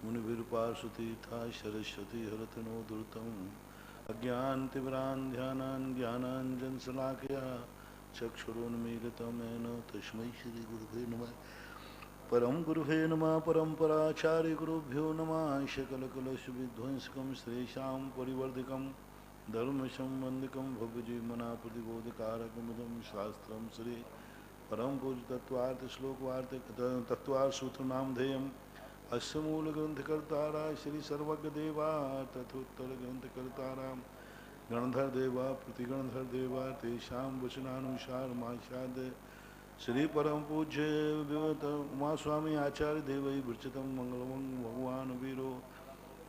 मुनिभिर्पार्श्वतीर्था सरस्वती हरतनो दुर्तम अज्ञानतिमिरान्ध्यानान् ज्ञानाञ्जनशलाकया चक्षुरुन्मीलितं येन तस्मै श्रीगुरुवे नमः। परम गुरुवे नमः। परम्पराचार्य गुरुभ्यो नमः। सकलकलशविध्वंसकं श्रेषां परिवर्धिकं धर्मसंबन्धिकं भव्यजीवमनाप्रतिबोधकारकमिदं शास्त्रं श्री परम पूज्य तत्वार्थ श्लोकवार्थ तत्वार्थ सूत्रनामधेयम् अस्य मूलग्रंथकर्तारा श्री सर्वज्ञदेवा तथोत्तर ग्रंथकर्तारा गणधर देवा प्रतिगणधर देवा तेषां वचनानुसार माशाद श्री परम पूज्य उमा स्वामी आचार्य देवै वृक्षतम मंगलम भगवान वीरो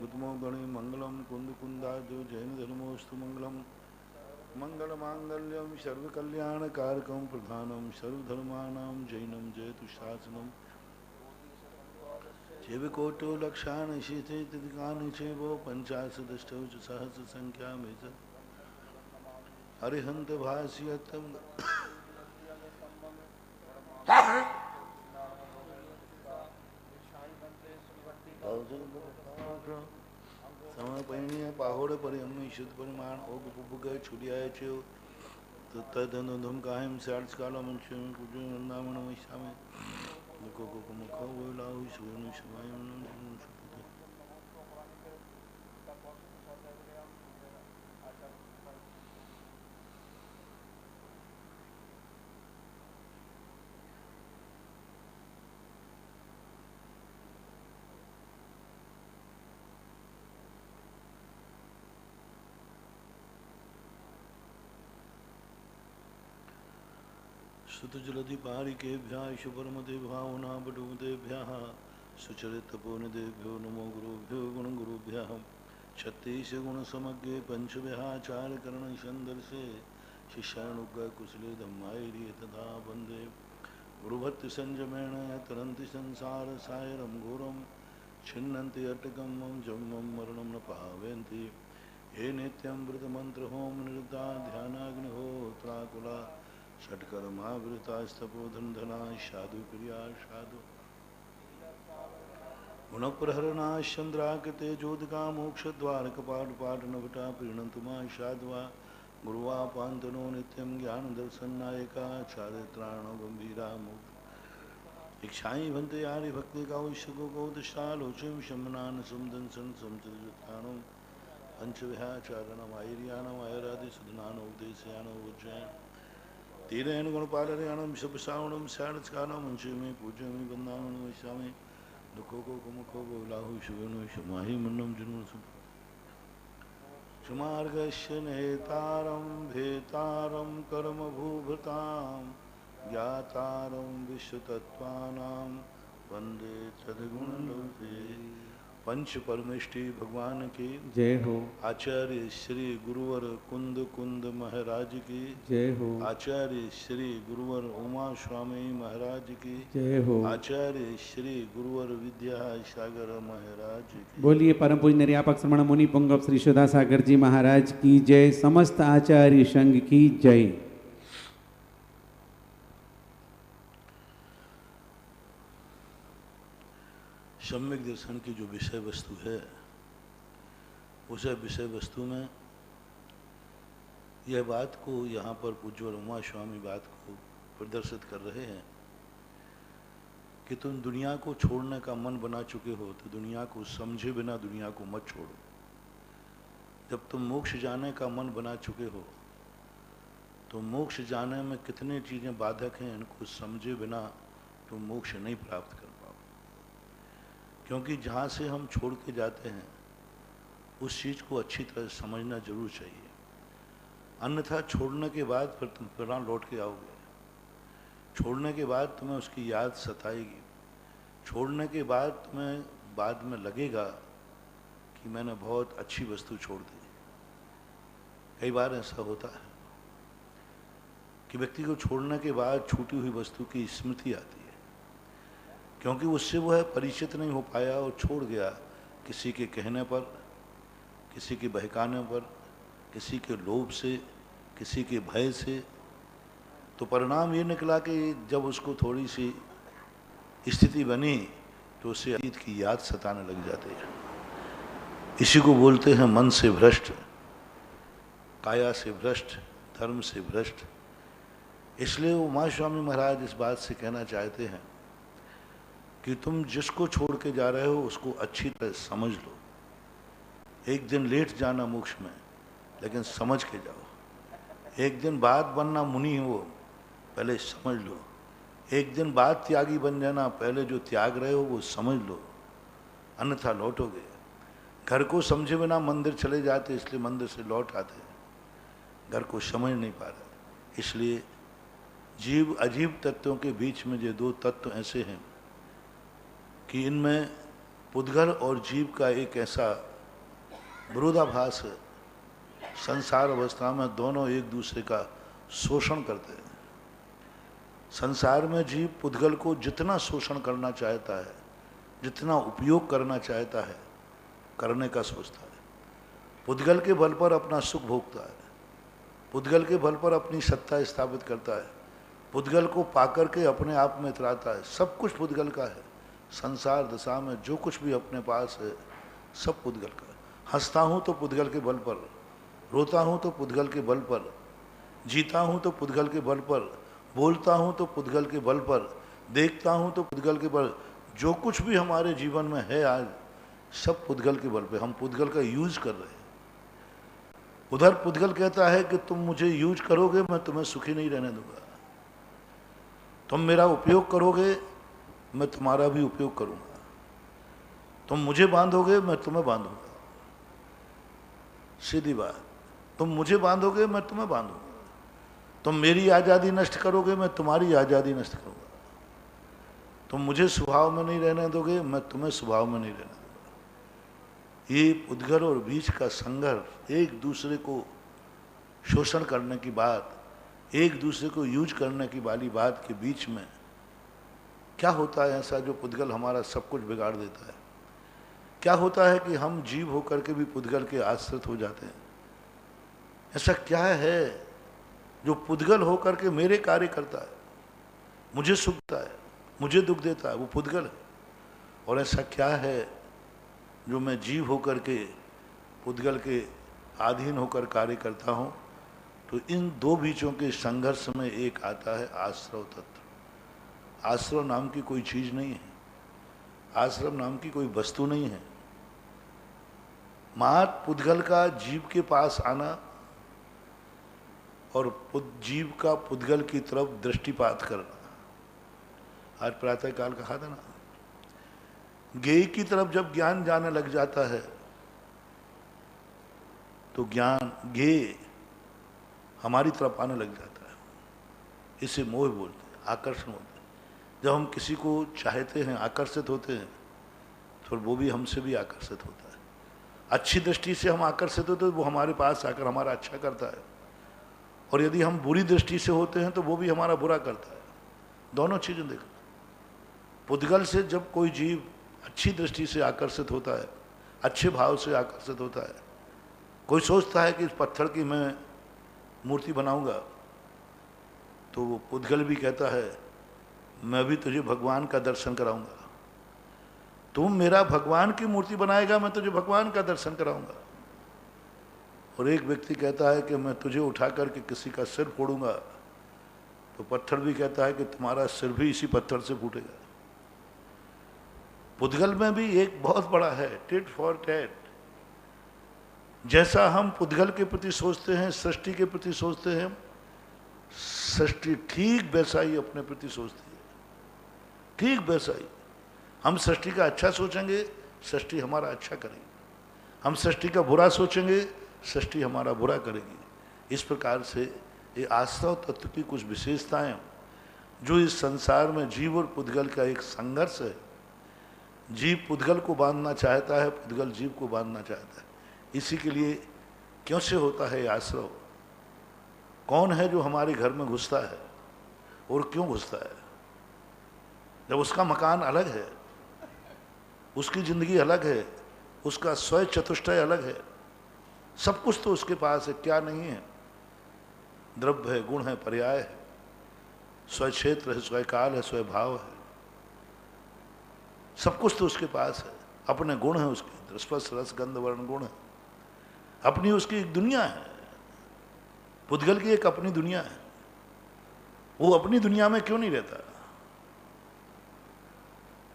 उत्तमो गणे मंगलम कुंद कुंदाद्यो जैन धर्मोस्तु मंगलम मंगलमांगल्यम सर्वकल्याणकारकं प्रधानम सर्वधर्माणां जैनम जयतु शासनम चेविकोटो लक्षान् शीतिकानि चेवो पंचाशदष्टौ च सहस्र संख्या में हरिहंत भाष्यतम समर्पणीय पाहोड़ परियम्मी शुद्ध परिमाण ओग पुग छुड़ियाय चो तदनुधम कायम सार्च काला मंचो पूजो नंदामण वैशामे मुखो को मुखो बोलाहु सुगनु समायम सुतजलधि पारिकेभ्यः शुभरमते भावना बडुमतेभ्यः सुचरितपूर्णदेभ्यो नमो गुरुभ्यो गुणगुरुभ्यः छत्तीस गुणसमग्रे पंचव्याचारकरणसन्दर्शे शिष्यानुग्रहकुशले धम्मायिरे तथा वन्दे गुरुभक्तिसंयमेन तरन्ति संसारसागरं घोरं छिन्नन्ति अट्टकं मम जन्मं मरणं न पावयन्ति ये नित्यं व्रतमन्त्रहोम निरता ध्यानाग्निहोत्राकुला षट्कर्मावृतास्तपोधनधना साधु क्रिया साधु गुणप्रहरणाश्चन्द्राकृते ज्योतिका मोक्षद्वारकपाटपाटनभटा प्रीणन्तु मा साध्वा गुरुवापान्तनो नित्यं ज्ञानदर्शननायका चारित्राणो गम्भीरा मुक्त इच्छाई भन्ते यारि भक्तिकावश्यको कौतशालोचीं शमनान समदंसन समचरित्राणं पंचविहाचारणम् आयर्याणम् आयरादिसुधनानो उद्देश्यानो उज्जैन तीरेण गुणपालयाणम शुभश्रावणम शारदकालम अंशुमे पूज्यमे वंदामि वैशामे दुखो को मुखो बोलाहु शुभनो शुमाहि मुन्नम जन्म शुमार्गस्य नेतारं भेतारं कर्म भूभृतां ज्ञातारं विश्वतत्त्वानां वन्दे सद्गुणलोके। पंच परमेष्टि भगवान की जय हो। आचार्य श्री गुरुवर कुंद कुंद महाराज की जय हो। आचार्य श्री गुरुवर उमा स्वामी महाराज की जय हो। आचार्य श्री गुरुवर विद्यासागर महाराज की। बोलिए परम पूज्य निर्यापक श्रमण मुनि पुंगव श्री सुधासागर जी महाराज की जय। समस्त आचार्य संघ की जय। सम्यक दर्शन की जो विषय वस्तु है उस विषय वस्तु में यह बात को यहाँ पर पूज्य उमा स्वामी बात को प्रदर्शित कर रहे हैं कि तुम दुनिया को छोड़ने का मन बना चुके हो तो दुनिया को समझे बिना दुनिया को मत छोड़ो। जब तुम मोक्ष जाने का मन बना चुके हो तो मोक्ष जाने में कितने चीज़ें बाधक हैं इनको समझे बिना तुम मोक्ष नहीं प्राप्त कर पाओ। क्योंकि जहाँ से हम छोड़ के जाते हैं उस चीज़ को अच्छी तरह समझना जरूर चाहिए, अन्यथा छोड़ने के बाद फिर तुम पुनः लौट के आओगे। छोड़ने के बाद तुम्हें उसकी याद सताएगी। छोड़ने के बाद तुम्हें बाद में लगेगा कि मैंने बहुत अच्छी वस्तु छोड़ दी। कई बार ऐसा होता है कि व्यक्ति को छोड़ने के बाद छूटी हुई वस्तु की स्मृति आती है, क्योंकि उससे वह परिचित नहीं हो पाया और छोड़ गया किसी के कहने पर, किसी के बहकाने पर, किसी के लोभ से, किसी के भय से। तो परिणाम ये निकला कि जब उसको थोड़ी सी स्थिति बनी तो उसे अतीत की याद सताने लग जाती है। इसी को बोलते हैं मन से भ्रष्ट, काया से भ्रष्ट, धर्म से भ्रष्ट। इसलिए उमा स्वामी महाराज इस बात से कहना चाहते हैं कि तुम जिसको छोड़ के जा रहे हो उसको अच्छी तरह समझ लो। एक दिन लेट जाना मोक्ष में, लेकिन समझ के जाओ। एक दिन बाद बनना मुनि हो, पहले समझ लो। एक दिन बाद त्यागी बन जाना, पहले जो त्याग रहे हो वो समझ लो, अन्यथा लौटोगे। घर को समझे बिना मंदिर चले जाते, इसलिए मंदिर से लौट आते। घर को समझ नहीं पा रहे। इसलिए जीव अजीब तत्वों के बीच में ये दो तत्व ऐसे हैं कि इनमें पुद्गल और जीव का एक ऐसा विरोधाभास है। संसार अवस्था में दोनों एक दूसरे का शोषण करते हैं। संसार में जीव पुद्गल को जितना शोषण करना चाहता है, जितना उपयोग करना चाहता है, करने का सोचता है। पुद्गल के बल पर अपना सुख भोगता है, पुद्गल के बल पर अपनी सत्ता स्थापित करता है, पुद्गल को पाकर के अपने आप में इतराता है। सब कुछ पुद्गल का है। संसार दशा में जो कुछ भी अपने पास है सब पुद्गल का है। हंसता हूँ तो पुद्गल के बल पर, रोता हूँ तो पुद्गल के बल पर, जीता हूँ तो पुद्गल के बल पर, बोलता हूँ तो पुद्गल के बल पर, देखता हूँ तो पुद्गल के बल। जो कुछ भी हमारे जीवन में है आज, सब पुद्गल के बल पे। हम पुद्गल का यूज कर रहे हैं। उधर पुद्गल कहता है कि तुम मुझे यूज करोगे, मैं तुम्हें सुखी नहीं रहने दूंगा। तुम मेरा उपयोग करोगे, मैं तुम्हारा भी उपयोग करूंगा। तुम मुझे बांधोगे, मैं तुम्हें बांधूंगा। सीधी बात। तुम मुझे बांधोगे, मैं तुम्हें बांधूंगा। तुम मेरी आज़ादी नष्ट करोगे, मैं तुम्हारी आज़ादी नष्ट करूंगा। तुम मुझे स्वभाव में नहीं रहने दोगे, मैं तुम्हें स्वभाव में नहीं रहने दूंगा। ये पुद्गल और बीज का संघर्ष, एक दूसरे को शोषण करने की बात, एक दूसरे को यूज करने की वाली बात के बीच में क्या होता है ऐसा जो पुद्गल हमारा सब कुछ बिगाड़ देता है? क्या होता है कि हम जीव होकर के भी पुद्गल के आश्रित हो जाते हैं? ऐसा क्या है जो पुद्गल होकर के मेरे कार्य करता है, मुझे सुख देता है, मुझे दुख देता है? वो पुद्गल है। और ऐसा क्या है जो मैं जीव होकर के पुद्गल के अधीन होकर कार्य करता हूँ? तो इन दो बीचों के संघर्ष में एक आता है आश्रव तत्व। आश्रव नाम की कोई चीज नहीं है, आश्रम नाम की कोई वस्तु नहीं है। मात पुद्गल का जीव के पास आना और जीव का पुद्गल की तरफ दृष्टिपात करना। आज प्रातः काल कहा था ना, गेय की तरफ जब ज्ञान जाने लग जाता है तो ज्ञान गेय हमारी तरफ आने लग जाता है। इसे मोह बोलते हैं, आकर्षण होता है। जब हम किसी को चाहते हैं, आकर्षित होते हैं, तो वो भी हमसे भी आकर्षित होता है। अच्छी दृष्टि से हम आकर्षित होते हैं तो वो हमारे पास आकर हमारा अच्छा करता है, और यदि हम बुरी दृष्टि से होते हैं तो वो भी हमारा बुरा करता है। दोनों चीजें देखो। पुद्गल से जब कोई जीव अच्छी दृष्टि से आकर्षित होता है, अच्छे भाव से आकर्षित होता है, कोई सोचता है कि इस पत्थर की मैं मूर्ति बनाऊंगा, तो वो पुद्गल भी कहता है मैं भी तुझे भगवान का दर्शन कराऊंगा। तुम मेरा भगवान की मूर्ति बनाएगा, मैं तुझे भगवान का दर्शन कराऊंगा। और एक व्यक्ति कहता है कि मैं तुझे उठा करके किसी का सिर फोड़ूंगा, तो पत्थर भी कहता है कि तुम्हारा सिर भी इसी पत्थर से फूटेगा। पुद्गल में भी एक बहुत बड़ा है, टिट फॉर टैट। जैसा हम पुद्गल के प्रति सोचते हैं, सृष्टि के प्रति सोचते हैं, सृष्टि ठीक वैसा ही अपने प्रति सोचती है, ठीक वैसा ही। हम सृष्टि का अच्छा सोचेंगे, सृष्टि हमारा अच्छा करेगी। हम सृष्टि का बुरा सोचेंगे, सृष्टि हमारा बुरा करेगी। इस प्रकार से ये आश्रव तत्व की कुछ विशेषताएं जो इस संसार में जीव और पुद्गल का एक संघर्ष है। जीव पुद्गल को बांधना चाहता है, पुद्गल जीव को बांधना चाहता है। इसी के लिए क्यों से होता है आश्रव? कौन है जो हमारे घर में घुसता है और क्यों घुसता है? जब उसका मकान अलग है, उसकी जिंदगी अलग है, उसका स्वय चतुष्टय अलग है, सब कुछ तो उसके पास है, क्या नहीं है? द्रव्य है, गुण है, पर्याय है, स्वय क्षेत्र है, स्वय काल है, स्वय भाव है। सब कुछ तो उसके पास है, अपने गुण है उसके, स्पर्श रस गंध वर्ण गुण है, अपनी उसकी एक दुनिया है। पुद्गल की एक अपनी दुनिया है। वो अपनी दुनिया में क्यों नहीं रहता?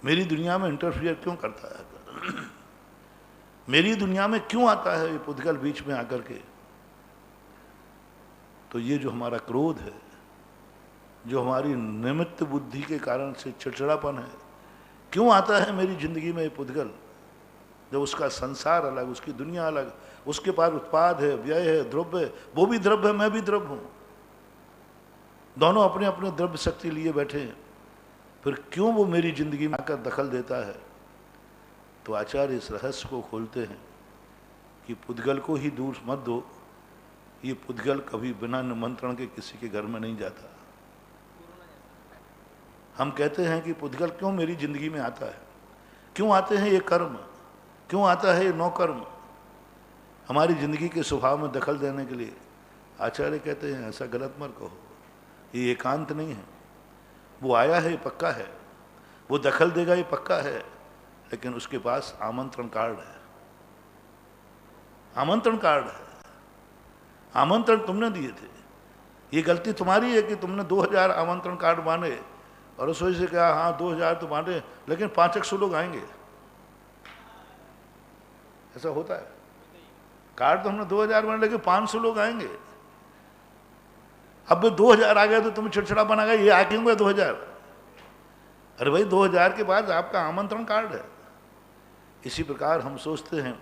मेरी दुनिया में इंटरफियर क्यों करता है? मेरी दुनिया में क्यों आता है ये पुद्गल बीच में आकर के? तो ये जो हमारा क्रोध है, जो हमारी निमित्त बुद्धि के कारण से चिड़चिड़ापन है, क्यों आता है मेरी जिंदगी में ये पुद्गल? जब उसका संसार अलग, उसकी दुनिया अलग, उसके पास उत्पाद है, व्यय है, द्रव्य है, वो भी द्रव्य है, मैं भी द्रव्य हूं, दोनों अपने अपने द्रव्य शक्ति लिए बैठे हैं, फिर क्यों वो मेरी जिंदगी में आकर दखल देता है? तो आचार्य इस रहस्य को खोलते हैं कि पुद्गल को ही दूर मत दो, ये पुद्गल कभी बिना निमंत्रण के किसी के घर में नहीं जाता। हम कहते हैं कि पुद्गल क्यों मेरी जिंदगी में आता है, क्यों आते हैं ये कर्म, क्यों आता है ये नौ कर्म हमारी जिंदगी के स्वभाव में दखल देने के लिए? आचार्य कहते हैं ऐसा गलत मत कहो, ये एकांत नहीं है। वो आया है ये पक्का है, वो दखल देगा ये पक्का है, लेकिन उसके पास आमंत्रण कार्ड है, आमंत्रण कार्ड है। आमंत्रण तुमने दिए थे, ये गलती तुम्हारी है कि तुमने 2000 आमंत्रण कार्ड बांधे और रसोई से कहा हाँ 2000 तो बांधे, लेकिन 500 लोग आएंगे। ऐसा होता है? कार्ड तो हमने 2000 बांधे, लेकिन 500 लोग आएंगे। अब 2000 आ गए तो तुम्हें चिड़चिड़ा बना गया, ये आ क्यों गए 2000? अरे भाई 2000 के बाद आपका आमंत्रण कार्ड है। इसी प्रकार हम सोचते हैं,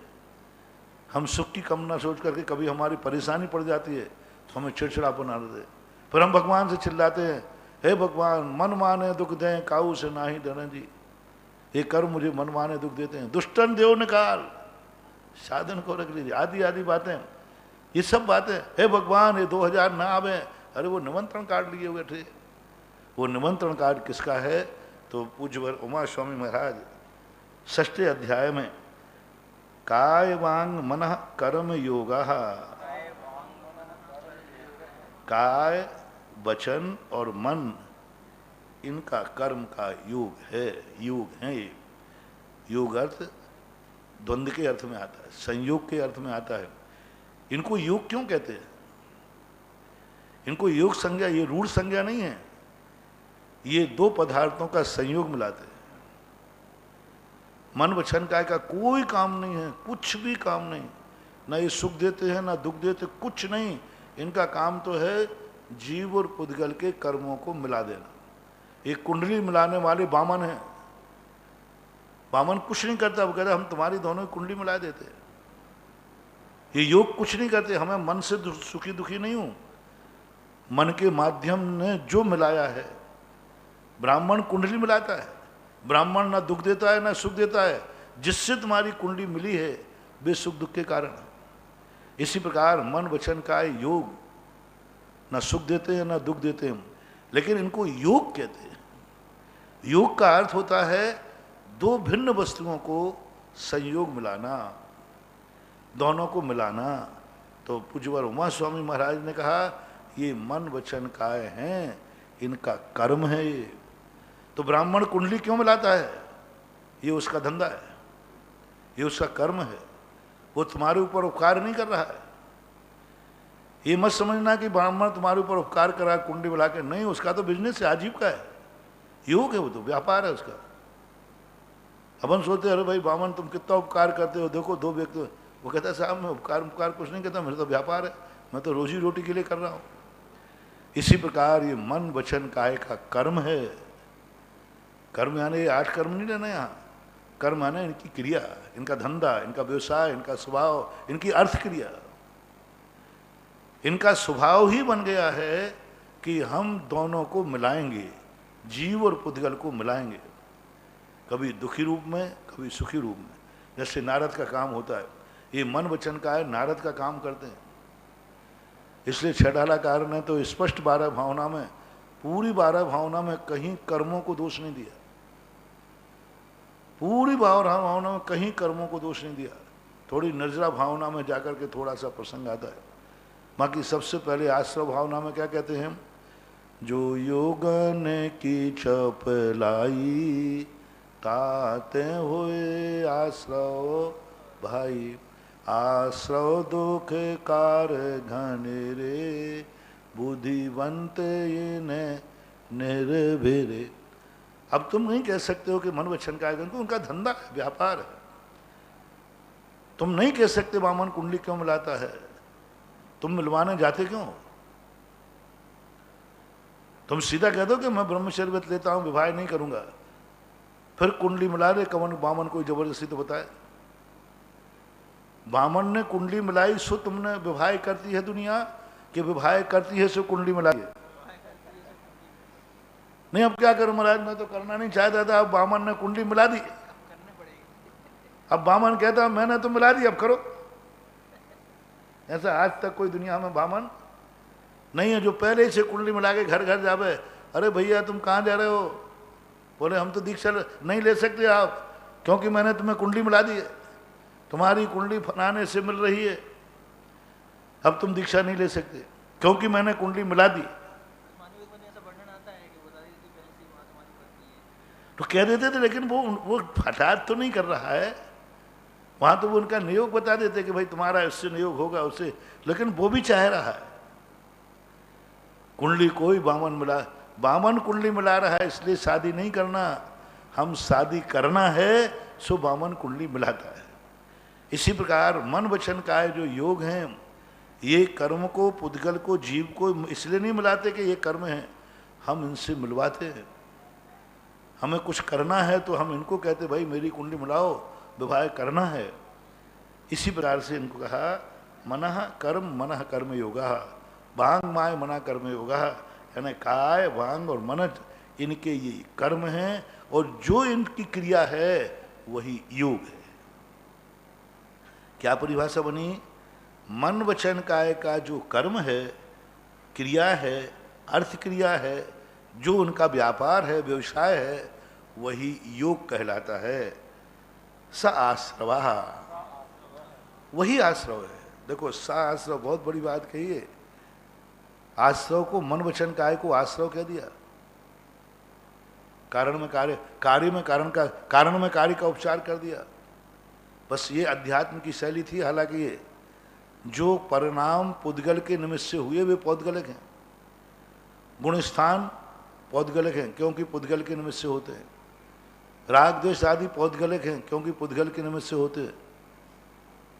हम सुख की कामना सोच करके कभी हमारी परेशानी पड़ जाती है तो हमें चिड़चिड़ा बना देते, फिर हम भगवान से चिल्लाते हैं, हे भगवान मन माने दुख दें काऊ से ना ही डरें जी। ये कर्म मुझे मन माने दुख देते हैं, दुष्टन देव निकाल साधन को रख लीजिए, आदि आदि बातें, ये सब बातें। हे भगवान ये 2000 ना आवे, अरे वो निमंत्रण कार्ड लिए हुए थे। वो निमंत्रण कार्ड किसका है? तो पूज्यवर उमा स्वामी महाराज 6 अध्याय में काय वांग मन कर्म योगा, काय वचन और मन इनका कर्म का योग है, योग है। ये योग अर्थ द्वंद्व के अर्थ में आता है, संयोग के अर्थ में आता है। इनको योग क्यों कहते हैं? इनको योग संज्ञा, ये रूढ़ संज्ञा नहीं है, ये दो पदार्थों का संयोग मिलाते हैं। मन वचन काय का कोई काम नहीं है, कुछ भी काम नहीं, ना ये सुख देते हैं ना दुख देते, कुछ नहीं। इनका काम तो है जीव और पुद्गल के कर्मों को मिला देना। एक कुंडली मिलाने वाले बामन है, बामन कुछ नहीं करता, वो कहता हम तुम्हारी दोनों की कुंडली मिला देते। ये योग कुछ नहीं करते, हमें मन से सुखी दुखी नहीं हूं, मन के माध्यम ने जो मिलाया है। ब्राह्मण कुंडली मिलाता है, ब्राह्मण ना दुख देता है ना सुख देता है, जिससे तुम्हारी कुंडली मिली है वे सुख दुख के कारण। इसी प्रकार मन वचन का योग ना सुख देते हैं ना दुख देते हैं, लेकिन इनको योग कहते हैं। योग का अर्थ होता है दो भिन्न वस्तुओं को संयोग मिलाना, दोनों को मिलाना। तो पूज्यवर उमा स्वामी महाराज ने कहा ये मन वचन काय हैं, इनका कर्म है ये। तो ब्राह्मण कुंडली क्यों मिलाता है? ये उसका धंधा है, ये उसका कर्म है। वो तुम्हारे ऊपर उपकार नहीं कर रहा है। ये मत समझना कि ब्राह्मण तुम्हारे ऊपर उपकार कर रहा है कुंडली मिला के, नहीं, उसका तो बिजनेस है, आजीविका है, योग है, वो तो व्यापार है उसका। अपन सोचते अरे भाई ब्राह्मण तुम कितना उपकार करते हो, देखो 2 व्यक्ति, वो कहता है साहब मैं उपकार कुछ नहीं कहता, मेरा तो व्यापार है, मैं तो रोजी रोटी के लिए कर रहा हूँ। इसी प्रकार ये मन वचन काय का कर्म है। कर्म यानी 8 कर्म नहीं लेना यहाँ, कर्म यानी इनकी क्रिया, इनका धंधा, इनका व्यवसाय, इनका स्वभाव, इनकी अर्थ क्रिया। इनका स्वभाव ही बन गया है कि हम दोनों को मिलाएंगे, जीव और पुद्गल को मिलाएंगे, कभी दुखी रूप में कभी सुखी रूप में। जैसे नारद का काम होता है, ये मन वचन का है, नारद का काम करते हैं। इसलिए छठालाकार ने तो स्पष्ट 12 भावना में, पूरी 12 भावना में कहीं कर्मों को दोष नहीं दिया, पूरी 12 भावना में कहीं कर्मों को दोष नहीं दिया। थोड़ी निर्जरा भावना में जाकर के थोड़ा सा प्रसंग आता है, बाकी सबसे पहले आश्रव भावना में क्या कहते हैं? जो योगन की चपलाई ताते हुए आश्रव भाई, आश्रव दुख कार घन रे, बुद्धिवंत ये निर्भीरे। अब तुम नहीं कह सकते हो कि मन वचन काया, उनका धंधा है, व्यापार है। तुम नहीं कह सकते वामन कुंडली क्यों मिलाता है, तुम मिलवाने जाते क्यों? तुम सीधा कह दो कि मैं ब्रह्मचर्य व्रत लेता हूं, विवाह नहीं करूंगा, फिर कुंडली मिला रहे। कवन वामन कोई जबरदस्ती तो बताए। वामन ने कुंडली मिलाई सो तुमने विवाह करती है दुनिया, कि विवाह करती है सो कुंडली मिलाई है? नहीं, अब क्या करूं महाराज, मैं तो करना नहीं चाहता था, अब वामन ने कुंडली मिला दी, अब वामन कहता मैंने तो मिला दी, अब करो। ऐसा आज तक कोई दुनिया में वामन नहीं है जो पहले से कुंडली मिला के घर घर जावे। अरे भैया तुम कहाँ जा रहे हो? बोले हम तो दीक्षा नहीं ले सकते आप, क्योंकि मैंने तुम्हें कुंडली मिला दी है, तुम्हारी कुंडली फलाने से मिल रही है, अब तुम दीक्षा नहीं ले सकते क्योंकि मैंने कुंडली मिला दी। तो कह देते थे, लेकिन वो हठात तो नहीं कर रहा है, वहां तो वो उनका नियोग बता देते कि भाई तुम्हारा इससे नियोग होगा उससे, लेकिन वो भी चाह रहा है कुंडली कोई वामन मिला, वामन कुंडली मिला रहा है इसलिए शादी नहीं करना, हम शादी करना है सो वामन कुंडली मिलाता है। इसी प्रकार मन वचन काय जो योग हैं, ये कर्म को, पुद्गल को, जीव को इसलिए नहीं मिलाते कि ये कर्म है, हम इनसे मिलवाते हैं। हमें कुछ करना है तो हम इनको कहते भाई मेरी कुंडली मिलाओ, विवाह करना है। इसी प्रकार से इनको कहा मनः कर्म मनः कर्म योगा, वांग माय मना कर्म योगा, यानी काय वांग और मन इनके ये कर्म हैं, और जो इनकी क्रिया है वही योग है। क्या परिभाषा बनी? मन वचन काय का जो कर्म है, क्रिया है, अर्थ क्रिया है, जो उनका व्यापार है, व्यवसाय है, वही योग कहलाता है। स आश्रवा, वही आश्रव है। देखो स आश्रव बहुत बड़ी बात कही है। आश्रव को, मन वचन काय को आश्रव कह दिया। कारण में कार्य, कार्य में कारण का, कारण में कार्य का उपचार कर दिया। बस ये अध्यात्म की शैली थी। हालांकि ये जो परिणाम पुद्गल के निमित्त से हुए वे पौद्गलिक हैं, गुणस्थान पौद्गलिक हैं क्योंकि पुद्गल के निमित्त से होते हैं, राग द्वेष आदि पौद्गलिक हैं क्योंकि पुद्गल के निमित्त से होते हैं।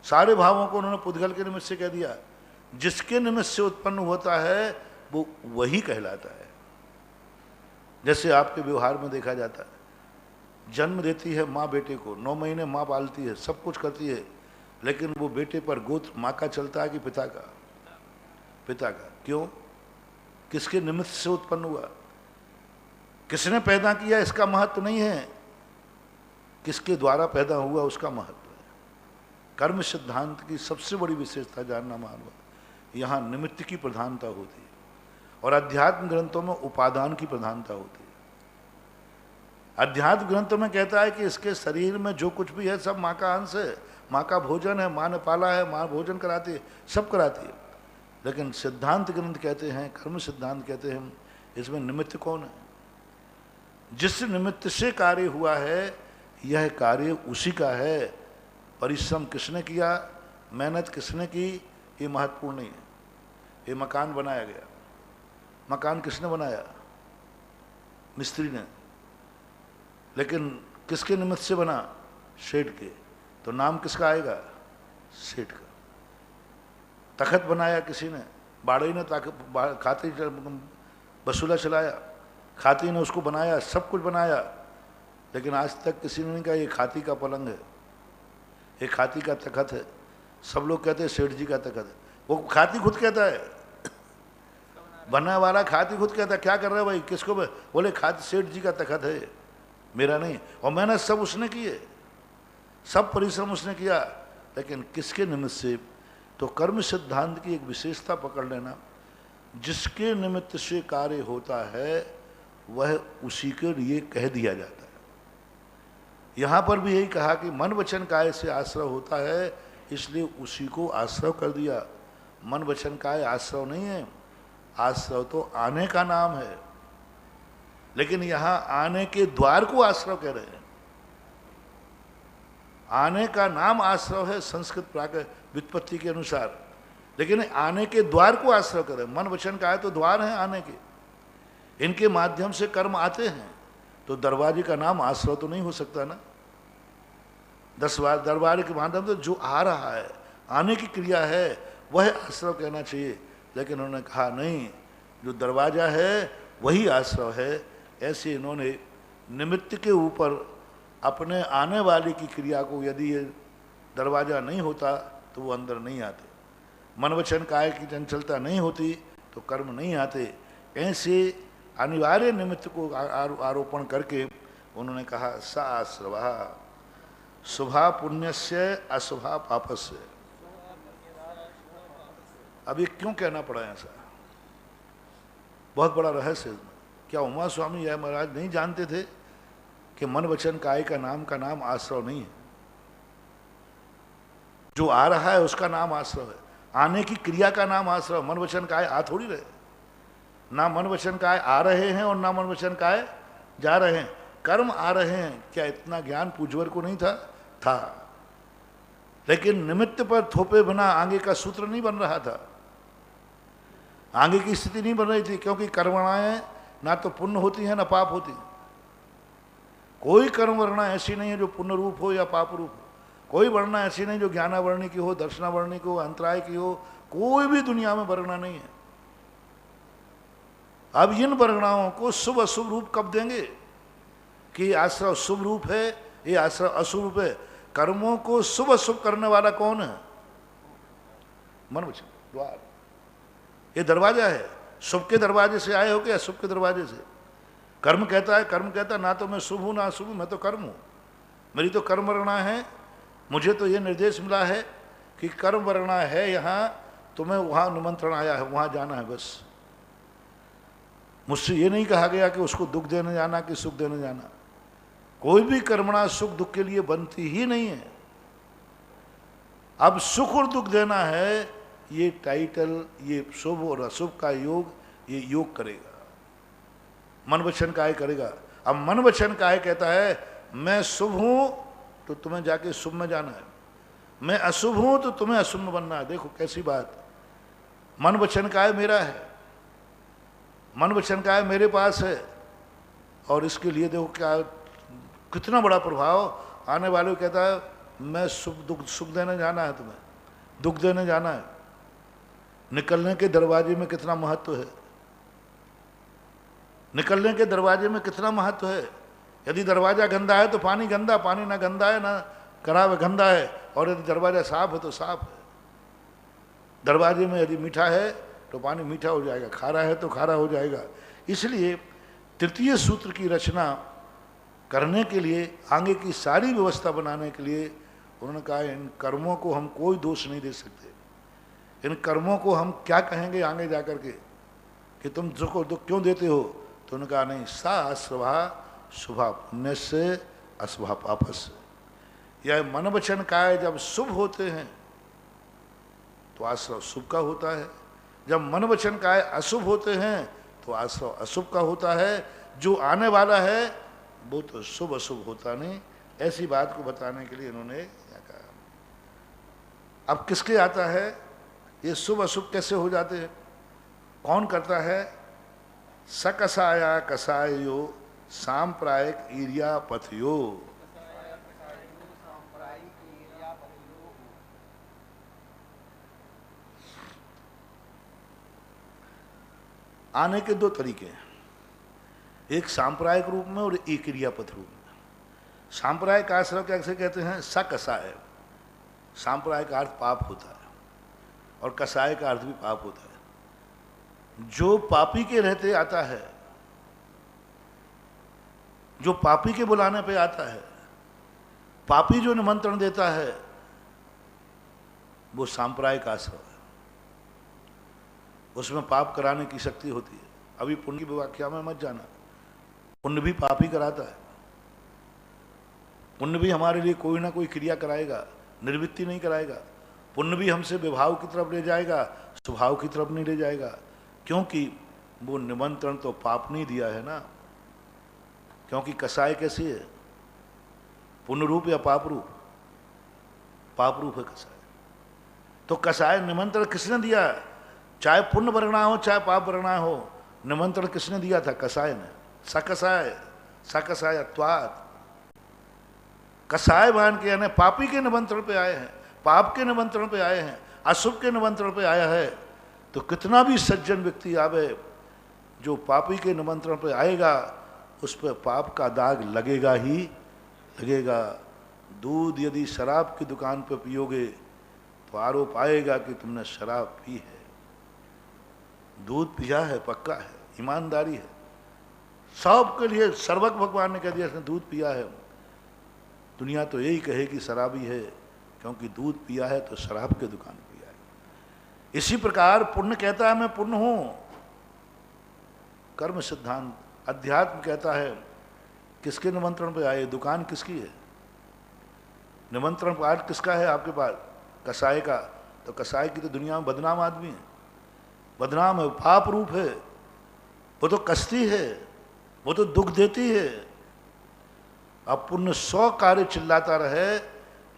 सारे भावों को उन्होंने पुद्गल के निमित्त से कह दिया। जिसके निमित्त से उत्पन्न होता है वो वही कहलाता है। जैसे आपके व्यवहार में देखा जाता है, जन्म देती है माँ बेटे को, 9 महीने माँ पालती है, सब कुछ करती है, लेकिन वो बेटे पर गोत्र माँ का चलता है कि पिता का? पिता का। क्यों? किसके निमित्त से उत्पन्न हुआ, किसने पैदा किया इसका महत्व नहीं है, किसके द्वारा पैदा हुआ उसका महत्व है। कर्म सिद्धांत की सबसे बड़ी विशेषता जानना मानव, यहाँ निमित्त की प्रधानता होती है, और अध्यात्म ग्रंथों में उपादान की प्रधानता होती है। अध्यात्म ग्रंथों में कहता है कि इसके शरीर में जो कुछ भी है सब माँ का अंश है, माँ का भोजन है, माँ ने पाला है, माँ भोजन कराती है, सब कराती है। लेकिन सिद्धांत ग्रंथ कहते हैं, कर्म सिद्धांत कहते हैं, इसमें निमित्त कौन है? जिस निमित्त से कार्य हुआ है यह कार्य उसी का है। परिश्रम किसने किया, मेहनत किसने की, ये महत्वपूर्ण नहीं है। ये मकान बनाया गया, मकान किसने बनाया? मिस्त्री ने। लेकिन किसके निमित्त से बना? सेठ के। तो नाम किसका आएगा? सेठ का। तखत बनाया किसी ने, बाड़ी ने खाती वसूला चलाया, खाती ने उसको बनाया, सब कुछ बनाया, लेकिन आज तक किसी ने नहीं कहा ये खाती का पलंग है, ये खाती का तखत है। सब लोग कहते हैं सेठ जी का तखत है। वो खाती खुद कहता है, बनने वाला खाती खुद कहता है। क्या कर रहा है भाई, किसको? बोले खाती सेठ जी का तखत है, मेरा नहीं। और मेहनत सब उसने की है, सब परिश्रम उसने किया, लेकिन किसके निमित्त से? तो कर्म सिद्धांत की एक विशेषता पकड़ लेना, जिसके निमित्त से कार्य होता है वह उसी के लिए कह दिया जाता है। यहाँ पर भी यही कहा कि मन वचन काय से आश्रव होता है, इसलिए उसी को आश्रव कर दिया। मन वचन काय आश्रव नहीं है, आश्रव तो आने का नाम है, लेकिन यहाँ आने के द्वार को आश्रव कह रहे हैं। आने का नाम आश्रव है संस्कृत प्राकृत व्युत्पत्ति के अनुसार, लेकिन आने के द्वार को आश्रव करें। मन वचन काया तो द्वार हैं आने के, इनके माध्यम से कर्म आते हैं, तो दरवाजे का नाम आश्रव तो नहीं हो सकता ना। दरबार के माध्यम से जो आ रहा है, आने की क्रिया है, वह आश्रव कहना चाहिए। लेकिन उन्होंने कहा नहीं, जो दरवाजा है वही आश्रव है। ऐसे इन्होंने निमित्त के ऊपर अपने आने वाले की क्रिया को, यदि ये दरवाजा नहीं होता तो वो अंदर नहीं आते, मन वचन काय की चंचलता नहीं होती तो कर्म नहीं आते। ऐसे अनिवार्य निमित्त को आरोपण करके उन्होंने कहा स आश्रवा शुभा पुण्यस्य अशुभा पापस्य। अब ये क्यों कहना पड़ा ऐसा? बहुत बड़ा रहस्य है। क्या उमा स्वामी या महाराज नहीं जानते थे कि मन वचन काय का नाम आश्रव नहीं है? जो आ रहा है उसका नाम आश्रव है, आने की क्रिया का नाम आश्रव। मन वचन काय आ थोड़ी रहे, ना मन वचन काय आ रहे हैं और ना मन वचन काय जा रहे हैं, कर्म आ रहे हैं। क्या इतना ज्ञान पूज्यवर को नहीं था? था, लेकिन निमित्त पर थोपे बिना आगे का सूत्र नहीं बन रहा था, आगे की स्थिति नहीं बन रही थी। क्योंकि कर्मणाएं ना तो पुण्य होती हैं ना पाप होती। कोई कर्म वर्णा ऐसी नहीं है जो पुण्य रूप हो या पाप रूप हो। कोई वर्णा ऐसी नहीं जो ज्ञानावर्णी की हो, दर्शनावर्णी की हो, अंतराय की हो। कोई भी दुनिया में वर्णा नहीं है। अब इन वर्णाओं को शुभ अशुभ रूप कब देंगे कि आश्रव शुभ रूप है, ये आश्रव अशुभ रूप है? कर्मों को शुभ अशुभ करने वाला कौन है? मन वचन द्वार, ये दरवाजा है। शुभ के दरवाजे से आए हो कि अशुभ के दरवाजे से? कर्म कहता है, कर्म कहता है ना तो मैं शुभ हूं ना अशुभ हूं, मैं तो कर्म हूं। मेरी तो कर्म वर्णा है। मुझे तो ये निर्देश मिला है कि कर्म वर्णा है यहाँ, तुम्हें वहाँ निमंत्रण आया है, वहाँ जाना है बस। मुझसे ये नहीं कहा गया कि उसको दुख देने जाना कि सुख देने जाना। कोई भी कर्मणा सुख दुख के लिए बनती ही नहीं है। अब सुख और दुख देना है, ये टाइटल, ये शुभ और अशुभ का योग, ये योग करेगा, मन वचन काय करेगा। अब मन वचन काय कहता है मैं शुभ हूं तो तुम्हें जाके शुभ में जाना है, मैं अशुभ हूं तो तुम्हें अशुभ में बनना है। देखो कैसी बात। मन वचन काय मेरा है, मन वचन काय मेरे पास है, और इसके लिए देखो क्या कितना बड़ा प्रभाव आने वाले को। कहता है मैं सुख देने जाना है, तुम्हें दुख देने जाना है। निकलने के दरवाजे में कितना महत्व है, निकलने के दरवाजे में कितना महत्व है। यदि दरवाजा गंदा है तो पानी गंदा, पानी ना गंदा है ना खराब गंदा है, और यदि दरवाजा साफ है तो साफ है। दरवाजे में यदि मीठा है तो पानी मीठा हो जाएगा, खारा है तो खारा हो जाएगा। इसलिए तृतीय सूत्र की रचना करने के लिए, आगे की सारी व्यवस्था बनाने के लिए उन्होंने कहा इन कर्मों को हम कोई दोष नहीं दे सकते। इन कर्मों को हम क्या कहेंगे आगे जाकर के कि तुम दुख क्यों देते हो? तो उन्होंने कहा नहीं, सा आश्रवा शुभा पुण्य से अशुभा पाप से। यह मन वचन काय जब शुभ होते हैं तो आश्रव शुभ का होता है, जब मन वचन काय अशुभ होते हैं तो आश्रव अशुभ का होता है। जो आने वाला है वो तो शुभ अशुभ होता नहीं। ऐसी बात को बताने के लिए इन्होंने क्या कहा। अब किसके आता है ये शुभ अशुभ कैसे हो जाते हैं? कौन करता है? सकसाया कसायो सांप्रायिक ईर्या पथयो। आने के दो तरीके हैं, एक सांप्रायिक रूप में और एक क्रियापथ रूप में। सांप्रायिक आश्रव कैसे कहते हैं? सकसाय। सांप्रायिक का अर्थ पाप होता है और कसाय का अर्थ भी पाप होता है। जो पापी के रहते आता है, जो पापी के बुलाने पे आता है, पापी जो निमंत्रण देता है, वो सांप्रायिक आश्रव है। उसमें पाप कराने की शक्ति होती है। अभी पुण्य की व्याख्या में मत जाना, पुण्य भी पाप ही कराता है। पुण्य भी हमारे लिए कोई ना कोई क्रिया कराएगा, निर्वृत्ति नहीं कराएगा। पुण्य भी हमसे विभाव की तरफ ले जाएगा, स्वभाव की तरफ नहीं ले जाएगा। क्योंकि वो निमंत्रण तो पाप नहीं दिया है ना। क्योंकि कसाय कैसी है? पुण्य रूप या पाप रूप? पाप रूप है कसाय। तो कसाय निमंत्रण किसने दिया? चाहे पुण्य वर्णा हो चाहे पाप वर्णा हो, निमंत्रण किसने दिया था? कसाय ने। सकसाय सकसायत्वात्, कसाय मान के यानी पापी के निमंत्रण पे आए हैं, पाप के निमंत्रण पे आए हैं, अशुभ के निमंत्रण पे आया है। तो कितना भी सज्जन व्यक्ति आवे, जो पापी के निमंत्रण पे आएगा उस पर पाप का दाग लगेगा ही लगेगा। दूध यदि शराब की दुकान पर पियोगे तो आरोप आएगा कि तुमने शराब पी है। दूध पिया है पक्का है, ईमानदारी है, सबके लिए सर्वक भगवान ने कह दिया इसने दूध पिया है। दुनिया तो यही कहेगी शराबी है, क्योंकि दूध पिया है तो शराब के दुकान पिया है। इसी प्रकार पुण्य कहता है मैं पुण्य हूं, कर्म सिद्धांत अध्यात्म कहता है किसके निमंत्रण पे आए, दुकान किसकी है, निमंत्रण कार्ड किसका है आपके पास? कसाई का। तो कसाई की तो दुनिया में बदनाम आदमी है, बदनाम है, पाप रूप है, वो तो कष्टी है, वो तो दुख देती है। अब पुण्य 100 कार्य चिल्लाता रहे,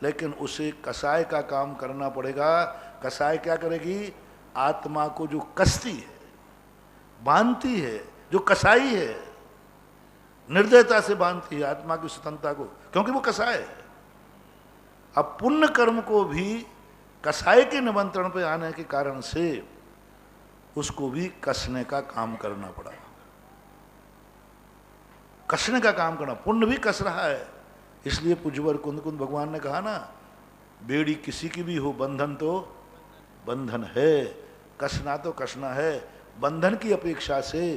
लेकिन उसे कसाय का काम करना पड़ेगा। कसाय क्या करेगी? आत्मा को जो कष्टी है, बांधती है, जो कसाई है, निर्दयता से बांधती है आत्मा की स्वतंत्रता को, क्योंकि वो कसाय है। अब पुण्य कर्म को भी कसाय के निमंत्रण पे आने के कारण से उसको भी कसने का काम करना पड़ा, कसने का काम करना। पुण्य भी कस रहा है, इसलिए पुजवर कुंद कुंद भगवान ने कहा ना, बेड़ी किसी की भी हो बंधन तो बंधन है, कसना तो कसना है। बंधन की अपेक्षा से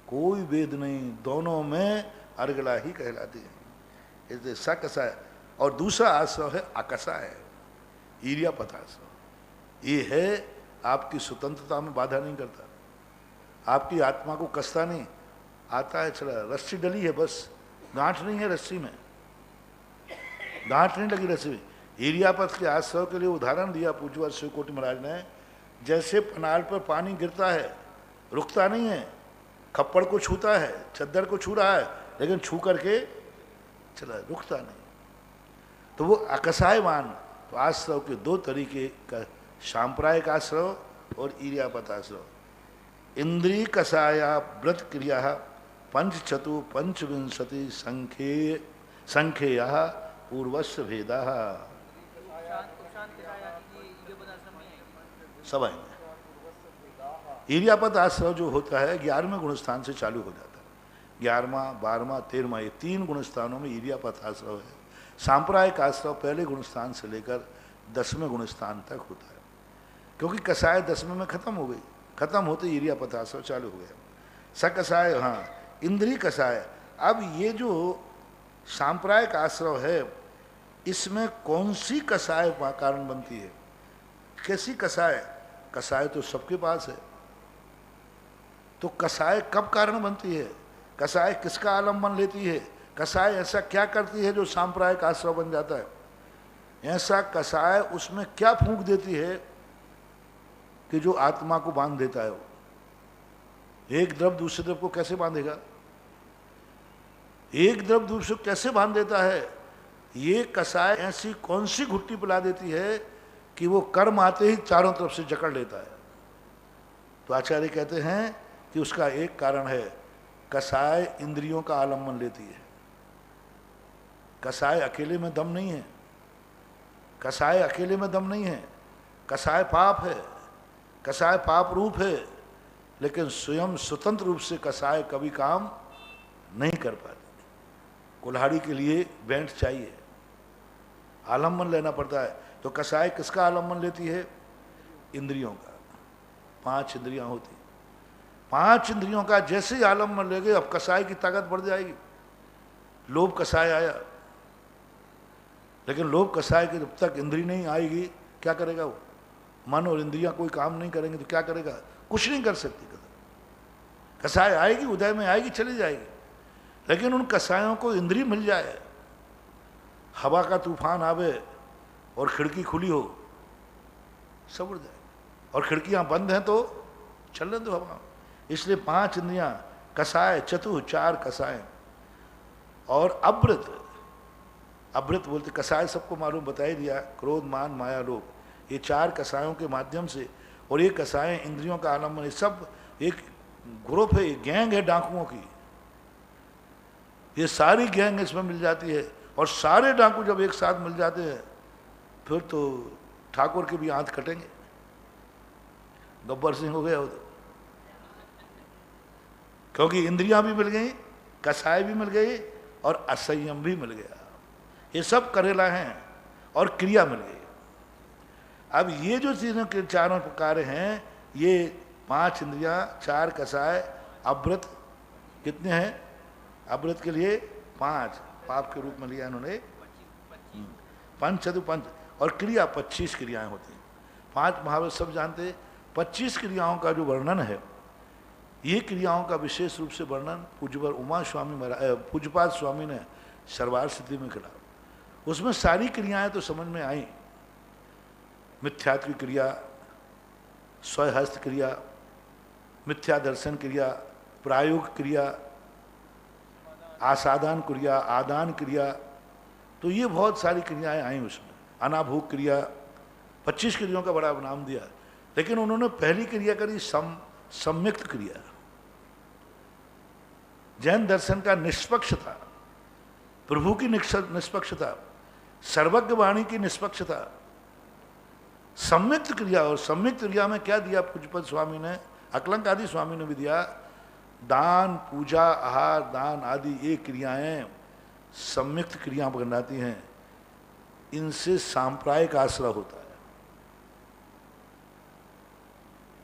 कोई भेद नहीं, दोनों में अर्गला ही कहलाती है। इसलिए सकसाय। और दूसरा आश्रव है अकसाय, ईर्यापत आश्रव। ये है आपकी स्वतंत्रता में बाधा नहीं करता, आपकी आत्मा को कसता नहीं, आता है चला, रस्सी डली है बस, गांठ नहीं है रस्सी में, गांठ नहीं लगी रस्सी में। ईर्यापत के आश्रव के लिए उदाहरण दिया पूज्यवर शिवकोटि महाराज ने, जैसे पनाल पर पानी गिरता है, रुकता नहीं है, खप्पड़ को छूता है, चद्दर को छू रहा है, लेकिन छू करके चला, रुकता नहीं। तो वो अकसायवान। तो आश्रव के 2 तरीके का, सांप्रायिक आश्रव और ईर्यापत आश्रव। इंद्रिय कसाया व्रत क्रिया पंचचतु पंचविंशति संख्येय पूर्वस्व भेदा। सब आएंगे। ईर्यापत आश्रव जो होता है 11वें गुणस्थान से चालू हो जाता है, 11वां 12वां 13वां, ये 3 गुणस्थानों में ईर्यापत आश्रव है। सांप्रायिक आश्रव पहले गुणस्थान से लेकर 10वें गुणस्थान तक होता है, क्योंकि कसाय 10वें में खत्म हो गई, खत्म होते ईर्यापत आश्रव चालू हो गया। सकसाय, हाँ, इंद्रिय कसाय। अब ये जो सांप्रायिक आश्रव है, इसमें कौन सी कसाय कारण बनती है, कैसी कसाय? कसाय तो सबके पास है, तो कसाय कब कारण बनती है? कसाय किसका आलम्बन लेती है? कसाय ऐसा क्या करती है जो सांप्रायिक आश्रव बन जाता है? ऐसा कसाय उसमें क्या फूंक देती है कि जो आत्मा को बांध देता है? वो एक द्रव दूसरे द्रव को कैसे बांधेगा? एक द्रव दूसरे को कैसे बांध देता है? ये कसाय ऐसी कौन सी घुट्टी पिला देती है कि वो कर्म आते ही चारों तरफ से जकड़ लेता है? तो आचार्य कहते हैं कि उसका एक कारण है, कसाय इंद्रियों का आलम्बन लेती है। कसाय अकेले में दम नहीं है, कसाय अकेले में दम नहीं है, कसाय पाप है, कसाय पाप रूप है, लेकिन स्वयं स्वतंत्र रूप से कसाय कभी काम नहीं कर पाती। कुल्हाड़ी के लिए बेंट चाहिए, आलम्बन लेना पड़ता है। तो कसाय किसका आलम्बन लेती है? इंद्रियों का। 5 इंद्रियां होती, 5 इंद्रियों का जैसे ही आलम्बन लेंगे, अब कसाय की ताकत बढ़ जाएगी। लोभ कसाय आया, लेकिन लोभ कसाय की जब तक इंद्री नहीं आएगी, क्या करेगा वो? मन और इंद्रियां कोई काम नहीं करेंगे तो क्या करेगा? कुछ नहीं कर सकती। कसाय आएगी, उदय में आएगी, चली जाएगी, लेकिन उन कसायों को इंद्री मिल जाए, हवा का तूफान आवे और खिड़की खुली हो, सब उड़ जाए, और खिड़कियां बंद हैं तो चलने दो हवा। इसलिए 5 इंद्रियां, कसाय चतु 4 कसाय। और अव्रत, अभृत बोलते, कसाय सबको मालूम, बता ही दिया, क्रोध मान माया लोभ, ये 4 कसायों के माध्यम से, और ये कसाय इंद्रियों का आलम्बन, ये सब एक ग्रुप है, गैंग है डाकुओं की, ये सारी गैंग इसमें मिल जाती है। और सारे डाकू जब एक साथ मिल जाते हैं फिर तो ठाकुर के भी आंत कटेंगे, गब्बर सिंह हो गया हो तो, क्योंकि इंद्रियां भी मिल गई, कसाय भी मिल गई और असंयम भी मिल गया, ये सब करेला हैं और क्रिया मिल गई। अब ये जो चीज़ें के चारों प्रकार हैं, ये 5 इंद्रियां, 4 कसाय, अव्रत कितने हैं? अव्रत के लिए 5 पाप के रूप में लिया इन्होंने, पंच चतु पंच, और क्रिया 25 क्रियाएं होती हैं। 5 महावत सब जानते। 25 क्रियाओं का जो वर्णन है, ये क्रियाओं का विशेष रूप से वर्णन पूज्यवर उमा स्वामी महाराज, पूज्यपाद स्वामी ने सर्वार स्थिति में करा। उसमें सारी क्रियाएं तो समझ में आई, मिथ्यात्व क्रिया, स्वहस्त क्रिया, मिथ्या दर्शन क्रिया, प्रायोग क्रिया, आसादान क्रिया, आदान क्रिया, तो ये बहुत सारी क्रियाएं आई उसमें। अनाभूक क्रिया, 25 क्रियाओं का बड़ा नाम दिया। लेकिन उन्होंने पहली क्रिया करी सम्यक्त क्रिया। जैन दर्शन का निष्पक्षता, प्रभु की निष्पक्षता, सर्वज्ञ वाणी की निष्पक्षता, सम्यक्त क्रिया। और सम्यक्त क्रिया में क्या दिया पूज्यपद स्वामी ने, अकलंक आदि स्वामी ने भी दिया, दान, पूजा, आहार, दान आदि ये क्रियाएं सम्यक्त क्रिया बनाती हैं। इनसे सांप्रदायिक आश्रय होता है,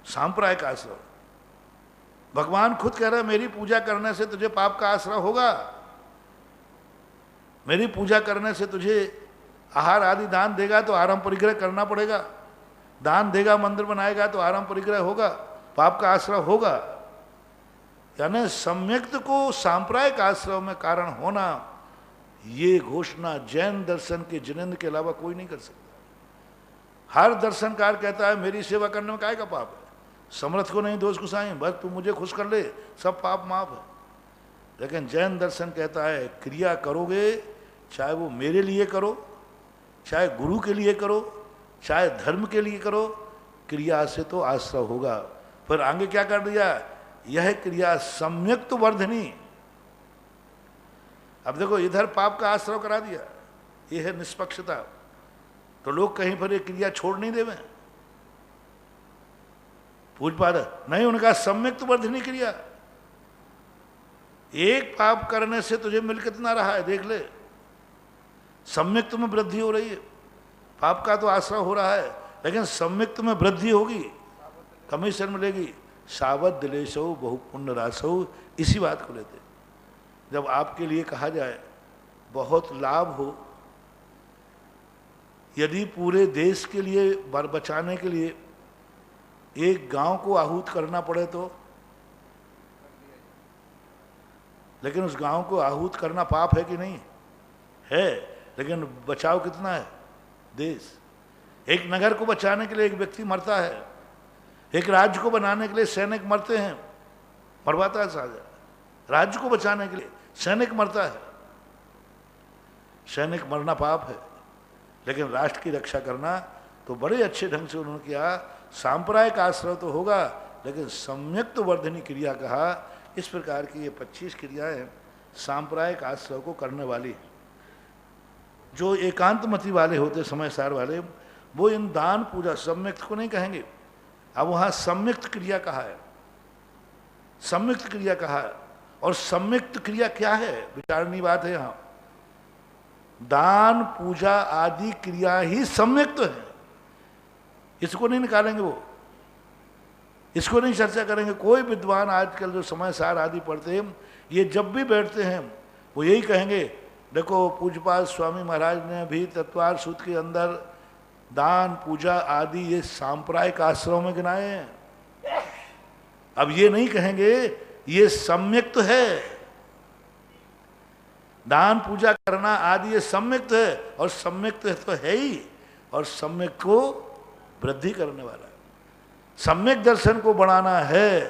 सांप्रदायिक आश्रय। भगवान खुद कह रहे हैं, मेरी पूजा करने से तुझे पाप का आश्रय होगा, मेरी पूजा करने से तुझे आहार आदि दान देगा तो आराम परिग्रह करना पड़ेगा, दान देगा, मंदिर बनाएगा तो आराम परिग्रह होगा, पाप का आश्रय होगा। यानी सम्यक्त को सांप्रदायिक आश्रय में कारण होना, ये घोषणा जैन दर्शन के जिनेंद्र के अलावा कोई नहीं कर सकता। हर दर्शनकार कहता है मेरी सेवा करने में काहे का पाप है, समर्थ को नहीं दोष गुसाएं, बस तू मुझे खुश कर ले, सब पाप माफ है। लेकिन जैन दर्शन कहता है क्रिया करोगे, चाहे वो मेरे लिए करो, चाहे गुरु के लिए करो, चाहे धर्म के लिए करो, क्रिया से तो आश्रय होगा। फिर आगे क्या कर दिया, यह क्रिया सम्यक्त वर्धनी। अब देखो इधर पाप का आश्रय करा दिया, यह है निष्पक्षता, तो लोग कहीं पर ये क्रिया छोड़ नहीं देवे। पूजपाद नहीं, उनका सम्यक्त वर्धनी क्रिया। एक पाप करने से तुझे मिल कितना रहा है देख ले, सम्यक्त में वृद्धि हो रही है। पाप का तो आश्रय हो रहा है, लेकिन सम्यक्त में वृद्धि होगी, कमीशन मिलेगी। सावध दिलेशो बहु पुण्य रासो, इसी बात को लेते। जब आपके लिए कहा जाए बहुत लाभ हो, यदि पूरे देश के लिए बचाने के लिए एक गांव को आहूत करना पड़े तो, लेकिन उस गांव को आहूत करना पाप है कि नहीं है, लेकिन बचाव कितना है देश। एक नगर को बचाने के लिए एक व्यक्ति मरता है, एक राज्य को बनाने के लिए सैनिक मरते हैं, मरवाता है साझा। राज्य को बचाने के लिए सैनिक मरता है, सैनिक मरना पाप है, लेकिन राष्ट्र की रक्षा करना तो बड़े अच्छे ढंग से उन्होंने किया। सांप्रदायिक आश्रय तो होगा, लेकिन सम्यक्त वर्धनी क्रिया कहा। इस प्रकार की ये 25 क्रियाएं सांप्रदायिक आश्रय को करने वाली। जो एकांतमति वाले होते, समय सार वाले, वो इन दान पूजा सम्यक्त को नहीं कहेंगे। अब वहां सम्यक्त क्रिया कहा है, सम्यक्त क्रिया कहा है। और सम्यक्त क्रिया क्या है, विचारनी बात है यहाँ। दान पूजा आदि क्रिया ही सम्यक्त है, इसको नहीं निकालेंगे, वो इसको नहीं चर्चा करेंगे। कोई विद्वान आजकल जो समय सार आदि पढ़ते हैं, ये जब भी बैठते हैं वो यही कहेंगे, देखो पूज्यपाद स्वामी महाराज ने भी तत्वार सूत्र के अंदर दान पूजा आदि ये सांप्रदायिक आश्रयों में गिनाए हैं। अब ये नहीं कहेंगे ये सम्यक्त है, दान पूजा करना आदि ये सम्यक्त है, और सम्यक्त तो है ही, और सम्यक को वृद्धि करने वाला है। सम्यक दर्शन को बढ़ाना है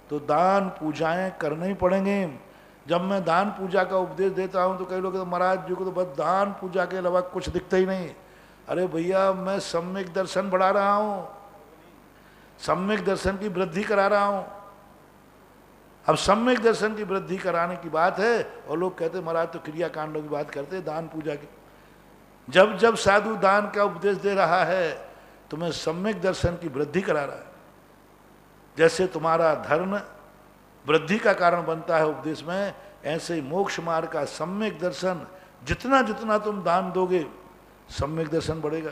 तो दान पूजाएं करने ही पड़ेंगे। जब मैं दान पूजा का उपदेश देता हूं तो कई लोग कहते हैं, महाराज जी को तो बस दान पूजा के अलावा कुछ दिखता ही नहीं। अरे भैया, मैं सम्यक दर्शन बढ़ा रहा हूं, सम्यक दर्शन की वृद्धि करा रहा हूं। अब सम्यक दर्शन की वृद्धि कराने की बात है और लोग कहते महाराज तो क्रिया कांडों की बात करते हैं, दान पूजा की। जब जब साधु दान का उपदेश दे रहा है तो मैं सम्यक दर्शन की वृद्धि करा रहा है। जैसे तुम्हारा धर्म वृद्धि का कारण बनता है उपदेश में, ऐसे ही मोक्ष मार्ग का सम्यक दर्शन, जितना जितना तुम दान दोगे सम्यक दर्शन बढ़ेगा,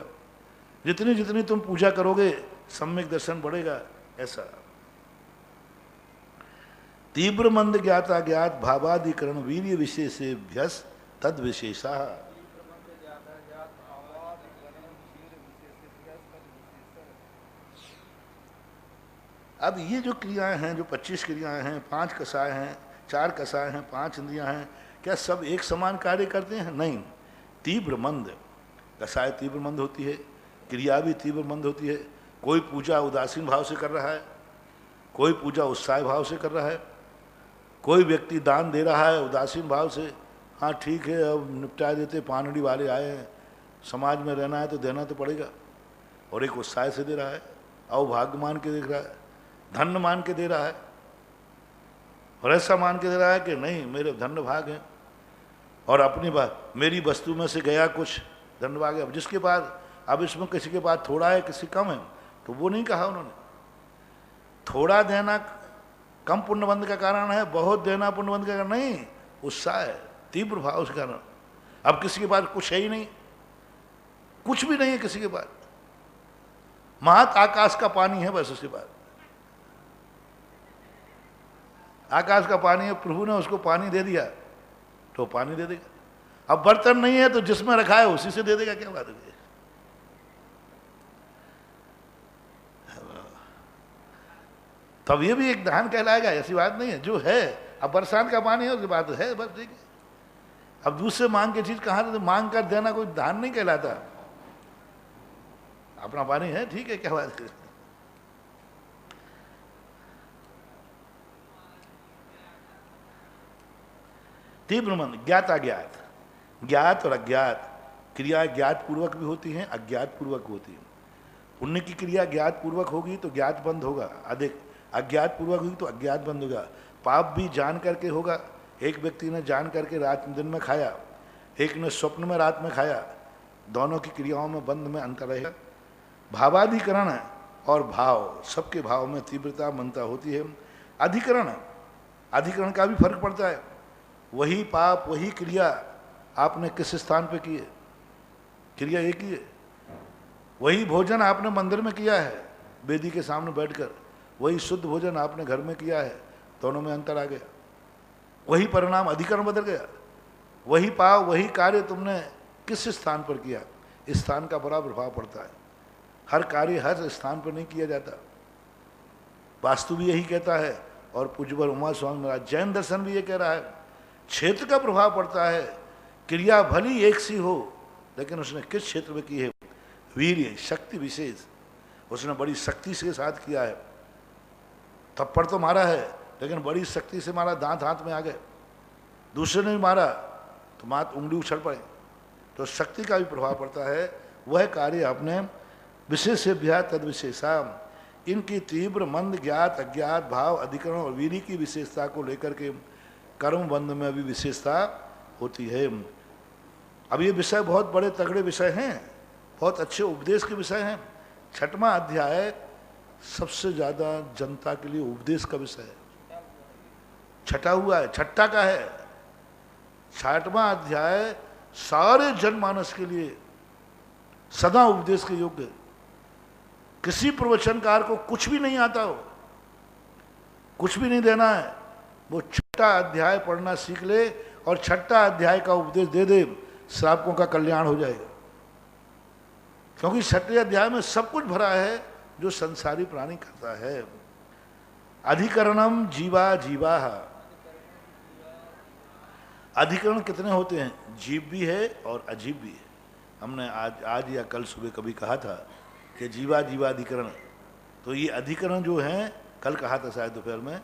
जितनी जितनी तुम पूजा करोगे सम्यक दर्शन बढ़ेगा। ऐसा तीव्र मंद ज्ञाता ज्ञात भावाधिकरण वीर्य विशेषेभ्यस तद विशेषा। अब ये जो क्रियाएं हैं, जो 25 क्रियाएं हैं, 5 कसाय हैं, 4 कसाय हैं, 5 इंद्रियां हैं, क्या सब एक समान कार्य करते हैं? नहीं। तीव्र मंद, कसाय तीव्र मंद होती है, क्रिया भी तीव्र मंद होती है। कोई पूजा उदासीन भाव से कर रहा है, कोई पूजा उत्साह भाव से कर रहा है, कोई व्यक्ति दान दे रहा है उदासीन भाव से, हाँ ठीक है अब निपटा देते, पानड़ी वाले आए हैं, समाज में रहना है तो देना तो पड़ेगा, और एक उत्साह से दे रहा है, अवभाग्य मान के देख रहा है, धन मान के दे रहा है, और ऐसा मान के दे रहा है कि नहीं मेरे धन भाग हैं, और अपनी बात मेरी वस्तु में से गया कुछ धन भाग है। अब जिसके पास, अब इसमें किसी के पास थोड़ा है किसी कम है, तो वो नहीं कहा उन्होंने। थोड़ा देना कम पुण्यबंध का कारण है, बहुत देना पुण्यबंध का कारण नहीं, उत्साह है, तीव्र भाव के कारण। अब किसी के पास कुछ है ही नहीं, कुछ भी नहीं है किसी के पास, महत आकाश का पानी है बस उसके पास, आकाश का पानी है, प्रभु ने उसको पानी दे दिया तो पानी दे देगा। अब बर्तन नहीं है तो जिसमें रखा है उसी से दे देगा, क्या बात है। तब ये भी एक दान कहलाएगा, ऐसी बात नहीं है, जो है। अब बरसात का पानी है उसकी बात है, बस ठीक है। अब दूसरे मांग की चीज कहाँ से मांग कर देना कोई दान नहीं कहलाता, अपना पानी है ठीक है, क्या बात है। तीव्र मन, ज्ञात अज्ञात, ज्ञात और अज्ञात क्रिया ज्ञात पूर्वक भी होती हैं, अज्ञात पूर्वक होती है। पुण्य की क्रिया ज्ञात पूर्वक होगी तो ज्ञात बंद होगा, अधिक अज्ञात पूर्वक होगी तो अज्ञात बंद होगा। पाप भी जान करके होगा, एक व्यक्ति ने जान करके रात दिन में खाया, एक ने स्वप्न में रात में खाया, दोनों की क्रियाओं में बंद में अंतर रहेगा। भावाधिकरण और भाव, सबके भाव में तीव्रता मनता होती है। अधिकरण, अधिकरण का भी फर्क पड़ता है। वही पाप वही क्रिया आपने किस स्थान पे की है, क्रिया एक ही है। वही भोजन आपने मंदिर में किया है वेदी के सामने बैठकर, वही शुद्ध भोजन आपने घर में किया है, दोनों में अंतर आ गया। वही परिणाम, अधिकरण बदल गया। वही पाप वही कार्य तुमने किस स्थान पर किया, इस स्थान का बड़ा प्रभाव पड़ता है। हर कार्य हर स्थान पर नहीं किया जाता। वास्तु भी यही कहता है, और पूज्यवर उमा स्वामी महाराज जैन दर्शन भी ये कह रहा है, क्षेत्र का प्रभाव पड़ता है। क्रिया भली एक सी हो, लेकिन उसने किस क्षेत्र में की है, वीर्य शक्ति विशेष, उसने बड़ी शक्ति से साथ किया है। थप्पड़ तो मारा है लेकिन बड़ी शक्ति से मारा, दांत हाथ में आ गए। दूसरे ने भी मारा तो मात उंगली उछल पड़े, तो शक्ति का भी प्रभाव पड़ता है। वह कार्य आपने विशेषेभ्या तद विशेषा, इनकी तीव्र मंद ज्ञात अज्ञात भाव अधिकरण और वीर्य की विशेषता को लेकर के कर्म बंध में भी विशेषता होती है। अब ये विषय बहुत बड़े तगड़े विषय हैं, बहुत अच्छे उपदेश के विषय हैं। 6वां अध्याय सबसे ज्यादा जनता के लिए उपदेश का विषय है, छठा हुआ है, छठा का है। 6वां अध्याय सारे जनमानस के लिए सदा उपदेश के योग्य है। किसी प्रवचनकार को कुछ भी नहीं आता हो, कुछ भी नहीं देना है, वो 6ठा अध्याय पढ़ना सीख ले और 6ठा अध्याय का उपदेश दे दे, श्रावकों का कल्याण हो जाएगा। क्योंकि 6ठे अध्याय में सब कुछ भरा है जो संसारी प्राणी करता है। अधिकरणम जीवा जीवा, अधिकरण कितने होते हैं, जीव भी है और अजीव भी है। हमने आज या कल सुबह कभी कहा था कि जीवा जीवाधिकरण, तो ये अधिकरण जो है, कल कहा था शायद दोपहर में,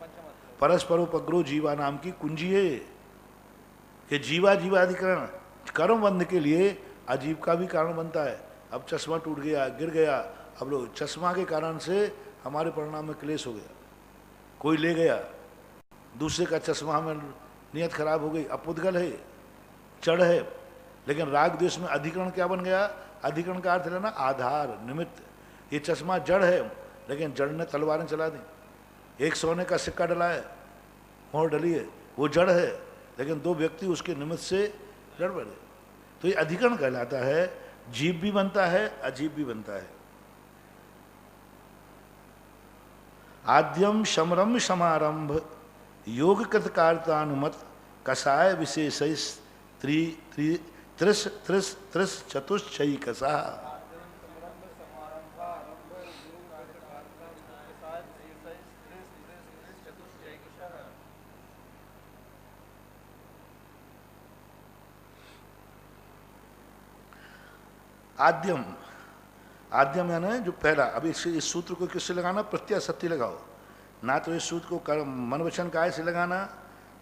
परस्परोपग्रो जीवा नाम की कुंजी है। कि जीवा जीवाधिकरण कर्म बंध के लिए अजीव का भी कारण बनता है। अब चश्मा टूट गया, गिर गया, अब लोग चश्मा के कारण से हमारे परिणाम में क्लेश हो गया, कोई ले गया, दूसरे का चश्मा, हमें नियत खराब हो गई, अपुद्गल है, चढ़ है। लेकिन राग द्वेष में अधिकरण क्या बन गया? अधिकरण का अर्थ है ना आधार, निमित्त। ये चश्मा जड़ है, लेकिन जड़ ने तलवारें चला दी। एक सोने का सिक्का डला है, मोहर डली है, वो जड़ है, लेकिन दो व्यक्ति उसके निमित्त से लड़ पड़े। तो ये अधिकरण कहलाता है। जीव भी बनता है, अजीव भी बनता है। आद्यम शमरम समारंभ योग कृतकार्तानुमत कषाय विशेष त्रिस त्रिस त्रिस चतुष्चयी कसा। आद्यम, आद्यम यानी जो पहला। अब इस सूत्र को किससे लगाना? प्रत्याशक्ति लगाओ। ना तो इस सूत्र को मन वचन काय से लगाना,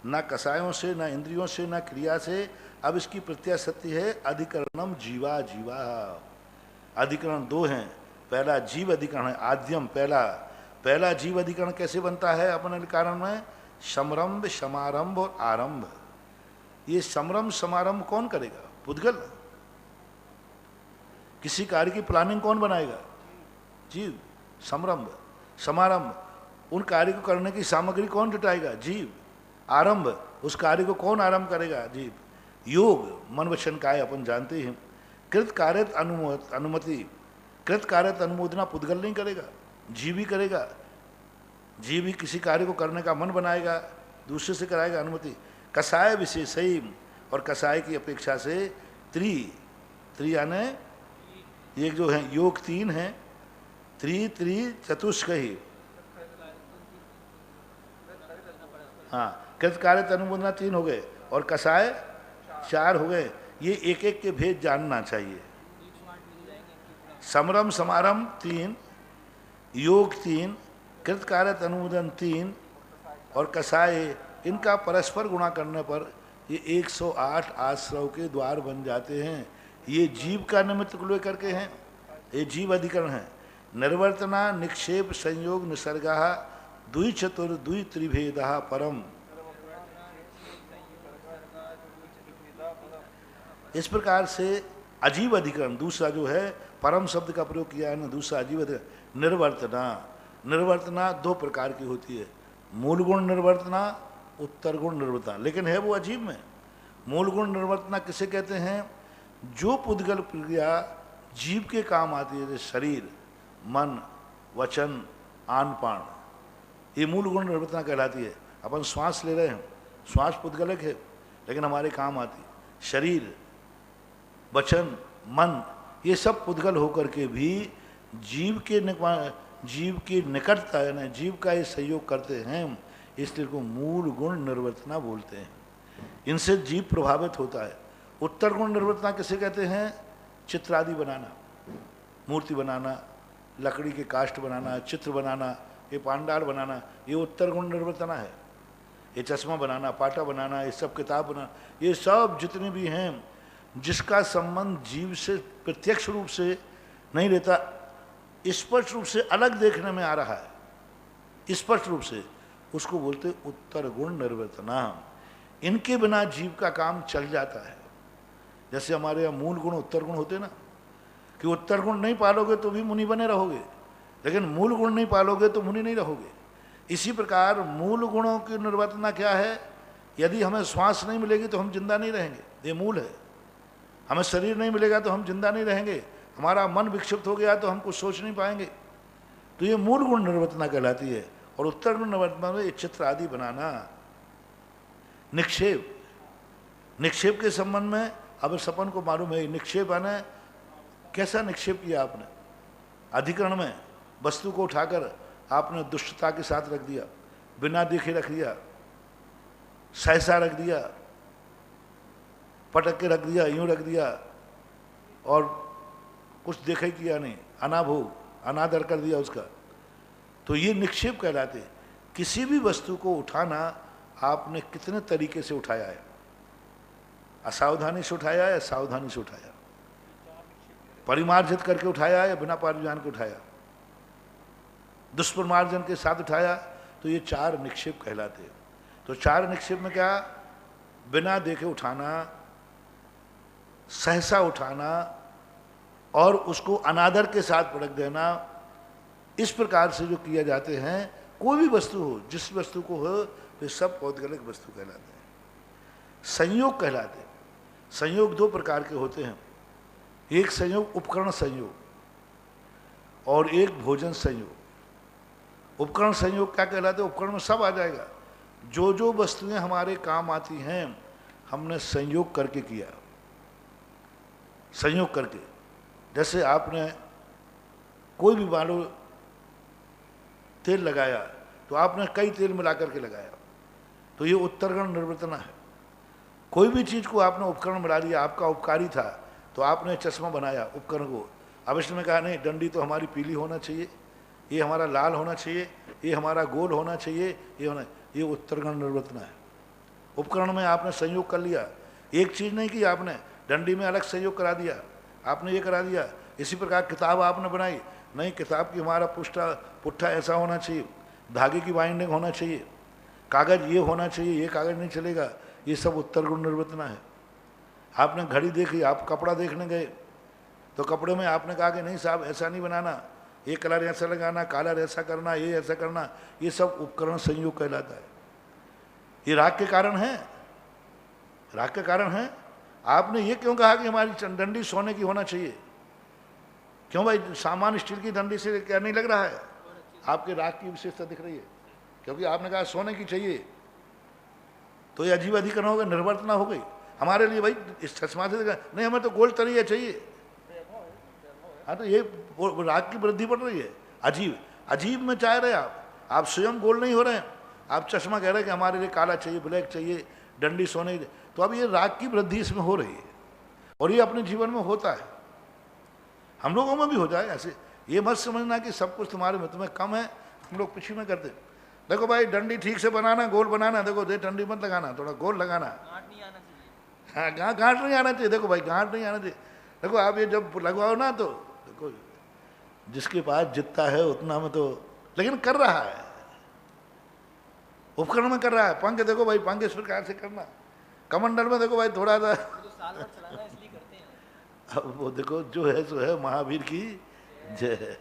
ना कसायों से, ना इंद्रियों से, ना क्रिया से। अब इसकी प्रत्याशक्ति है अधिकरणम जीवा जीवा। अधिकरण दो हैं, पहला जीव अधिकरण है आद्यम, पहला जीव अधिकरण कैसे बनता है अपने कारण में? समरंभ, समारंभ और आरंभ। ये समरंभ समारंभ कौन करेगा? पुद्गल। किसी कार्य की प्लानिंग कौन बनाएगा? जीव। समरंभ समारंभ, उन कार्य को करने की सामग्री कौन जुटाएगा? जीव। आरंभ, उस कार्य को कौन आरंभ करेगा? जीव। योग मन वचन काय अपन जानते हैं। कृत कार्य अनुमति, कृत कार्य अनुमोदना पुद्गल नहीं करेगा, जीव ही करेगा। जीव ही किसी कार्य को करने का मन बनाएगा, दूसरे से कराएगा अनुमति। कसाय विशेष, और कसाय की अपेक्षा से त्रि यानी एक जो है योग तीन है, त्रि चतुष्कही। हाँ, कृत कार्य अनुमोदना तीन हो गए और कसाय चार हो गए। ये एक एक के भेद जानना चाहिए। समरम समारंभ तीन, योग तीन, कृत कार्य अनुमोदन तीन और कसाय, इनका परस्पर गुणा करने पर ये 108 आश्रव के द्वार बन जाते हैं। ये जीव का निमित्त को लेकर के हैं, ये जीव अधिकरण है। निर्वर्तना निक्षेप संयोग निसर्गा द्वि चतुर द्वि त्रिभेदा परम। इस प्रकार से अजीव अधिकरण दूसरा जो है, परम शब्द का प्रयोग किया है ना, दूसरा अजीव अधिकरण। निर्वर्तना, निर्वर्तना दो प्रकार की होती है, मूल गुण निर्वर्तना, उत्तर गुण निर्वर्तना, लेकिन है वो अजीब में। मूल गुण निर्वर्तना किसे कहते हैं? जो पुद्गल क्रिया जीव के काम आती है, जैसे शरीर, मन, वचन, आन पान, ये मूल गुण निर्वर्तना कहलाती है। अपन श्वास ले रहे हैं, श्वास पुद्गलक है, लेकिन हमारे काम आती है। शरीर, वचन, मन, ये सब पुद्गल होकर के भी जीव की निकटता है ना, जीव का ये सहयोग करते हैं, इसलिए को मूल गुण निर्वर्तना बोलते हैं। इनसे जीव प्रभावित होता है। उत्तर गुण निर्वर्तना किसे कहते हैं? चित्र आदि बनाना, मूर्ति बनाना, लकड़ी के काष्ठ बनाना, चित्र बनाना, ये पांडाल बनाना, ये उत्तर गुण निर्वर्तना है। ये चश्मा बनाना, पाटा बनाना, ये सब किताब बनाना, ये सब जितने भी हैं जिसका संबंध जीव से प्रत्यक्ष रूप से नहीं रहता, स्पष्ट रूप से अलग देखने में आ रहा है, स्पष्ट रूप से, उसको बोलते उत्तर गुण निर्वर्तना। इनके बिना जीव का काम चल जाता है। जैसे हमारे यहाँ मूल गुण उत्तर गुण होते ना, कि उत्तर गुण नहीं पालोगे तो भी मुनि बने रहोगे, लेकिन मूल गुण नहीं पालोगे तो मुनि नहीं रहोगे। इसी प्रकार मूल गुणों की निर्वर्तना क्या है? यदि हमें श्वास नहीं मिलेगी तो हम जिंदा नहीं रहेंगे, ये मूल है। हमें शरीर नहीं मिलेगा तो हम जिंदा नहीं रहेंगे, हमारा मन विक्षिप्त हो गया तो हम कुछ सोच नहीं पाएंगे। तो ये मूल गुण निर्वर्तना कहलाती है। और उत्तर गुण निर्वर्तना में चित्र आदि बनाना। निक्षेप, निक्षेप के संबंध में अब सपन को मालूम है, निक्षेप आना कैसा निक्षेप किया आपने? अधिकरण में वस्तु को उठाकर आपने दुष्टता के साथ रख दिया, बिना देखे रख दिया, सहसा रख दिया, पटक के रख दिया, यूं रख दिया और कुछ देखा ही किया नहीं, अनाभोग, अनादर कर दिया उसका, तो ये निक्षेप कहलाते हैं। किसी भी वस्तु को उठाना आपने कितने तरीके से उठाया है, असावधानी से उठाया या सावधानी से उठाया, परिमार्जित करके उठाया या बिना परिमार्जन के उठाया, दुष्परिमार्जन के साथ उठाया, तो ये 4 निक्षेप कहलाते हैं। तो 4 निक्षेप में क्या, बिना देखे उठाना, सहसा उठाना और उसको अनादर के साथ पटक देना, इस प्रकार से जो किया जाते हैं, कोई भी वस्तु हो, जिस वस्तु को हो, वे सब पौद्गलिक वस्तु कहलाते हैं। संयोग कहलाते हैं। संयोग 2 प्रकार के होते हैं, एक संयोग उपकरण संयोग और एक भोजन संयोग। उपकरण संयोग क्या कहलाते हैं, उपकरण में सब आ जाएगा, जो जो वस्तुएं हमारे काम आती हैं हमने संयोग करके किया। संयोग करके, जैसे आपने कोई भी मान लो तेल लगाया, तो आपने कई तेल मिला करके लगाया, तो ये उत्तरगण निर्वर्तना है। कोई भी चीज़ को आपने उपकरण मिला दिया, आपका उपकारी था, तो आपने चश्मा बनाया उपकरण को। अब इसमें कहा नहीं, डंडी तो हमारी पीली होना चाहिए, ये हमारा लाल होना चाहिए, ये हमारा गोल होना चाहिए, ये होना, ये उत्तरगण निर्वर्तना है। उपकरण में आपने संयोग कर लिया, एक चीज़ नहीं की आपने, डंडी में अलग संयोग करा दिया, आपने ये करा दिया। इसी प्रकार किताब आपने बनाई, नहीं किताब की हमारा पुट्ठा ऐसा होना चाहिए, धागे की बाइंडिंग होना चाहिए, कागज़ ये होना चाहिए, ये कागज़ नहीं चलेगा, ये सब उत्तरगुण निर्वर्तना है। आपने घड़ी देखी, आप कपड़ा देखने गए, तो कपड़े में आपने कहा कि नहीं साहब ऐसा नहीं बनाना, ये कलर ऐसा लगाना, कलर ऐसा करना, ये ऐसा करना, ये सब उपकरण संयोग कहलाता है। ये राग के कारण है, राग के कारण है। आपने ये क्यों कहा कि हमारी डंडी सोने की होना चाहिए? क्यों भाई, सामान्य स्टील की डंडी से क्या नहीं लग रहा है? आपके राग की विशेषता दिख रही है, क्योंकि आपने कहा सोने की चाहिए, तो ये अजीब अधिकरण हो गया, निर्वर्तना हो गई हमारे लिए। भाई इस चश्मा से नहीं, हमें तो गोल तरीका चाहिए। हाँ, तो ये राग की वृद्धि बढ़ रही है। अजीब अजीब में चाह रहे आप स्वयं गोल नहीं हो रहे हैं, आप चश्मा कह रहे हैं कि हमारे लिए काला चाहिए, ब्लैक चाहिए, डंडी सोने। तो अब ये राग की वृद्धि इसमें हो रही है, और ये अपने जीवन में होता है, हम लोगों में भी हो जाए ऐसे। ये मत समझना कि सब कुछ तुम्हारे में तुम्हें कम है, हम लोग पिछी में करते। देखो भाई, डंडी ठीक से बनाना, गोल बनाना, देखो दे डंडी मत लगाना, थोड़ा गोल लगाना। हाँ, गांठ नहीं आना चाहिए। देखो भाई, गांठ नहीं आना चाहिए। देखो आप ये जब लगवाओ ना, तो देखो जिसके पास जितना है उतना में, तो लेकिन कर रहा है, उपकरण में कर रहा है। पंख देखो भाई, पंख इस प्रकार से करना, कमंडल में देखो भाई थोड़ा सा, अब वो देखो जो है सो है, महावीर की जय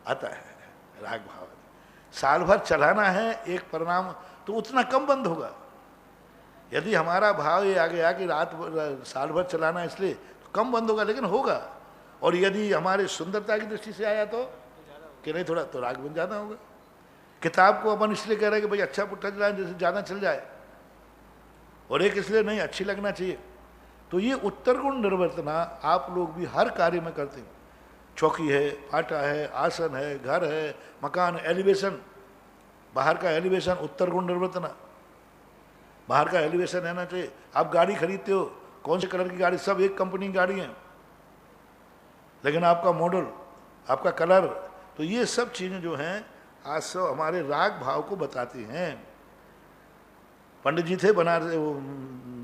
आता है। राग भाव साल भर चलाना है एक परिणाम, तो उतना कम बंद होगा। यदि हमारा भाव ये आ गया कि साल भर चलाना है, इसलिए तो कम बंद होगा, लेकिन होगा। और यदि हमारे सुंदरता की दृष्टि से आया तो कि नहीं, थोड़ा तो राग बन ज़्यादा होगा। किताब को अपन इसलिए कह रहे हैं कि भाई अच्छा पुट्ठा चलाए, जैसे ज़्यादा चल जाए, और एक इसलिए नहीं, अच्छी लगना चाहिए। तो ये उत्तर गुण निर्वर्तना आप लोग भी हर कार्य में करते हैं। चौकी है, पाटा है, आसन है, घर है, मकान, एलिवेशन, बाहर का एलिवेशन, उत्तर गुण निर्वर्तना, बाहर का एलिवेशन रहना चाहिए। आप गाड़ी खरीदते हो, कौन से कलर की गाड़ी, सब एक कंपनी की गाड़ी है, लेकिन आपका मॉडल, आपका कलर, तो ये सब चीज़ें जो हैं आज सब हमारे राग भाव को बताती हैं। पंडित जी थे बनारस,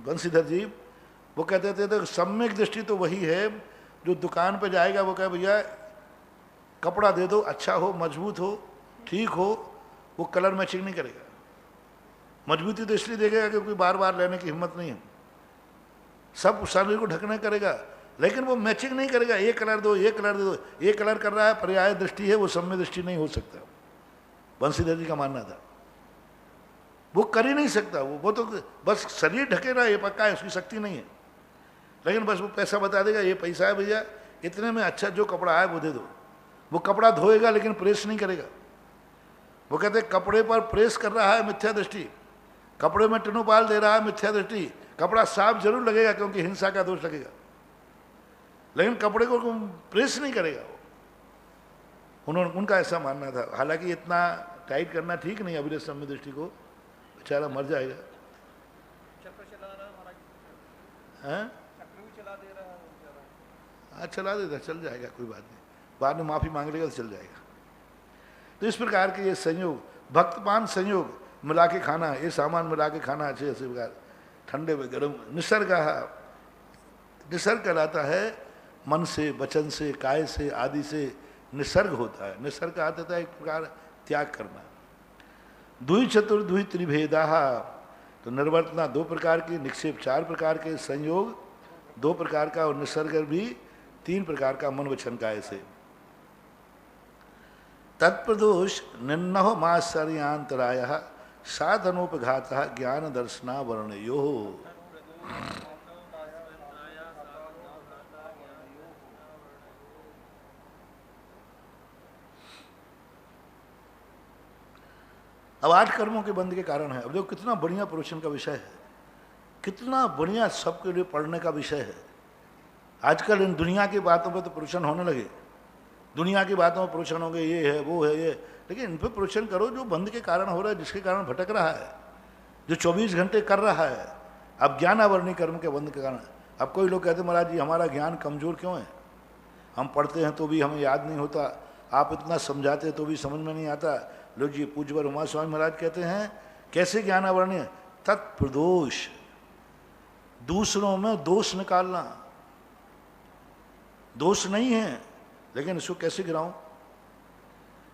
बंसीधर जी, वो कहते थे तो सम्यक दृष्टि तो वही है जो दुकान पे जाएगा, वो कहे भैया कपड़ा दे दो, अच्छा हो, मजबूत हो, ठीक हो, वो कलर मैचिंग नहीं करेगा। मजबूती तो इसलिए देगा क्योंकि बार बार लेने की हिम्मत नहीं है, सब शरीर को ढकने करेगा, लेकिन वो मैचिंग नहीं करेगा। ये कलर दो, ये कलर दे दो, ये कलर कर रहा है, पर्याय दृष्टि है, वो सम्य दृष्टि नहीं हो सकता। बंसीधर जी का मानना था, वो कर ही नहीं सकता। वो तो बस शरीर ढके रहा, ये पक्का है, उसकी शक्ति नहीं है, लेकिन बस वो पैसा बता देगा, ये पैसा है भैया, इतने में अच्छा जो कपड़ा है वो दे दो। वो कपड़ा धोएगा लेकिन प्रेस नहीं करेगा। वो कहते कपड़े पर प्रेस कर रहा है मिथ्या दृष्टि, कपड़े में टिनोपाल दे रहा है मिथ्या दृष्टि। कपड़ा साफ जरूर लगेगा क्योंकि हिंसा का दोष लगेगा, लेकिन कपड़े को प्रेस नहीं करेगा वो। उनका ऐसा मानना था। हालांकि इतना टाइट करना ठीक नहीं, अभिनय सम्य दृष्टि को, बेचारा मर जाएगा। हाँ, चला देता, चल जाएगा, कोई बात नहीं, बाद में माफी मांग लेगा तो चल जाएगा। तो इस प्रकार के ये संयोग, भक्तपान संयोग, मिला के खाना, ये सामान मिला के खाना अच्छे ऐसे प्रकार, ठंडे में गर्म। निसर्ग निसर्ग कहलाता है मन से, वचन से, काय से, आदि से निसर्ग होता है। निसर्ग का अर्थ होता है एक प्रकार त्याग करना। द्वि चतुर्द्वि त्रिभेदा, तो निर्वर्तना 2 प्रकार की, निक्षेप 4 प्रकार के, संयोग 2 प्रकार का और निसर्ग भी 3 प्रकार का मन वचन काय से। तत्प्रदोष निन्नो माश्चर्यांतराय साधनोपघात ज्ञान दर्शना वर्णयो। अब 8 कर्मों के बंद के कारण है। अब देखो कितना बढ़िया प्रवचन का विषय है, कितना बढ़िया सबके लिए पढ़ने का विषय है। आजकल इन दुनिया की बातों पे तो प्रवचन होने लगे, दुनिया की बातों में प्रवचन होंगे, ये है वो है ये, लेकिन इन पे प्रवचन करो जो बंद के कारण हो रहा है, जिसके कारण भटक रहा है, जो 24 घंटे कर रहा है। अब ज्ञानावरणी कर्म के बंद के कारण। अब कोई लोग कहते हैं महाराज जी हमारा ज्ञान कमजोर क्यों है, हम पढ़ते हैं तो भी हमें याद नहीं होता, आप इतना समझाते हैं तो भी समझ में नहीं आता। लो जी पूज्यवर उमा स्वामी महाराज कहते हैं कैसे ज्ञानावरणी, तत्प्रदोष, दूसरों में दोष निकालना। दोष नहीं है लेकिन इसको कैसे गिराऊं,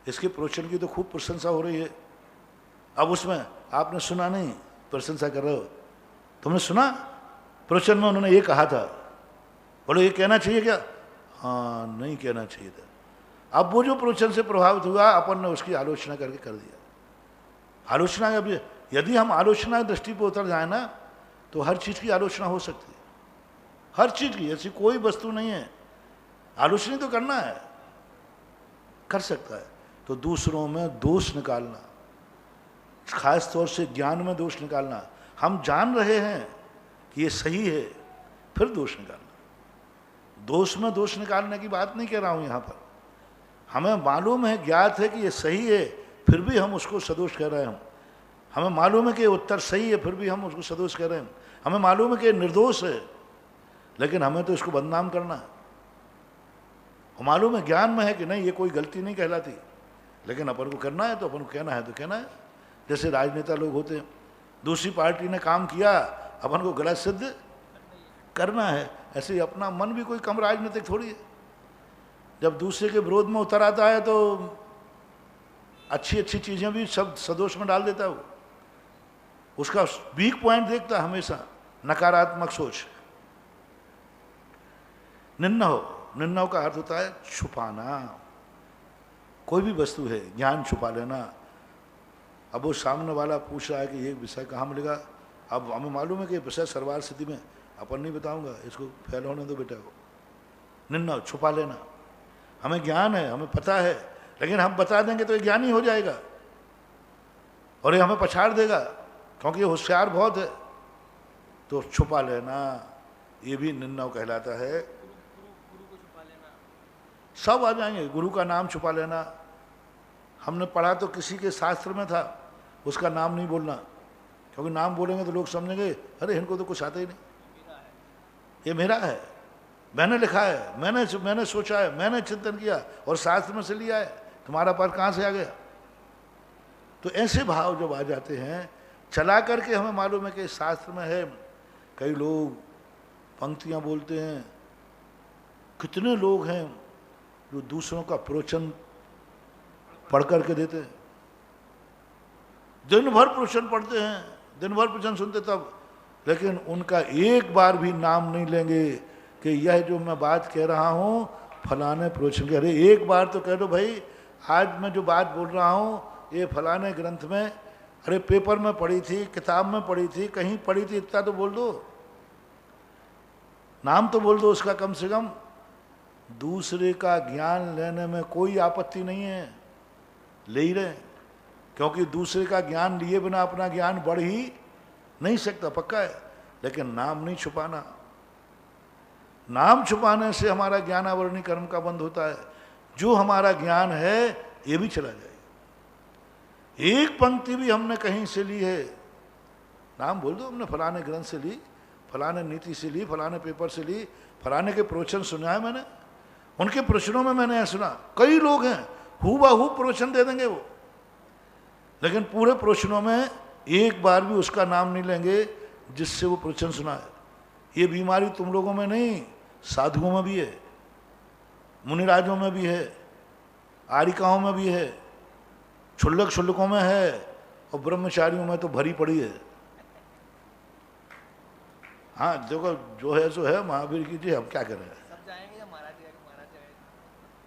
इसके प्रवचन की तो खूब प्रशंसा हो रही है। अब उसमें आपने सुना नहीं, प्रशंसा कर रहे हो, तुमने सुना प्रवचन में उन्होंने ये कहा था, बोलो ये कहना चाहिए क्या, हाँ नहीं कहना चाहिए था। अब वो जो प्रवचन से प्रभावित हुआ अपन ने उसकी आलोचना करके कर दिया। आलोचना यदि हम आलोचना दृष्टि पर उतर जाए ना तो हर चीज की आलोचना हो सकती है, हर चीज की, ऐसी कोई वस्तु नहीं है। आलोचना तो करना है, कर सकता है। तो दूसरों में दोष निकालना, खास तौर से ज्ञान में दोष निकालना। हम जान रहे हैं कि ये सही है फिर दोष निकालना। दोष में दोष निकालने की बात नहीं कह रहा हूं यहां पर, हमें मालूम है, ज्ञात है कि ये सही है फिर भी हम उसको सदोष कह रहे हैं। हमें मालूम है कि उत्तर सही है फिर भी हम उसको सदोष कह रहे हैं। हमें मालूम है कि निर्दोष है लेकिन हमें तो इसको बदनाम करना है। मालूम है, ज्ञान में है कि नहीं ये कोई गलती नहीं कहलाती, लेकिन अपन को करना है तो अपन को कहना है तो कहना है। जैसे राजनेता लोग होते हैं, दूसरी पार्टी ने काम किया अपन को गलत सिद्ध करना है, ऐसे ही अपना मन भी कोई कम राजनीतिक थोड़ी है। जब दूसरे के विरोध में उतर आता है तो अच्छी अच्छी चीजें भी सब सदोष में डाल देता है, वो उसका वीक पॉइंट देखता है हमेशा, नकारात्मक सोच। निन्नव का अर्थ होता है छुपाना। कोई भी वस्तु है, ज्ञान छुपा लेना। अब वो सामने वाला पूछ रहा है कि ये विषय कहाँ मिलेगा, अब हमें मालूम है कि विषय सर्वार स्थिति में अपन नहीं बताऊंगा, इसको फैल होने दो बेटा को। निन्नव छुपा लेना। हमें ज्ञान है, हमें पता है, लेकिन हम बता देंगे तो ये ज्ञान ही हो जाएगा और ये हमें पछाड़ देगा क्योंकि ये होशियार बहुत है। तो छुपा लेना ये भी निन्नव कहलाता है। सब आ जाएंगे, गुरु का नाम छुपा लेना। हमने पढ़ा तो किसी के शास्त्र में था, उसका नाम नहीं बोलना, क्योंकि नाम बोलेंगे तो लोग समझेंगे अरे इनको तो कुछ आता ही नहीं, ये मेरा है, मैंने लिखा है, मैंने सोचा है, मैंने चिंतन किया और शास्त्र में से लिया है, तुम्हारा पास कहाँ से आ गया। तो ऐसे भाव जब आ जाते हैं, चला करके हमें मालूम है कि शास्त्र में है। कई लोग पंक्तियां बोलते हैं, कितने लोग हैं जो दूसरों का प्रवचन पढ़ करके देते हैं, दिन भर प्रवचन पढ़ते हैं, दिन भर प्रवचन सुनते तब, लेकिन उनका एक बार भी नाम नहीं लेंगे कि यह जो मैं बात कह रहा हूं फलाने प्रवचन के। अरे एक बार तो कह दो भाई, आज मैं जो बात बोल रहा हूं ये फलाने ग्रंथ में, अरे पेपर में पढ़ी थी, किताब में पढ़ी थी, कहीं पढ़ी थी, इतना तो बोल दो, नाम तो बोल दो उसका कम से कम। दूसरे का ज्ञान लेने में कोई आपत्ति नहीं है, ले ही रहे, क्योंकि दूसरे का ज्ञान लिए बिना अपना ज्ञान बढ़ ही नहीं सकता, पक्का है। लेकिन नाम नहीं छुपाना। नाम छुपाने से हमारा ज्ञानावरणी कर्म का बंद होता है। जो हमारा ज्ञान है ये भी चला जाएगा। एक पंक्ति भी हमने कहीं से ली है, नाम बोल दो हमने फलाने ग्रंथ से ली, फलाने नीति से ली, फलाने पेपर से ली, फलाने के प्रवचन सुना है मैंने, उनके प्रवचनों में मैंने सुना। कई लोग हैं हूबहू प्रवचन दे देंगे वो, लेकिन पूरे प्रवचनों में एक बार भी उसका नाम नहीं लेंगे, जिससे वो प्रवचन सुनाए। ये बीमारी तुम लोगों में नहीं, साधुओं में भी है, मुनिराजों में भी है, आरिकाओं में भी है, क्षुल्लक क्षुल्लकों में है, और ब्रह्मचारियों में तो भरी पड़ी है। हाँ देखो, जो है सो है, महावीर की जी, हम क्या करें।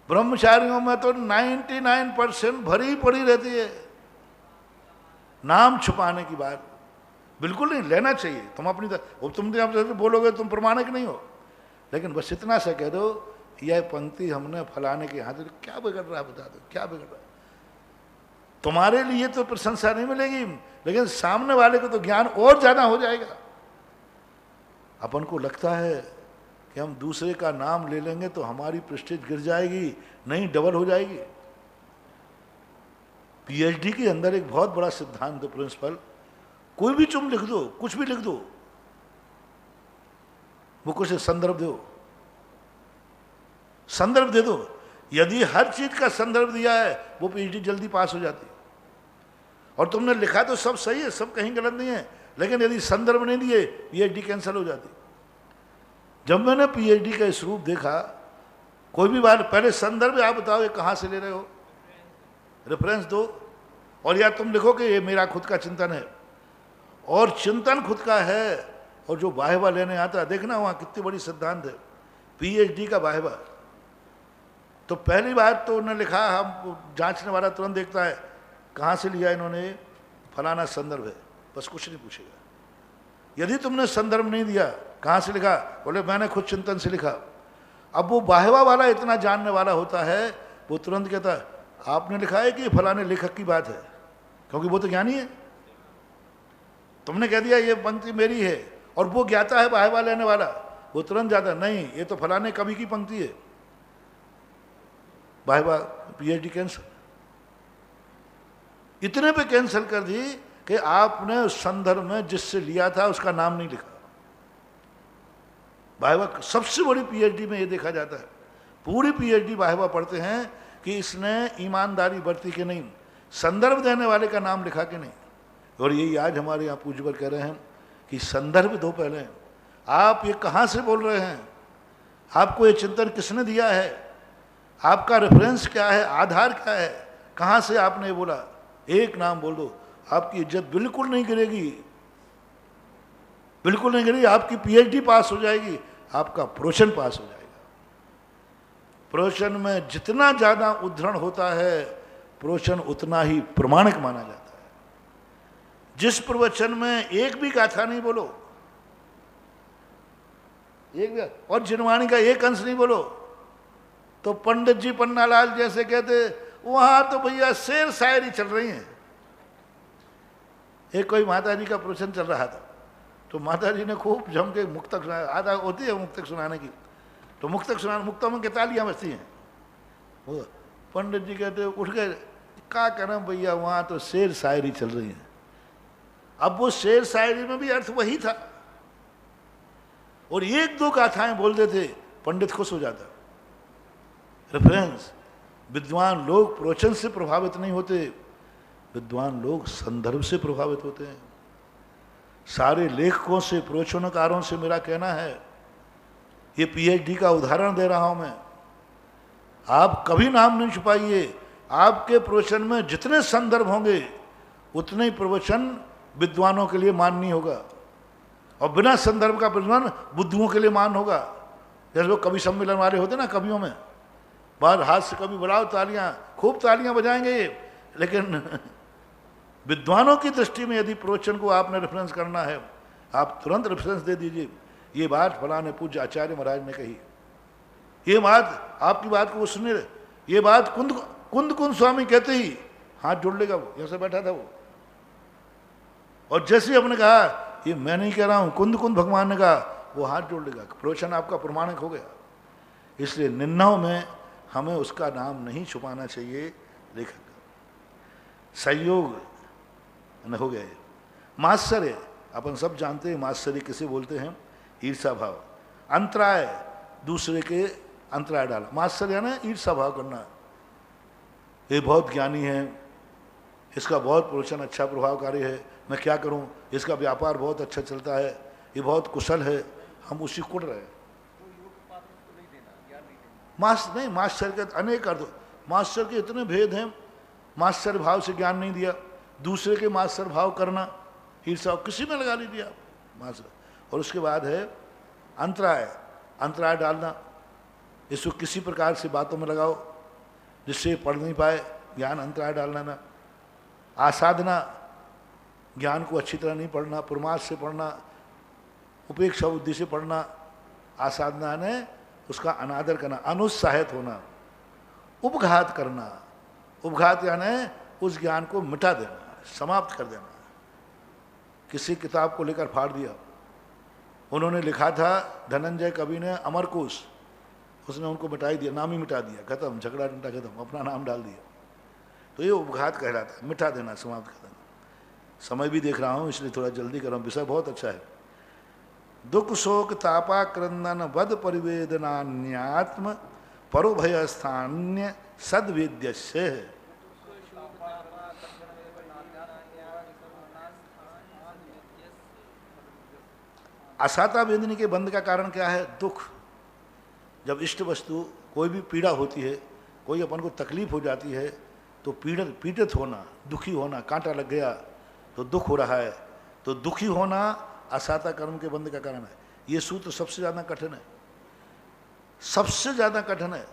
ब्रह्मचारियों में तो 99% भरी पड़ी रहती है। नाम छुपाने की बात बिल्कुल नहीं, लेना चाहिए। तुम अपनी तुम बोलोगे तुम प्रमाणिक नहीं हो, लेकिन बस इतना सा कह दो, यह पंक्ति हमने फलाने के हाथ, क्या बिगड़ रहा है बता दो, क्या बिगड़ रहा है। तुम्हारे लिए तो प्रशंसा नहीं मिलेगी, लेकिन सामने वाले को तो ज्ञान और ज्यादा हो जाएगा। अपन को लगता है कि हम दूसरे का नाम ले लेंगे तो हमारी प्रेस्टीज गिर जाएगी, नहीं डबल हो जाएगी। पीएचडी के अंदर एक बहुत बड़ा सिद्धांत है, प्रिंसिपल, कोई भी तुम लिख दो, कुछ भी लिख दो, वो कुछ संदर्भ दो, संदर्भ दे दो। यदि हर चीज का संदर्भ दिया है, वो पीएचडी जल्दी पास हो जाती है। और तुमने लिखा तो सब सही है, सब कहीं गलत नहीं है, लेकिन यदि संदर्भ नहीं दिए, पीएचडी कैंसिल हो जाती। जब मैंने पीएचडी का इस रूप देखा, कोई भी बात, पहले संदर्भ आप बताओ, ये कहाँ से ले रहे हो, रेफरेंस दो, और या तुम लिखो कि ये मेरा खुद का चिंतन है, और चिंतन खुद का है, और जो वाहवा लेने आता है, देखना वहाँ कितनी बड़ी सिद्धांत है पीएचडी का वाहवा। तो पहली बात तो उन्होंने लिखा, हम जांचने वाला तुरंत देखता है कहाँ से लिया इन्होंने, फलाना संदर्भ है, बस कुछ नहीं पूछेगा। यदि तुमने संदर्भ नहीं दिया, कहाँ से लिखा, बोले मैंने खुद चिंतन से लिखा। अब वो वाहवा वाला इतना जानने वाला होता है, वो तुरंत कहता है आपने लिखा है कि फलाने लेखक की बात है, क्योंकि वो तो ज्ञानी है। तुमने कह दिया ये पंक्ति मेरी है, और वो ज्ञाता है वाहवा लेने वाला, वो तुरंत जाता नहीं, ये तो फलाने कवि की पंक्ति है, वाहवा पीएचडी कैंसिल। इतने पे कैंसिल कर दी कि आपने उस संदर्भ में जिससे लिया था उसका नाम नहीं लिखा। वाहवा सबसे बड़ी पीएचडी में ये देखा जाता है, पूरी पीएचडी वाहवा पढ़ते हैं कि इसने ईमानदारी बरती कि नहीं, संदर्भ देने वाले का नाम लिखा कि नहीं। और यही आज हमारे यहाँ पूज्यवर कह रहे हैं कि संदर्भ दो पहले, आप ये कहाँ से बोल रहे हैं, आपको ये चिंतन किसने दिया है, आपका रेफरेंस क्या है, आधार क्या है, कहाँ से आपने ये बोला। एक नाम बोल दो, आपकी इज्जत बिल्कुल नहीं गिरेगी, बिल्कुल नहीं गिरेगी, आपकी पीएचडी पास हो जाएगी, आपका प्रवचन पास हो जाएगा। प्रवचन में जितना ज्यादा उद्धरण होता है, प्रवचन उतना ही प्रमाणिक माना जाता है। जिस प्रवचन में एक भी गाथा नहीं बोलो, एक भी, और जिनवाणी का एक अंश नहीं बोलो, तो पंडित जी पन्नालाल जैसे कहते वहां तो भैया शेर शायरी चल रही है। एक कोई माता जी का प्रवचन चल रहा था, तो माता जी ने खूब जम के मुक्तक सुनाया, आधा होती है मुक्तक सुनाने की, तो मुक्तक सुनाने, मुक्तों में तालियां बजती हैं। वो पंडित जी कहते उठ गए, क्या करें भैया, वहां तो शेर शायरी चल रही है। अब वो शेर शायरी में भी अर्थ वही था, और एक दो गाथाएं बोल देते, पंडित खुश हो जाता। रेफरेंस, विद्वान लोग प्रवचन से प्रभावित नहीं होते, विद्वान लोग संदर्भ से प्रभावित होते हैं। सारे लेखकों से, प्रवचनकारों से मेरा कहना है, ये पीएचडी का उदाहरण दे रहा हूं मैं, आप कभी नाम नहीं छुपाइए। आपके प्रवचन में जितने संदर्भ होंगे उतने ही प्रवचन विद्वानों के लिए माननीय होगा, और बिना संदर्भ का प्रवचन बुद्धुओं के लिए मान होगा। जैसे वो कवि सम्मेलन वाले होते ना, कवियों में बाहर हाथ से कभी बढ़ाओ तालियां, खूब तालियां बजाएंगे ये, लेकिन विद्वानों की दृष्टि में यदि प्रवचन को आपने रेफरेंस करना है, आप तुरंत रेफरेंस दे दीजिए, ये बात फलाने पूज्य आचार्य महाराज ने कही, ये बात आपकी बात को सुने, ये बात कुंद स्वामी कहते ही हाथ जोड़ लेगा, वो जैसे बैठा था वो। और जैसे हमने कहा ये मैं नहीं कह रहा हूं, कुंद भगवान ने कहा, वो हाथ जोड़ लेगा, प्रवचन आपका प्रमाणिक हो गया। इसलिए निन्नाओं में हमें उसका नाम नहीं छुपाना चाहिए, लेखक सहयोग न हो गए। मात्सर्य, अपन सब जानते हैं मात्सर्य किसे बोलते हैं, ईर्षा भाव, अंतराय, दूसरे के अंतराय डाला, मात्सर्य ना ईर्षा भाव करना। ये बहुत ज्ञानी है, इसका बहुत प्रवचन अच्छा प्रभावकारी है, मैं क्या करूं, इसका व्यापार बहुत अच्छा चलता है, ये बहुत कुशल है, हम उसी कुड़ रहे हैं। मास्टर नहीं, मास्टर के अनेक अर्थ, मास्टर के इतने भेद हैं। मास्टर भाव से ज्ञान नहीं दिया, दूसरे के मास्टर भाव करना, ईर्षा किसी में लगा लीजिए आप मास्टर। और उसके बाद है अंतराय, अंतराय डालना, इसको किसी प्रकार से बातों में लगाओ जिससे पढ़ नहीं पाए, ज्ञान अंतराय डालना ना। आसाधना, ज्ञान को अच्छी तरह नहीं पढ़ना, प्रमाद से पढ़ना, उपेक्षा बुद्धि से पढ़ना। आसाधना ने उसका अनादर करना, अनुत्साहित होना। उपघात करना, उपघात यानी उस ज्ञान को मिटा देना, समाप्त कर देना। किसी किताब को लेकर फाड़ दिया, उन्होंने लिखा था धनंजय कवि ने अमरकोश, उसने उनको मिटाई दिया, नाम ही मिटा दिया, खत्म, झगड़ा टंटा खत्म, अपना नाम डाल दिया। तो ये उपघात कहलाता है, मिटा देना, समाप्त कर देना। समय भी देख रहा हूँ इसलिए थोड़ा जल्दी कर रहा हूँ, विषय बहुत अच्छा है। दुख शोक तापा क्रंदन वद परिवेदनान्यात्म परोभय स्थान्य सद्वेद्य से। असाता वेदनी के बंध का कारण क्या है? दुख। जब इष्ट वस्तु कोई भी पीड़ा होती है, कोई अपन को तकलीफ हो जाती है, तो पीड़ित होना, दुखी होना, कांटा लग गया तो दुख हो रहा है, तो दुखी होना असाता कर्म के बंध का कारण है। ये सूत्र सबसे ज़्यादा कठिन है, सबसे ज़्यादा कठिन है।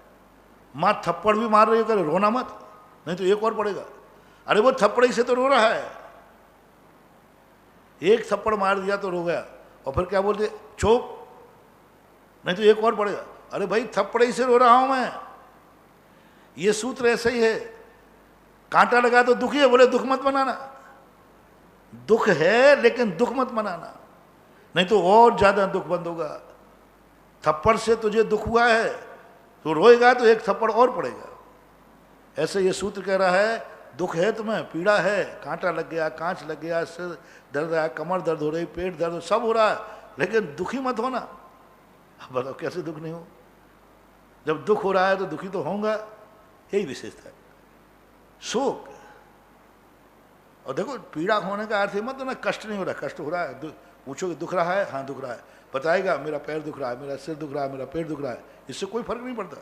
माँ थप्पड़ भी मार रही है, करे रोना मत, नहीं तो एक और पड़ेगा। अरे वो थप्पड़ से तो रो रहा है, एक थप्पड़ मार दिया तो रो गया, और फिर क्या बोलते, चुप, नहीं तो एक और पड़ेगा। अरे भाई थप्पड़ से रो रहा हूं मैं। ये सूत्र ऐसे ही है, कांटा लगा तो दुखी है, बोले दुख मत मनाना। दुख है लेकिन दुख मत मनाना, नहीं तो और ज्यादा दुख बंद होगा। थप्पड़ से तुझे दुख हुआ है तो रोएगा तो एक थप्पड़ और पड़ेगा। ऐसे ये सूत्र कह रहा है, दुख है तुम्हें, पीड़ा है, कांटा लग गया, कांच लग गया, सिर दर्द है, कमर दर्द हो रही, पेट दर्द, सब हो रहा है, लेकिन दुखी मत होना। अब बताओ कैसे दुख नहीं हो? जब दुख हो रहा है तो दुखी तो होगा, यही विशेषता है। शोक, और देखो पीड़ा होने का अर्थ मत ना कष्ट नहीं हो रहा, कष्ट हो रहा है, पूछोगे दुख रहा है, हाँ दुख रहा है, बताएगा मेरा पैर दुख रहा है, मेरा सिर दुख रहा है, मेरा पेट दुख रहा है, इससे कोई फर्क नहीं पड़ता।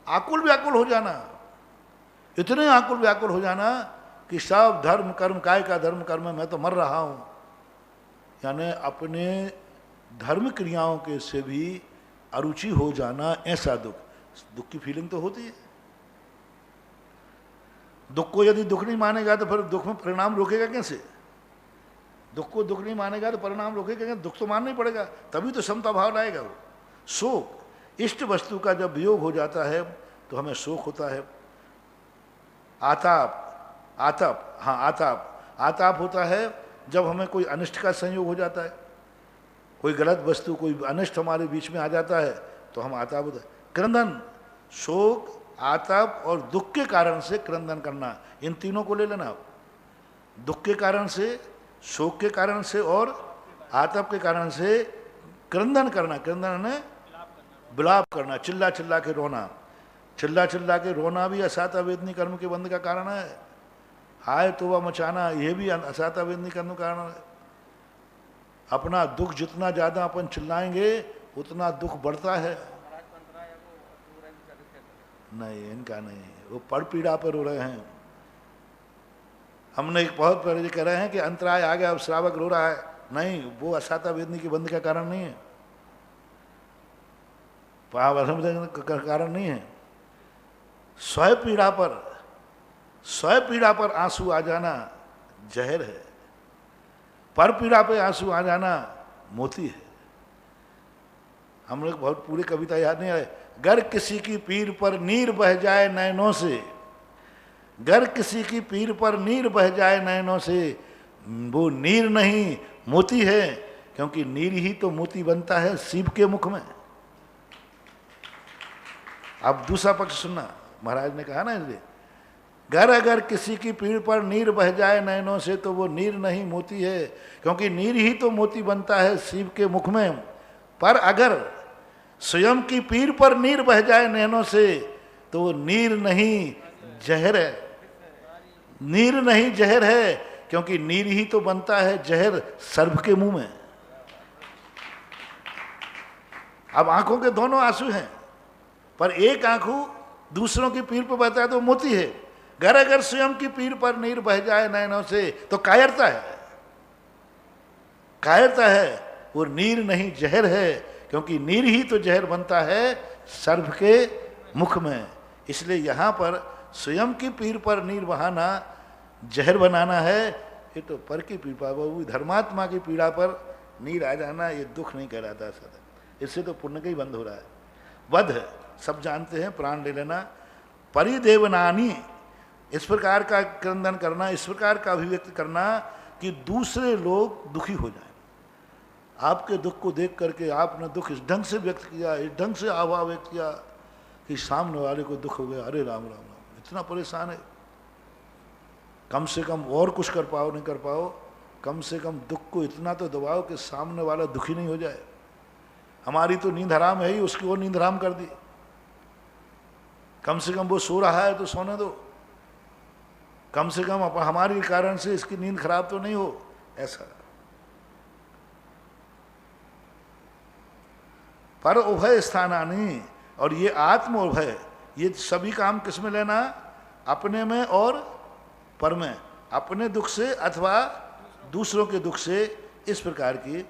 आकुल व्याकुल हो जाना, इतने आकुल व्याकुल हो जाना कि सब धर्म कर्म, काय का धर्म कर्म, मैं तो मर रहा हूं, यानी अपने धर्म क्रियाओं के से भी अरुचि हो जाना, ऐसा दुख। दुख की फीलिंग तो होती है। दुख को यदि दुख नहीं मानेगा तो फिर दुख में परिणाम रोकेगा कैसे? दुख को दुख नहीं मानेगा तो परिणाम रोकेगा कैसे? दुख तो मानना ही पड़ेगा, तभी तो समता भाव लाएगा वो। शोक, इष्ट वस्तु का जब वियोग हो जाता है तो हमें शोक होता है। आताप, आतप, हाँ आताप, आताप होता है जब हमें कोई अनिष्ट का संयोग हो जाता है, कोई गलत वस्तु, कोई अनिष्ट हमारे बीच में आ जाता है तो हम आताप होता है। क्रंदन, शोक, आताप और दुख के कारण से क्रंदन करना, इन तीनों को ले लेना आप। दुख के कारण से, शोक के कारण से और आताप के कारण से क्रंदन करना। क्रंदन ने विलाप करना, चिल्ला चिल्ला के रोना। चिल्ला चिल्ला के रोना भी असाता वेदनी कर्म के बंध का कारण है। हाय तोबा मचाना, यह भी असाता वेदनी कर्म का कारण है। अपना दुख जितना ज्यादा अपन चिल्लाएंगे उतना दुख बढ़ता है। नहीं, इनका नहीं, वो पड़ पीड़ा पर रो रहे हैं। हमने एक बहुत पहले कह रहे हैं कि अंतराय आ गया, अब श्रावक रो रहा है, नहीं, वो असाता वेदनी के बंध का कारण नहीं है, का कारण नहीं है। स्वयं पीड़ा पर आंसू आ जाना जहर है, पर पीड़ा पे आंसू आ जाना मोती है। हम लोग बहुत पूरी कविता याद नहीं आए। गर किसी की पीर पर नीर बह जाए नैनों से, गर किसी की पीर पर नीर बह जाए नैनों से, वो नीर नहीं मोती है, क्योंकि नीर ही तो मोती बनता है सीप के मुख में। अब दूसरा पक्ष सुनना, महाराज ने कहा ना इसलिए, गर अगर किसी की पीड़ पर नीर बह जाए नैनों से तो वो नीर नहीं मोती है, क्योंकि नीर ही तो मोती बनता है सीप के मुख में। पर अगर स्वयं की पीड़ पर नीर बह जाए नैनों से तो वो नीर नहीं जहर है। नीर नहीं जहर है, क्योंकि नीर ही तो बनता है जहर सर्प के मुंह में। अब आंखों के दोनों आंसू हैं, पर एक आंखों दूसरों की पीठ पर बहता है तो मोती है। घर अगर स्वयं की पीठ पर नीर बह जाए नैनों से तो कायरता है, कायरता है। वो नीर नहीं जहर है, क्योंकि नीर ही तो जहर बनता है सर्प के मुख में। इसलिए यहां पर स्वयं की पीठ पर नीर बहाना जहर बनाना है, ये तो पर की पीड़ा, वो धर्मात्मा की पीड़ा पर नीर आ जाना, ये दुख नहीं कहलाता सदा। इससे तो पुण्य का ही बंद हो रहा है। वध सब जानते हैं, प्राण ले लेना। परिदेवनानी, इस प्रकार का क्रंदन करना, इस प्रकार का अभिव्यक्त करना कि दूसरे लोग दुखी हो जाएं। आपके दुख को देख करके आपने दुख इस ढंग से व्यक्त किया, इस ढंग से आभाव व्यक्त किया कि सामने वाले को दुख हो गया, अरे राम राम राम, इतना परेशान है। कम से कम और कुछ कर पाओ नहीं कर पाओ, कम से कम दुख को इतना तो दबाओ कि सामने वाला दुखी नहीं हो जाए। हमारी तो नींद हराम है ही, उसकी और नींद हराम कर दी। कम से कम वो सो रहा है तो सोने दो, कम से कम हमारे कारण से इसकी नींद खराब तो नहीं हो। ऐसा पर उभय स्थानानी, और ये आत्म उभय, ये सभी काम किस में लेना? अपने में और पर में, अपने दुख से अथवा दूसरों के दुख से। इस प्रकार की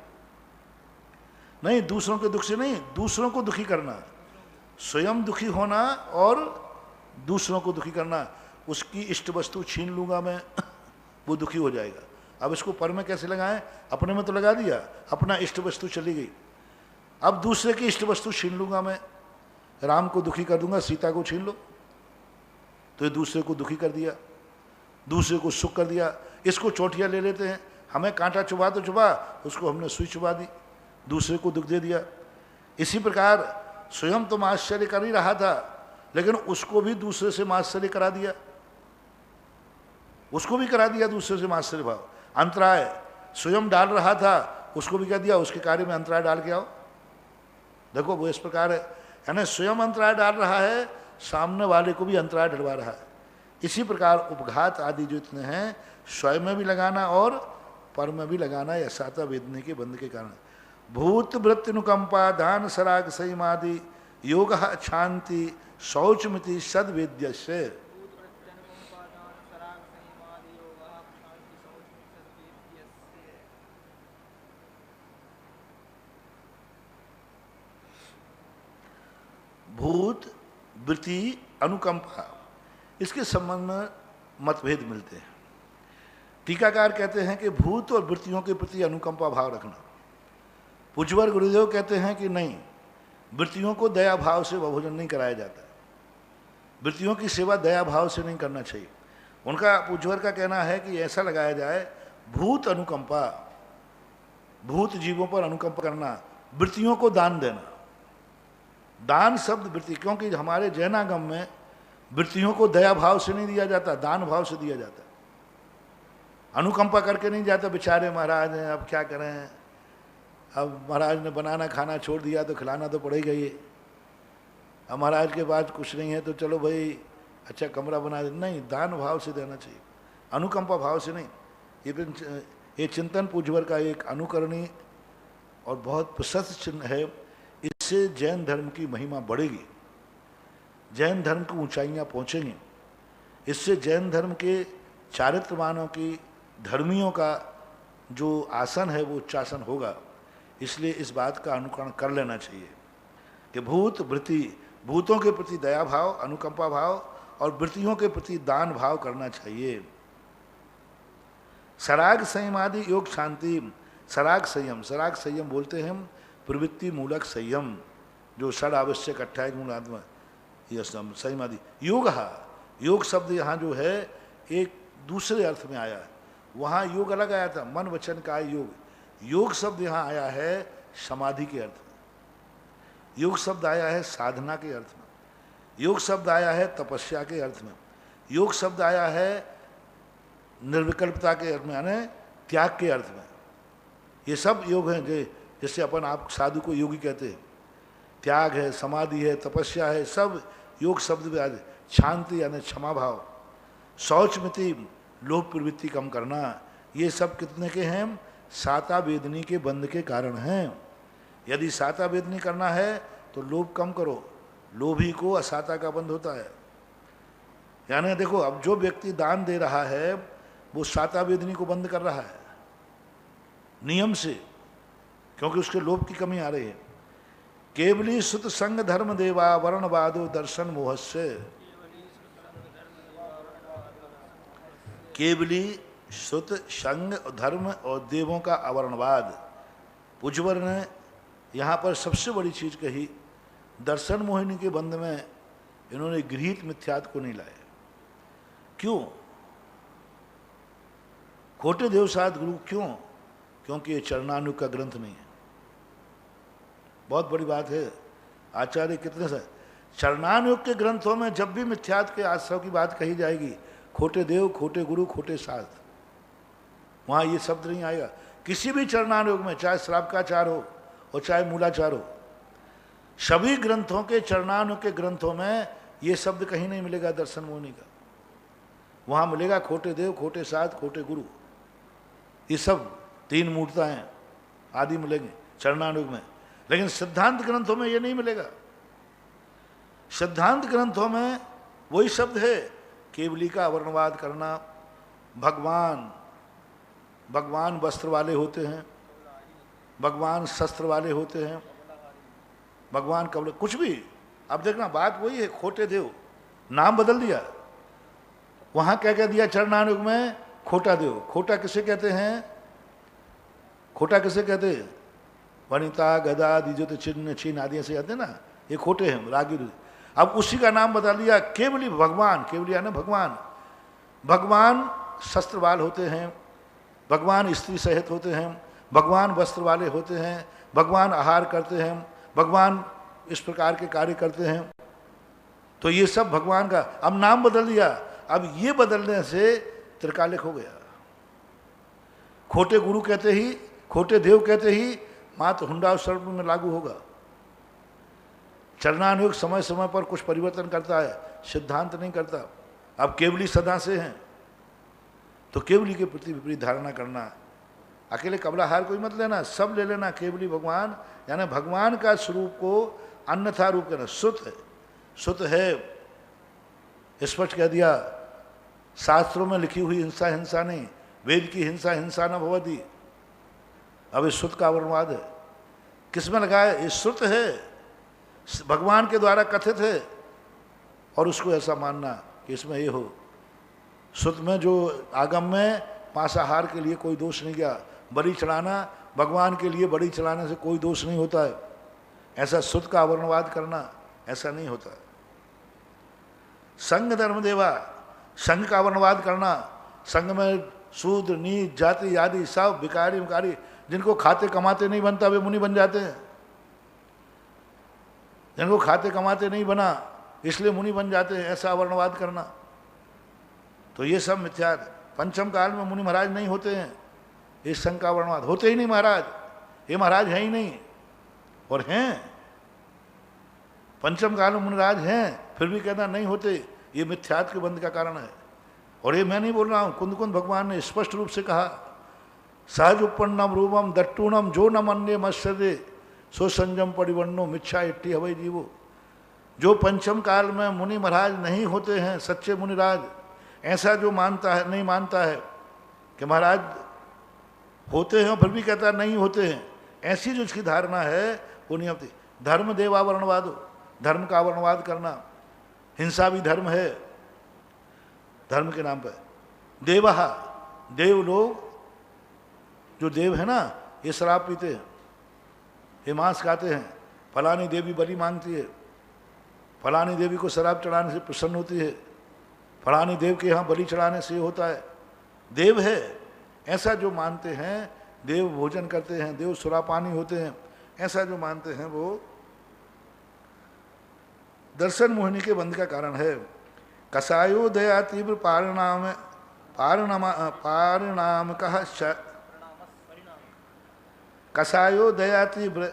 नहीं, दूसरों के दुख से नहीं, दूसरों को दुखी करना, स्वयं दुखी होना और दूसरों को दुखी करना। उसकी इष्ट वस्तु छीन लूंगा मैं, वो दुखी हो जाएगा। अब इसको पर में कैसे लगाएं? अपने में तो लगा दिया, अपना इष्ट वस्तु चली गई। अब दूसरे की इष्ट वस्तु छीन लूंगा मैं, राम को दुखी कर दूंगा, सीता को छीन लो, तो ये दूसरे को दुखी कर दिया, दूसरे को सुख कर दिया। इसको चोटियां ले लेते हैं, हमें कांटा चुभा तो चुभा, उसको हमने सुई चुभा दी, दूसरे को दुख दे दिया। इसी प्रकार स्वयं तो आश्चर्य कर ही रहा था, लेकिन उसको भी दूसरे से आश्चर्य करा दिया, उसको भी करा दिया दूसरे से आश्चर्य भाव। अंतराय स्वयं डाल रहा था, उसको भी कह दिया उसके कार्य में अंतराय डाल के आओ। देखो वो इस प्रकार है, यानी स्वयं अंतराय डाल रहा है, सामने वाले को भी अंतराय डलवा रहा है। इसी प्रकार उपघात आदि जो इतने हैं, स्वयं में भी लगाना और पर में भी लगाना, या साता वेदने के बंध के कारण। भूत वृत्ति अनुकंपा दान सराग संयमादि योग शांति शौचमिति सद्वेद्य से। भूत वृत्ति अनुकंपा, इसके संबंध में मतभेद मिलते हैं। टीकाकार कहते हैं कि भूत और वृत्तियों के प्रति अनुकंपा भाव रखना। पूज्यवर गुरुदेव कहते हैं कि नहीं, वृत्तियों को दया भाव से भोजन नहीं कराया जाता, वृत्तियों की सेवा दया भाव से नहीं करना चाहिए। उनका पूज्यवर का कहना है कि ऐसा लगाया जाए, भूत अनुकंपा, भूत जीवों पर अनुकंपा करना, वृत्तियों को दान देना। दान शब्द वृत्ति, क्योंकि हमारे जैनागम में वृत्तियों को दया भाव से नहीं दिया जाता, दान भाव से दिया जाता। अनुकंपा करके नहीं जाता, बेचारे महाराज हैं, अब क्या करें, अब महाराज ने बनाना खाना छोड़ दिया तो खिलाना तो पड़ेगा ही। अब महाराज के पास कुछ नहीं है तो चलो भाई अच्छा कमरा बना दे, नहीं, दान भाव से देना चाहिए, अनुकंपा भाव से नहीं। ये चिंतन पूज्यवर का एक अनुकरणीय और बहुत प्रशस्त चिन्ह है। इससे जैन धर्म की महिमा बढ़ेगी, जैन धर्म की ऊंचाइयां पहुंचेंगी। इससे जैन धर्म के चारित्रवानों की, धर्मियों का जो आसन है वो उच्चासन होगा। इसलिए इस बात का अनुकरण कर लेना चाहिए कि भूत वृत्ति, भूतों के प्रति दया भाव, अनुकंपा भाव, और वृत्तियों के प्रति दान भाव करना चाहिए। सराग संयम आदि योग शांति, सराग संयम, सराग संयम बोलते हैं प्रवृत्ति मूलक संयम, जो षड आवश्यक 28 गुण आत्मा, यह संयम आदि। योग, योग शब्द यहाँ जो है एक दूसरे अर्थ में आया है, वहाँ योग अलग आया था, मन वचन का योग। योग शब्द यहाँ आया है समाधि के अर्थ में, योग शब्द आया है साधना के अर्थ में, योग शब्द आया है तपस्या के अर्थ में, योग शब्द आया है निर्विकल्पता के अर्थ में, यानी त्याग के अर्थ में। ये सब योग हैं, जैसे अपन आप साधु को योगी कहते हैं, त्याग है, समाधि है, तपस्या है, सब योग शब्द में आ जाए। शांति यानी क्षमा भाव, शौचमिति लोभ प्रवृत्ति कम करना, ये सब कितने के हैं? साता वेदनी के बंध के कारण हैं। यदि साता वेदनी करना है तो लोभ कम करो, लोभी को असाता का बंध होता है। यानी देखो, अब जो व्यक्ति दान दे रहा है वो साता वेदनी को बंद कर रहा है नियम से, क्योंकि उसके लोभ की कमी आ रही है। केवली सुत संग धर्म देवा वर्णवादो दर्शन मोहस्य। केवली सुत संग धर्म और देवों का अवर्णवाद। पुजवर ने यहाँ पर सबसे बड़ी चीज कही, दर्शन मोहिनी के बंध में इन्होंने गृहीत मिथ्यात्व को नहीं लाया। क्यों? खोटे देवसाद गुरु क्यों? क्योंकि ये चरणानुग का ग्रंथ नहीं है। बहुत बड़ी बात है। आचार्य कितने से चरणानुग के ग्रंथों में जब भी मिथ्यात्व के आश्रव की बात कही जाएगी, खोटे देव, खोटे गुरु, खोटे शास्त्र, वहां ये शब्द नहीं आएगा। किसी भी चरणानुग में, चाहे श्रावकाचार हो और चाहे मूलाचार हो, सभी ग्रंथों के चरणानुग के ग्रंथों में ये शब्द कहीं नहीं मिलेगा दर्शन मोहिनी का। वहां मिलेगा खोटे देव, खोटे शास्त्र, खोटे गुरु, ये सब तीन मूर्ताएं आदि मिलेंगे चरणानुग में। लेकिन सिद्धांत ग्रंथों में ये नहीं मिलेगा। सिद्धांत ग्रंथों में वही शब्द है, केवली का वर्णवाद करना। भगवान वस्त्र वाले होते हैं, भगवान शस्त्र वाले होते हैं, भगवान कबल कुछ भी। अब देखना, बात वही है, खोटे देव नाम बदल दिया। वहां क्या कह दिया चरणानुग में? खोटा देव। खोटा किसे कहते हैं? खोटा किसे कहते हैं? वनिता, गदा, दिजोत, चिन्ह, छीन आदि से आते ना, ये खोटे हैं, रागी। अब उसी का नाम बदल दिया केवली भगवान। केवली है ना भगवान। भगवान शस्त्र वाले होते हैं, भगवान स्त्री सहित होते हैं, भगवान वस्त्र वाले होते हैं, भगवान आहार करते हैं, भगवान इस प्रकार के कार्य करते हैं। तो ये सब भगवान का अब नाम बदल दिया। अब ये बदलने से त्रिकालिक हो गया। खोटे गुरु कहते ही, खोटे देव कहते ही मात्र हुंडा और सर्प में लागू होगा। चरणानुग समय समय पर कुछ परिवर्तन करता है, सिद्धांत नहीं करता। अब केवली सदा से हैं तो केवली के प्रति विपरीत धारणा करना। अकेले कमलाहार कोई मत लेना, सब ले लेना। केवली भगवान, यानी भगवान का स्वरूप को अन्यथा रूप करना। सुत है, सुत है, स्पष्ट कह दिया। शास्त्रों में लिखी हुई हिंसा हिंसा नहीं, वेद की हिंसा हिंसा न भवती। अब इस सुत का वर्णवाद है, किसमें लगा है? इस सुत है, भगवान के द्वारा कथित है, और उसको ऐसा मानना कि इसमें ये हो। सुत में जो आगम में मांसाहार के लिए कोई दोष नहीं किया, बलि चढ़ाना भगवान के लिए, बलि चढ़ाने से कोई दोष नहीं होता है। ऐसा सुत का वर्णवाद करना ऐसा नहीं होता। संघ धर्म देवा, संघ का वर्णवाद करना। संघ में शूद्र, नीच, जाति आदि सब भिखारी विकारी, जिनको खाते कमाते नहीं बनता वे मुनि बन जाते हैं। जिनको खाते कमाते नहीं बना इसलिए मुनि बन जाते हैं, ऐसा वर्णवाद करना। तो ये सब मिथ्या। पंचम काल में मुनि महाराज नहीं होते हैं, इस संघ का वर्णवाद होते ही नहीं। महाराज ये महाराज है ही नहीं, और हैं पंचम काल में मुनिराज हैं, फिर भी कहना नहीं होते, ये मिथ्यात्व के बंध का कारण है। और ये मैं नहीं बोल रहा हूँ, कुंद कुंद भगवान ने स्पष्ट रूप से कहा, सहज उपन्नम रूपम दट्टूनम जो न मन्ये मत्सरे सो संजम परिवन्नो मिच्छा इट्टी हवई जीवो। जो पंचम काल में मुनि महाराज नहीं होते हैं, सच्चे मुनिराज, ऐसा जो मानता है, नहीं मानता है कि महाराज होते हैं फिर भी कहता नहीं होते हैं, ऐसी जो इसकी धारणा है वो नहीं होती। धर्म देवावरणवाद, धर्म का वर्णवाद करना। हिंसा भी धर्म है, धर्म के नाम पर। देवहा, देव लोग, जो देव है ना, ये शराब पीते हैं, ये मांस खाते हैं। फलानी देवी बलि मांगती है, फलानी देवी को शराब चढ़ाने से प्रसन्न होती है, फलानी देव के यहाँ बलि चढ़ाने से होता है। देव है, ऐसा जो मानते हैं, देव भोजन करते हैं, देव सुरापानी होते हैं, ऐसा जो मानते हैं वो दर्शन मोहिनी के बंध का कारण है। कसायो दया तीव्र पारिणाम कहा, कसायो दया तीव्र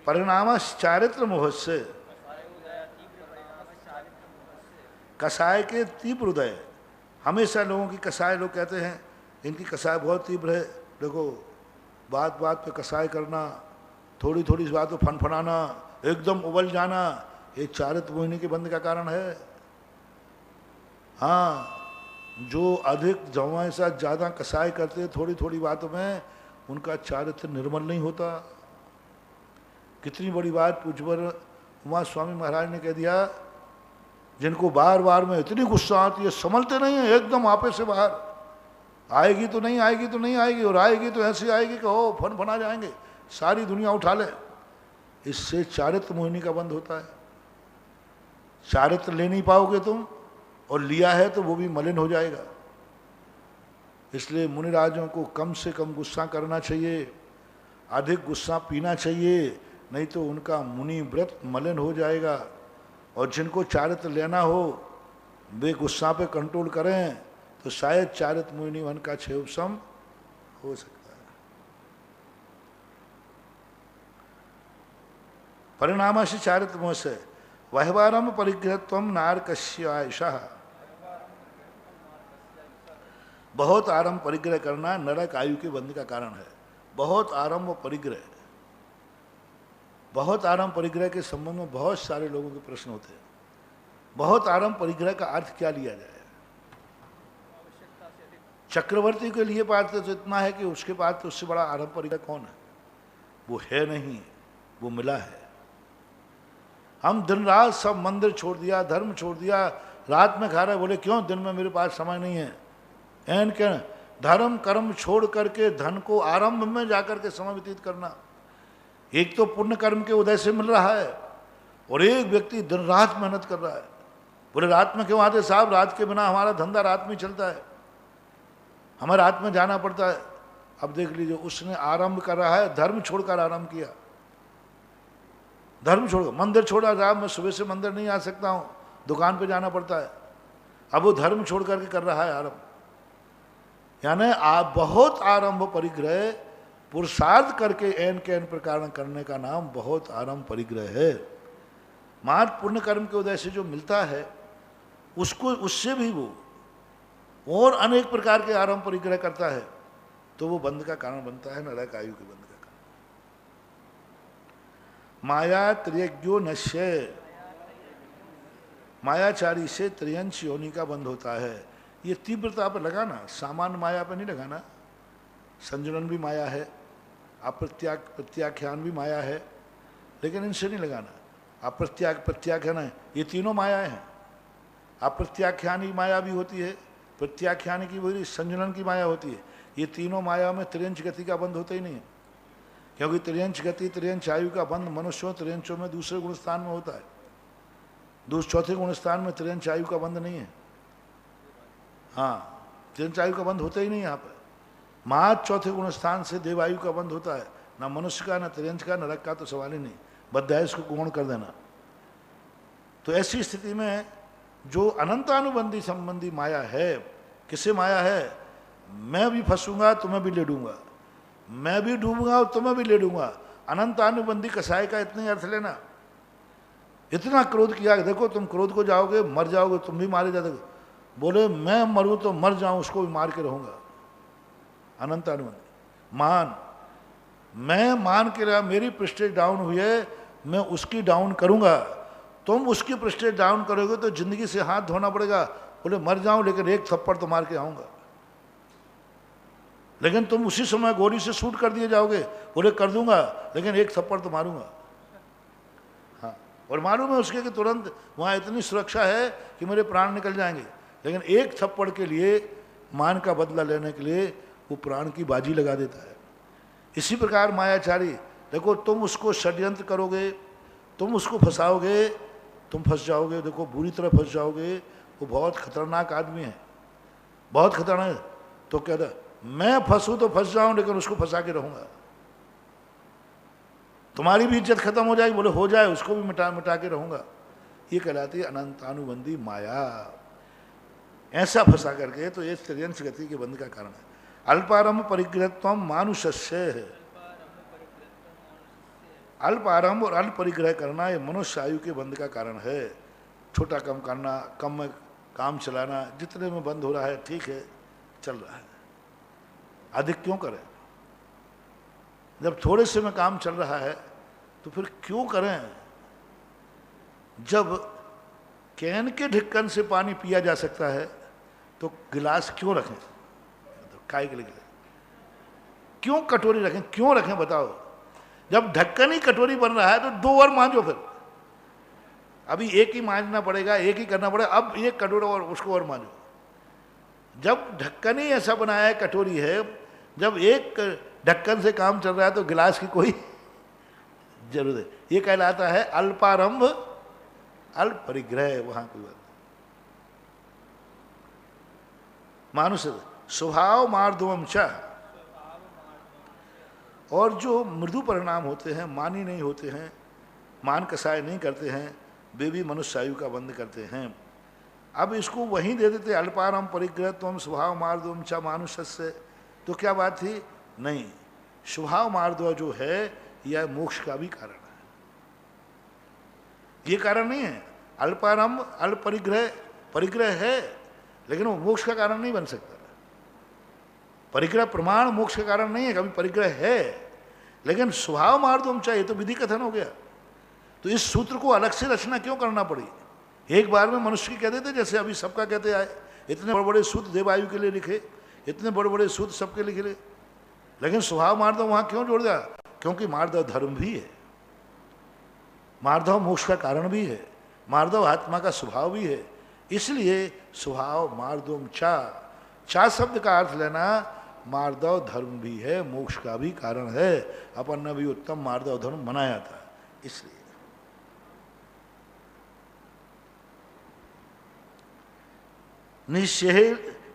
परिणाम चारित्र मोहस्य। कसाय के तीव्र उदय, हमेशा लोगों की कसाय, लोग कहते हैं इनकी कसाय बहुत तीव्र है। देखो, बात बात पे कसाय करना, थोड़ी थोड़ी बात पे फनफनाना, एकदम उबल जाना, ये चारित्र मोहिनी के बंध का कारण है। हाँ, जो अधिक जवां के साथ ज़्यादा कसाय करते थोड़ी थोड़ी बातों में, उनका चारित्र निर्मल नहीं होता। कितनी बड़ी बात पूज्यवर उमा स्वामी महाराज ने कह दिया, जिनको बार बार में इतनी गुस्सा आती है, संभलते नहीं है, एकदम आपे से बाहर आएगी तो नहीं आएगी तो नहीं आएगी, और आएगी तो ऐसी आएगी कि हो फन फना जाएंगे, सारी दुनिया उठा ले। इससे चारित्र मोहिनी का बंद होता है। चारित्र ले नहीं पाओगे तुम, और लिया है तो वो भी मलिन हो जाएगा। इसलिए मुनिराजों को कम से कम गुस्सा करना चाहिए, अधिक गुस्सा पीना चाहिए, नहीं तो उनका मुनि व्रत मलिन हो जाएगा। और जिनको चारित्र लेना हो वे गुस्सा पे कंट्रोल करें तो शायद चारित्र मोहिनी वन का क्षय उपशम हो सकता है। परिणाम से चारित्र मोह से वहवारम परिग्रहत्व नारकस्य आयुषः। बहुत आरंभ परिग्रह करना नरक आयु के बंध का कारण है। बहुत आरंभ व परिग्रह, बहुत आरंभ परिग्रह के संबंध में बहुत सारे लोगों के प्रश्न होते हैं। बहुत आरंभ परिग्रह का अर्थ क्या लिया जाए? चक्रवर्ती के लिए पात्र तो इतना है कि उसके पास तो उससे बड़ा आरंभ परिग्रह कौन है? वो है नहीं, वो मिला है। हम दिन रात सब मंदिर छोड़ दिया, धर्म छोड़ दिया, रात में खा रहे, बोले क्यों? दिन में मेरे पास समय नहीं है। एन क्या धर्म कर्म छोड़ करके धन को आरंभ में जाकर के समय व्यतीत करना, एक तो पुण्य कर्म के उदय से मिल रहा है, और एक व्यक्ति दिन रात मेहनत कर रहा है। बोले रात में क्यों आते साहब? रात के बिना हमारा धंधा रात में चलता है, हमें रात में जाना पड़ता है। अब देख लीजिए, उसने आरंभ कर रहा है, धर्म छोड़कर आरंभ किया, धर्म छोड़, मंदिर छोड़ा, साहब मैं सुबह से मंदिर नहीं आ सकता हूँ, दुकान पे जाना पड़ता है। अब वो धर्म छोड़ करके कर रहा है आरंभ। यानी आप बहुत आरंभ परिग्रह पुरुषार्थ करके एन के एन प्रकार करने का नाम बहुत आरंभ परिग्रह है। मात्र पुण्य कर्म के उदय से जो मिलता है उसको, उससे भी वो और अनेक प्रकार के आरंभ परिग्रह करता है, तो वो बंध का कारण बनता है, नरक आयु के बंध का कारण। माया त्रियज्ञो नश्य, मायाचारी से त्रियंश योनि का बंध होता है। ये तीव्रता पर लगाना, सामान्य माया पर नहीं लगाना। संजनन भी माया है, प्रत्याख्यान भी माया है, लेकिन इनसे नहीं लगाना। प्रत्याख्यान है, ये तीनों मायाएं हैं। अप्रत्याख्यान की माया भी होती है, प्रत्याख्यान की वही संजनन की माया होती है। ये तीनों माया में त्रियंश गति का बंध होता ही नहीं है, क्योंकि त्रियंश गति त्रियंश आयु का बंध मनुष्यों त्रियंशों में दूसरे गुण स्थान में होता है। चौथे गुण स्थान में त्रियंश आयु का बंध नहीं है। हाँ, त्रियंश आयु का बंध होता ही नहीं यहाँ पर। मात्र चौथे गुण स्थान से देवायु का बंध होता है, ना मनुष्य का, ना त्रियंश का, नरक का तो सवाल ही नहीं। बद्ध है, इसको गुण कर देना। तो ऐसी स्थिति में जो अनंतानुबंधी संबंधी माया है, किसे माया है? मैं भी फंसूंगा तुम्हें भी ले डूंगा, मैं भी डूबूंगा और तुम्हें भी ले डूंगा। अनंतानुबंधी कसाय का इतना ही अर्थ लेना। इतना क्रोध किया, देखो तुम क्रोध को जाओगे मर जाओगे, तुम भी मारे जाओगे। बोले मैं मरूं तो मर जाऊं, उसको भी मार के रहूंगा। अनंतानुबंधी मान, मैं मान के रहा, मेरी प्रेस्टेज डाउन हुई है, मैं उसकी डाउन करूंगा। तुम उसकी प्रेस्टेज डाउन करोगे तो जिंदगी से हाथ धोना पड़ेगा। बोले मर जाऊं लेकिन एक थप्पड़ तो मार के आऊंगा। लेकिन तुम उसी समय गोली से शूट कर दिए जाओगे। बोले कर दूंगा लेकिन एक थप्पड़ तो मारूंगा। हाँ, और मालूम है उसके कि तुरंत वहाँ इतनी सुरक्षा है कि मेरे प्राण निकल जाएंगे, लेकिन एक थप्पड़ के लिए, मान का बदला लेने के लिए वो प्राण की बाजी लगा देता है। इसी प्रकार मायाचारी, देखो तुम उसको षड्यंत्र करोगे, तुम उसको फंसाओगे, तुम फंस जाओगे। देखो बुरी तरह फंस जाओगे। वो बहुत खतरनाक आदमी है, बहुत खतरनाक। तो कहता मैं फंसूं तो फंस जाऊं लेकिन उसको फंसा के रहूंगा, तुम्हारी भी इज्जत खत्म हो जाएगी। बोले हो जाए, उसको भी मिटा के रहूंगा। ये कहलाती है अनंतानुबंधी माया। ऐसा फंसा करके, तो ये त्रियंश गति के बंध का कारण है। अल्पारंभ परिग्रहत्व मानुष्य है। अल्प आरंभ और अल्प परिग्रह करना ये मनुष्य आयु के बंध का कारण है। छोटा कम करना, कम में काम चलाना जितने में बंद हो रहा है ठीक है, चल रहा है, अधिक क्यों करें? जब थोड़े से में काम चल रहा है तो फिर क्यों करें? जब कैन के ढक्कन से पानी पिया जा सकता है तो गिलास क्यों रखें? तो काय के लिए क्यों कटोरी रखें? क्यों रखें बताओ? जब ढक्कन ही कटोरी बन रहा है तो दो और मांजो। फिर अभी एक ही मांजना पड़ेगा, एक ही करना पड़ेगा, अब एक कटोरा और उसको और मांजो। जब ढक्कन ही ऐसा बनाया है, कटोरी है, जब एक ढक्कन से काम चल रहा है तो गिलास की कोई जरूरत है। ये कहलाता है अल्पारंभ अल्प परिग्रह। वहां कोई बात मानुष स्वभाव मार्दवम च, और जो मृदु परिणाम होते हैं, मानी नहीं होते हैं, मान कसाय नहीं करते हैं, वे भी मनुष्य आयु का बंद करते हैं। अब इसको वहीं दे देते अल्पारम परिग्रह तुम स्वभाव मार्दवम च मानुष्य। तो क्या बात थी? नहीं, स्वभाव मार्दव जो है यह मोक्ष का भी कारण है, ये कारण नहीं है। अल्पारंभ अल्प परिग्रह, परिग्रह है लेकिन वो मोक्ष का कारण नहीं बन सकता। परिग्रह प्रमाण मोक्ष का कारण नहीं है, कभी परिग्रह है लेकिन स्वभाव मार्दवम चाहिए तो विधि कथन हो गया। तो इस सूत्र को अलग से रचना क्यों करना पड़ी? एक बार में मनुष्य की कह देते, जैसे अभी सबका कहते आए, इतने बड़े बड़े सूत्र देवायु के लिए लिखे, इतने बड़े बड़े सूत्र सबके लिखे, लेकिन स्वभाव मार्दव वहां क्यों जोड़ दिया? क्योंकि मार्दव धर्म भी है, मार्दव मोक्ष का कारण भी है, मार्दव आत्मा का स्वभाव भी है। इसलिए स्वभाव मार्दवम चा, चा शब्द का अर्थ लेना, मार्दव धर्म भी है, मोक्ष का भी कारण है। अपन ने भी उत्तम मार्दव धर्म मनाया था। इसलिए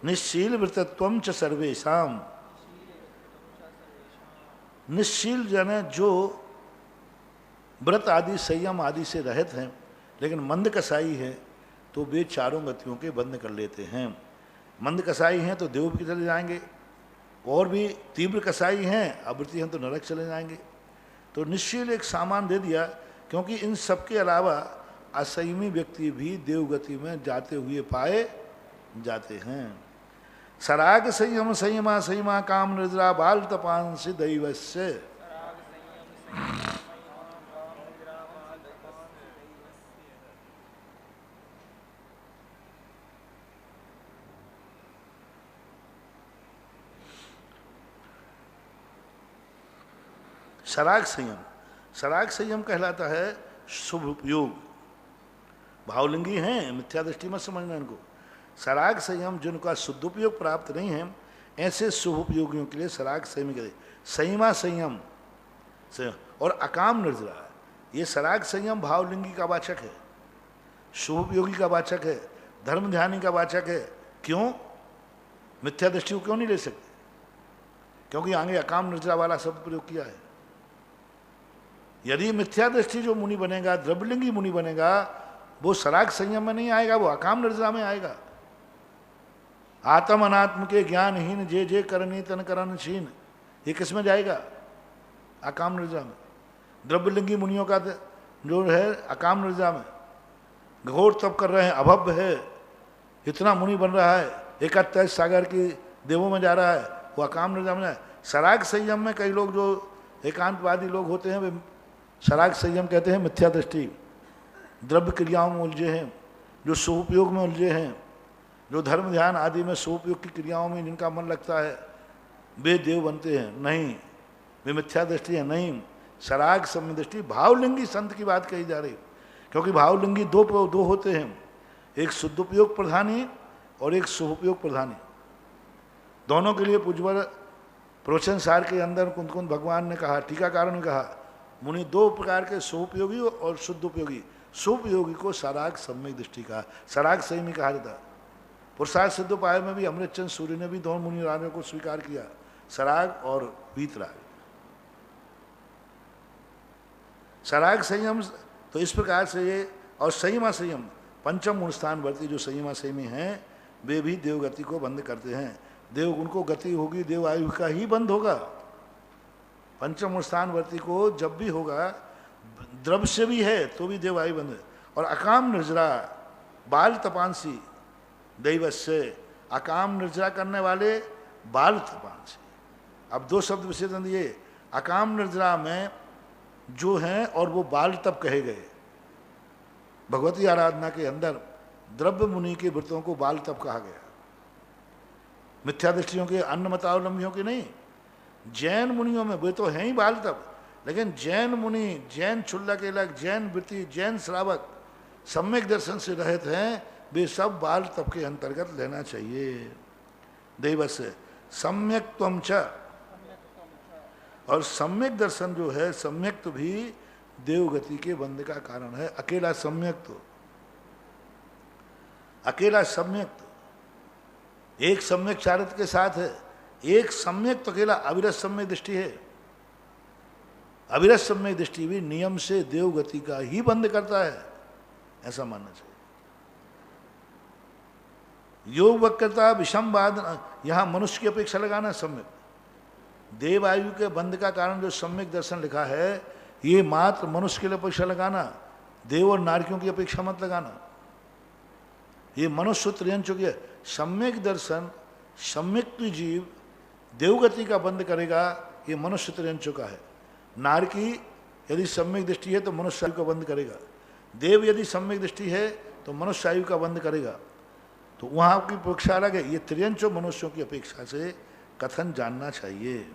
निश्शील व्रतत्वम च सर्वेशाम, निश्शील जन जो व्रत आदि संयम आदि से रहित हैं लेकिन मंद कसाई है तो वे चारों गतियों के बंद कर लेते हैं। मंद कसाई हैं तो देव भी चले जाएंगे, और भी तीव्र कसाई हैं आवृत्ति हैं तो नरक चले जाएंगे। तो निश्चल एक सामान दे दिया, क्योंकि इन सब के अलावा असंयमी व्यक्ति भी देवगति में जाते हुए पाए जाते हैं। सराग संयम संयमा संयमा काम निद्रा बाल तपांसी दैवस्य। सराग संयम, सराग संयम कहलाता है शुभ उपयोग। भावलिंगी हैं, मिथ्या दृष्टि मत समझना इनको। सराग संयम जिनका शुद्ध उपयोग प्राप्त नहीं है, ऐसे शुभ उपयोगियों के लिए सराग संयम कहते। संयमा संयम और अकाम निर्जरा, ये सराग संयम भावलिंगी का वाचक है, शुभ उपयोगी का वाचक है, धर्म ध्यानी का वाचक है। क्यों? मिथ्या दृष्टि को क्यों नहीं ले सकते? क्योंकि आगे अकाम निर्जरा वाला शब्द प्रयोग किया है। यदि मिथ्या दृष्टि जो मुनि बनेगा, द्रव्यलिंगी मुनि बनेगा, वो सराग संयम में नहीं आएगा, वो अकाम निर्जरा में आएगा। आत्म अनात्म के ज्ञानहीन जे जे करनी तन करणशीन, ये किस में जाएगा? अकाम निर्जरा में। द्रव्यलिंगी मुनियों का जो है अकाम निर्जरा में, घोर तप कर रहे हैं, अभव्य है, इतना मुनि बन रहा है, 71 सागर की देवों में जा रहा है, वो अकाम निर्जरा में है। सराग संयम में कई लोग जो एकांतवादी लोग होते हैं वे सराग संयम कहते हैं मिथ्या दृष्टि, द्रव्य क्रियाओं में उलझे हैं, जो सुपयोग में उलझे हैं, जो धर्म ध्यान आदि में सुपयोग की क्रियाओं में जिनका मन लगता है, वे देव बनते हैं। नहीं, वे मिथ्या दृष्टि है। नहीं, सराग सम्य दृष्टि भावलिंगी संत की बात कही जा रही, क्योंकि भावलिंगी दो होते हैं, एक शुद्धोपयोग प्रधानी और एक शुभोपयोग प्रधानी। दोनों के लिए पूज्यवर प्रवचन सार के अंदर कुंद कुंद भगवान ने कहा, टीकाकारों ने कहा, मुनि दो प्रकार के शुभोपयोगी और शुद्धोपयोगी। शुभयोगी को सराग सम्यक दृष्टि का, सराग संयमी कहा जाता है। पुरुषार्थ सिद्धोपाय में भी अमृतचंद सूर्य ने भी दोनों मुनि रानियों को स्वीकार किया, सराग और वीतराग। सराग संयम तो इस प्रकार से ये, और संयमा संयम पंचम गुण स्थान वर्ती जो संयमा संयमी हैं, वे भी देवगति को बंद करते हैं। देवगुण को गति होगी, देव आयु का ही बंद होगा। पंचम स्थान वर्ती को जब भी होगा, द्रव्य से भी है तो भी देव आयु बंद है। और अकाम निर्जरा बाल तपांसी, दैवस्य, अकाम निर्जरा करने वाले बाल तपान से। अब दो शब्द विशेषण दिए, अकाम निर्जरा में जो हैं और वो बाल तप कहे गए। भगवती आराधना के अंदर द्रव्य मुनि के व्रतों को बाल तप कहा गया, मिथ्या दृष्टियों के, अन्य मतावलंबियों के नहीं। जैन मुनियों में वे तो हैं ही बाल तप, लेकिन जैन मुनि, जैन क्षुल्लक के लग, जैन वृत्ति, जैन श्रावक सम्यक दर्शन से रहित हैं, वे सब बाल तप के अंतर्गत लेना चाहिए। दैवस्य सम्यक त्वम च, और सम्यक दर्शन जो है, सम्यक तो भी देवगति के बंध का कारण है। अकेला सम्यक तो, अकेला सम्यक तो एक सम्यक चारित्र के साथ है, एक सम्यक तो अकेला अविरत सम्यक दृष्टि है। अविरत सम्यक दृष्टि भी नियम से देवगति का ही बंध करता है, ऐसा मानना चाहिए। योग वक्रता विषमवाद, यहां मनुष्य की अपेक्षा लगाना सम्यक, देव आयु के बंध का कारण जो सम्यक दर्शन लिखा है, ये मात्र मनुष्य के लिए अपेक्षा लगाना, देव और नारकियों की अपेक्षा मत लगाना। ये मनुष्य त्रियंचो की सम्यक दर्शन, सम्यक जीव देवगति का बंध करेगा, ये मनुष्य त्रियंचो का है। नारकी यदि सम्यक दृष्टि है तो मनुष्य आयु का बंध करेगा, देव यदि सम्यक दृष्टि है तो मनुष्य आयु का बंध करेगा। तो वहाँ की अपेक्षा अलग है, ये त्रियंचो मनुष्यों की अपेक्षा से कथन जानना चाहिए।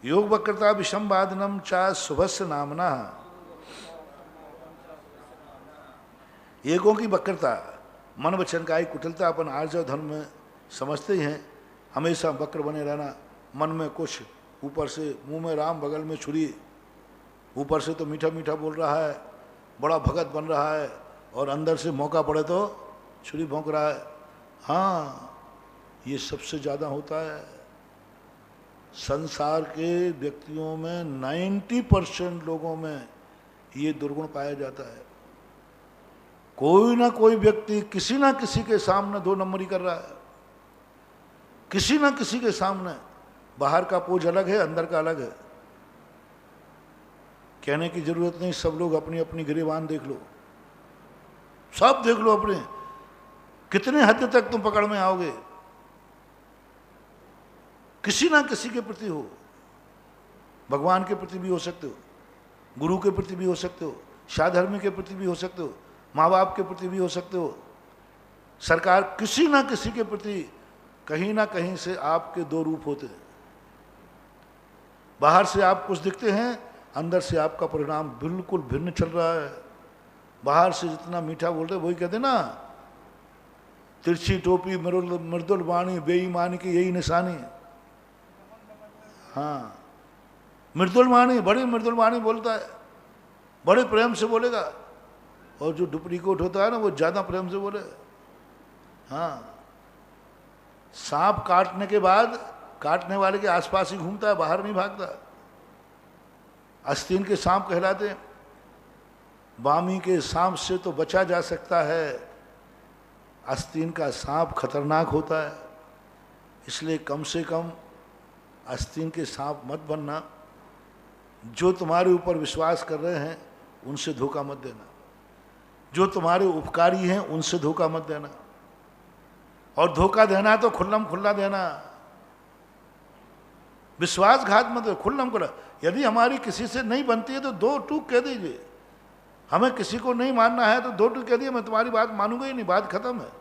योग वक्रता विषमवादनम चा शुभस्य नामना, एकों की वक्रता, मन वचन का कुटिलता अपन आर्जव धर्म में समझते ही हैं। हमेशा वक्र बने रहना, मन में कुछ, ऊपर से मुंह में राम बगल में छुरी, ऊपर से तो मीठा मीठा बोल रहा है, बड़ा भगत बन रहा है, और अंदर से मौका पड़े तो छुरी भोंक रहा है। हाँ, ये सबसे ज़्यादा होता है संसार के व्यक्तियों में। 90% लोगों में ये दुर्गुण पाया जाता है। कोई ना कोई व्यक्ति किसी ना किसी के सामने दो नंबरी कर रहा है, किसी ना किसी के सामने। बाहर का पोज अलग है, अंदर का अलग है। कहने की जरूरत नहीं, सब लोग अपनी अपनी गिरेबान देख लो, सब देख लो अपने, कितने हद तक तुम पकड़ में आओगे। किसी ना किसी के प्रति हो, भगवान के प्रति भी हो सकते हो, गुरु के प्रति भी हो सकते हो, साधर्मी के प्रति भी हो सकते हो, माँ बाप के प्रति भी हो सकते हो, सरकार, किसी ना किसी के प्रति कहीं ना कहीं से आपके दो रूप होते हैं। बाहर से आप कुछ दिखते हैं, अंदर से आपका परिणाम बिल्कुल भिन्न चल रहा है। बाहर से जितना मीठा बोलते वही कहते ना, तिरछी टोपी मृदुल वाणी बेईमानी की यही निशानी। हाँ, मृदुल वाणी, बड़ी मृदुल वाणी बोलता है, बड़े प्रेम से बोलेगा, और जो डुप्लीकेट होता है ना वो ज्यादा प्रेम से बोले। हाँ, सांप काटने के बाद काटने वाले के आसपास ही घूमता है, बाहर नहीं भागता। आस्तीन के सांप कहलाते हैं। वामी के सांप से तो बचा जा सकता है, आस्तीन का सांप खतरनाक होता है। इसलिए कम से कम आस्तीन के सांप मत बनना। जो तुम्हारे ऊपर विश्वास कर रहे हैं उनसे धोखा मत देना, जो तुम्हारे उपकारी हैं उनसे धोखा मत देना, और धोखा देना तो खुल्लम खुल्ला देना, विश्वासघात मत दो, खुल्लम खुल्ला। यदि हमारी किसी से नहीं बनती है तो दो टूक कह दीजिए। हमें किसी को नहीं मानना है तो दो टूक कह दिए, मैं तुम्हारी बात मानूंगा ही नहीं, बात खत्म है।